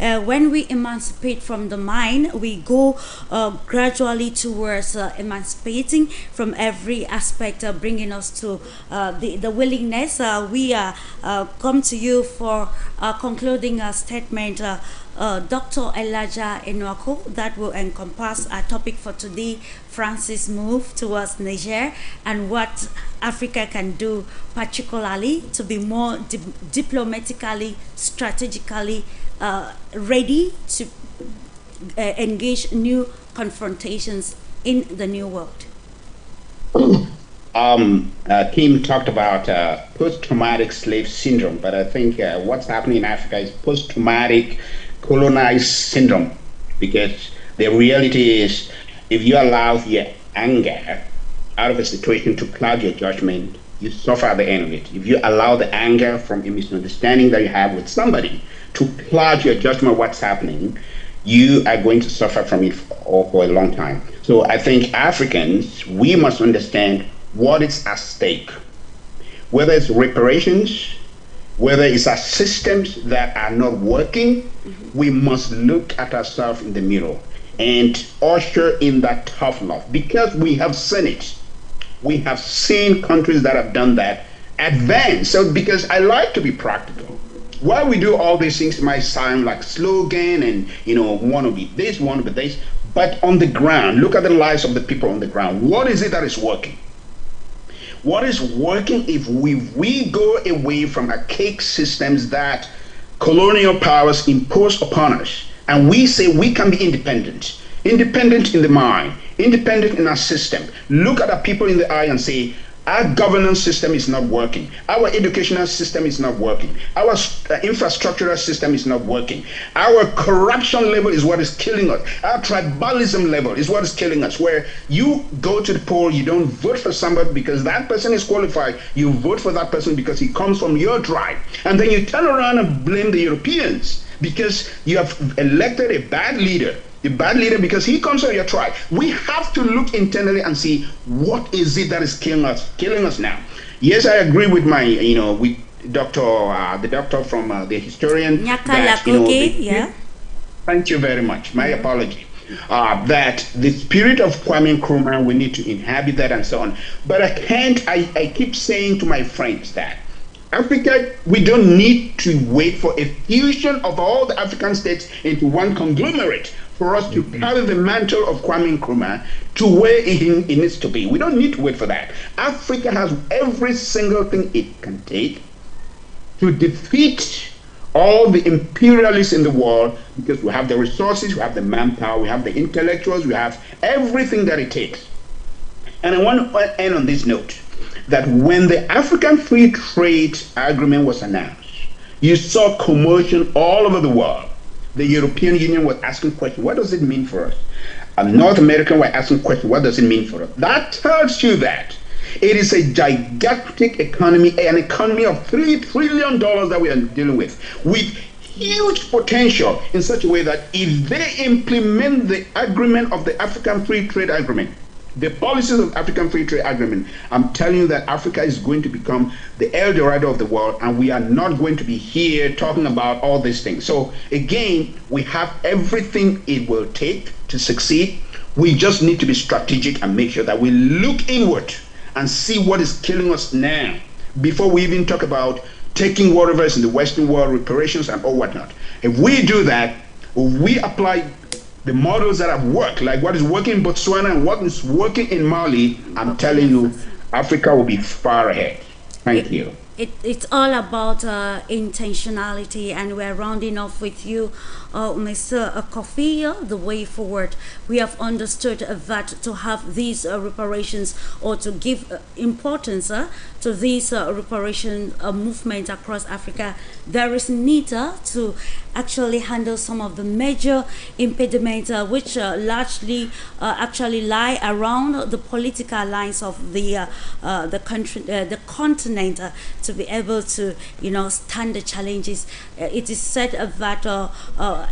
when we emancipate from the mind, we go gradually towards emancipating from every aspect, bringing us to the willingness. We come to you for concluding a statement. Dr. Elijah ENOAKU, that will encompass our topic for today, France's move towards Niger, and what Africa can do particularly to be more diplomatically, strategically ready to engage new confrontations in the new world. Kim talked about post-traumatic slave syndrome, but I think what's happening in Africa is post-traumatic colonized syndrome, because the reality is if you allow your anger out of a situation to cloud your judgment, you suffer at the end of it. If you allow the anger from a misunderstanding that you have with somebody to cloud your judgment of what's happening, you are going to suffer from it for a long time. So I think Africans, we must understand what is at stake. Whether it's reparations, whether it's our systems that are not working, we must look at ourselves in the mirror and usher in that tough love, because we have seen it. We have seen countries that have done that advance. So because I like to be practical, while we do all these things might sound like slogan and want to be this, want to be this, but on the ground, look at the lives of the people on the ground. What is it that is working? What is working if we go away from archaic systems that colonial powers impose upon us, and we say we can be independent in the mind, independent in our system. Look at our people in the eye and say, our governance system is not working. Our educational system is not working. Our infrastructural system is not working. Our corruption level is what is killing us. Our tribalism level is what is killing us, where you go to the poll, you don't vote for somebody because that person is qualified. You vote for that person because he comes from your tribe. And then you turn around and blame the Europeans because you have elected a bad leader. A bad leader because he comes from your tribe. We have to look internally and see what is it that is killing us now. Yes, I agree with my, with the doctor from the historian. GNAKA LAGOKE, yeah. Thank you very much. My apology. That the spirit of Kwame Nkrumah, we need to inhabit that and so on. But I keep saying to my friends that Africa, we don't need to wait for a fusion of all the African states into one conglomerate for us to carry the mantle of Kwame Nkrumah to where it needs to be. We don't need to wait for that. Africa has every single thing it can take to defeat all the imperialists in the world, because we have the resources, we have the manpower, we have the intellectuals, we have everything that it takes. And I want to end on this note, that when the African Free Trade Agreement was announced, you saw commotion all over the world. The European Union was asking questions, what does it mean for us? North America were asking questions, what does it mean for us? That tells you that it is a gigantic economy, an economy of $3 trillion that we are dealing with huge potential in such a way that if they implement the agreement of the African Free Trade Agreement, the policies of African Free Trade Agreement, I'm telling you that Africa is going to become the El Dorado of the world, and we are not going to be here talking about all these things. So again, we have everything it will take to succeed. We just need to be strategic and make sure that we look inward and see what is killing us now before we even talk about taking whatever is in the Western world, reparations and all whatnot. If we do that, if we apply the models that have worked, like what is working in Botswana and what is working in Mali, I'm telling you, Africa will be far ahead. Thank you. It's all about intentionality, and we're rounding off with you, Mr. KOFI, the way forward. We have understood that to have these reparations, or to give importance to these reparation movement across Africa, there is need to actually handle some of the major impediments which largely actually lie around the political lines of the country, the continent, to be able to stand the challenges. It is said that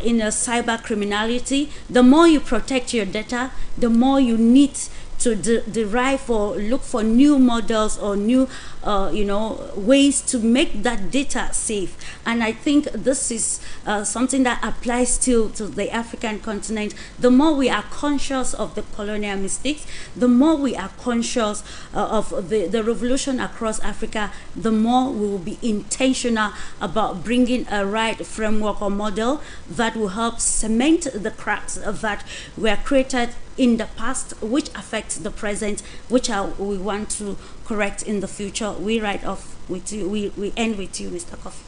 in cyber criminality, the more you protect your data, the more you need to derive or look for new models or new ways to make that data safe. And I think this is something that applies to the African continent. The more we are conscious of the colonial mistakes, the more we are conscious of the revolution across Africa, the more we will be intentional about bringing a right framework or model that will help cement the cracks that were created in the past, which affects the present, which we want to correct in the future. We write off with you. We end with you, Mr. KOFI.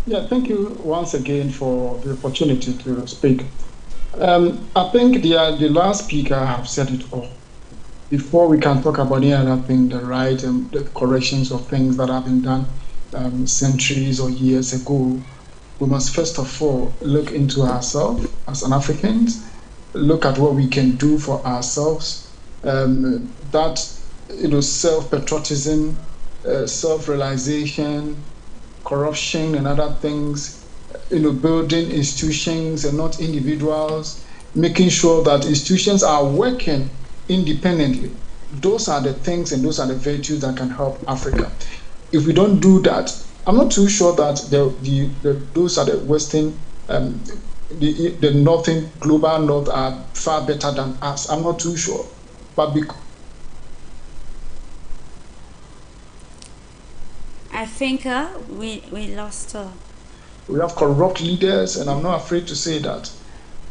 Yeah, thank you once again for the opportunity to speak. I think the last speaker have said it all. before we can talk about any other thing, the right and the corrections of things that have been done centuries or years ago, we must first of all look into ourselves as an Africans, look at what we can do for ourselves. That self-patriotism, self-realization, corruption, and other things. Building institutions and not individuals, making sure that institutions are working independently. Those are the things and those are the virtues that can help Africa. If we don't do that, I'm not too sure that those are the Western, the Northern, global North are far better than us. I'm not too sure. But I think we lost. We have corrupt leaders, and I'm not afraid to say that.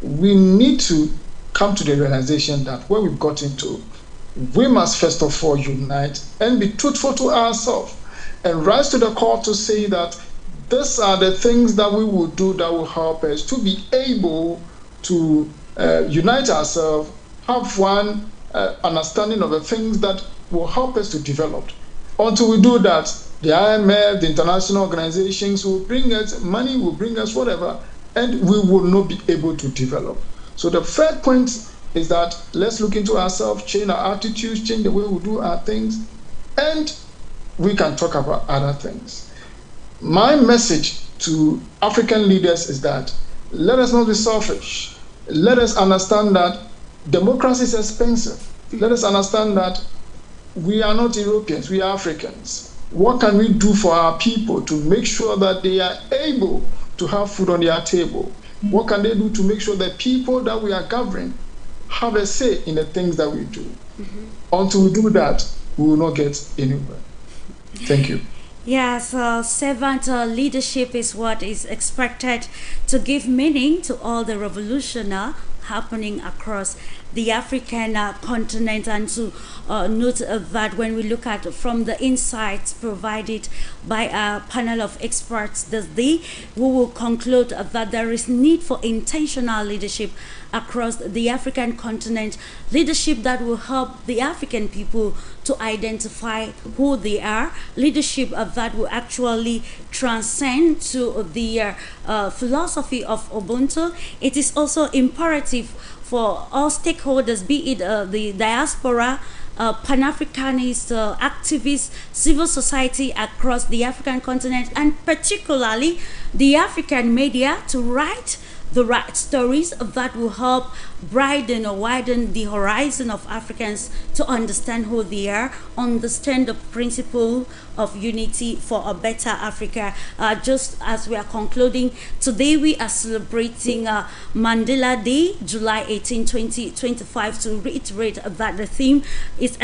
We need to come to the realization that where we've got into, we must first of all unite and be truthful to ourselves and rise to the call to say that these are the things that we will do that will help us to be able to unite ourselves, have one understanding of the things that will help us to develop. Until we do that, the IMF, the international organizations will bring us money, will bring us whatever, and we will not be able to develop. So the third point is that let's look into ourselves, change our attitudes, change the way we do our things, and we can talk about other things. My message to African leaders is that let us not be selfish. Let us understand that democracy is expensive. Let us understand that we are not Europeans, we are Africans. What can we do for our people to make sure that they are able to have food on their table? What can they do to make sure that people that we are governing have a say in the things that we do? Until we do that, we will not get anywhere. Thank you. Yes, servant leadership is what is expected to give meaning to all the revolution happening across the African continent, and to note that when we look at from the insights provided by a panel of experts this day, we will conclude that there is need for intentional leadership across the African continent, leadership that will help the African people to identify who they are, leadership that will actually transcend to the philosophy of Ubuntu. It is also imperative for all stakeholders, be it the diaspora, Pan-Africanist activists, civil society across the African continent, and particularly the African media, to write the right stories that will help broaden or widen the horizon of Africans to understand who they are, understand the principle of unity for a better Africa. Just as we are concluding, today we are celebrating Mandela Day, July 18, 2025, to reiterate that the theme is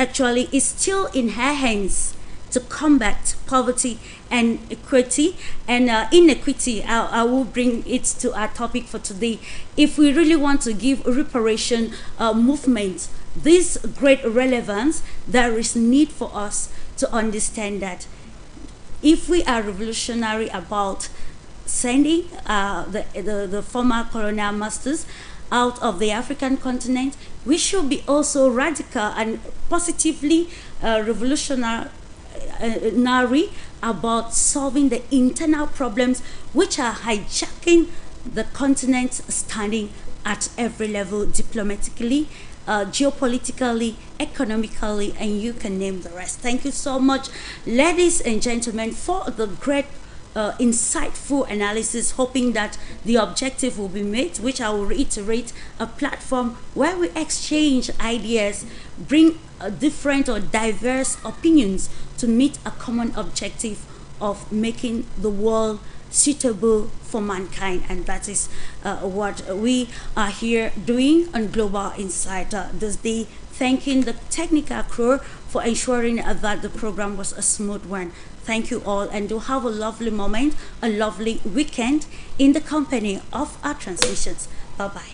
still in her hands to combat poverty and equity and inequity. I will bring it to our topic for today. If we really want to give reparation movement this great relevance, there is need for us to understand that if we are revolutionary about sending the former colonial masters out of the African continent, we should be also radical and positively revolutionary about solving the internal problems which are hijacking the continent's standing at every level, diplomatically, geopolitically, economically, and you can name the rest. Thank you so much, ladies and gentlemen, for the great insightful analysis, hoping that the objective will be met, which I will reiterate, a platform where we exchange ideas, bring different or diverse opinions to meet a common objective of making the world suitable for mankind. And that is what we are here doing on Global Insight this day, thanking the technical crew for ensuring that the program was a smooth one. Thank you all, and do have a lovely moment, a lovely weekend in the company of our transmissions. Bye-bye.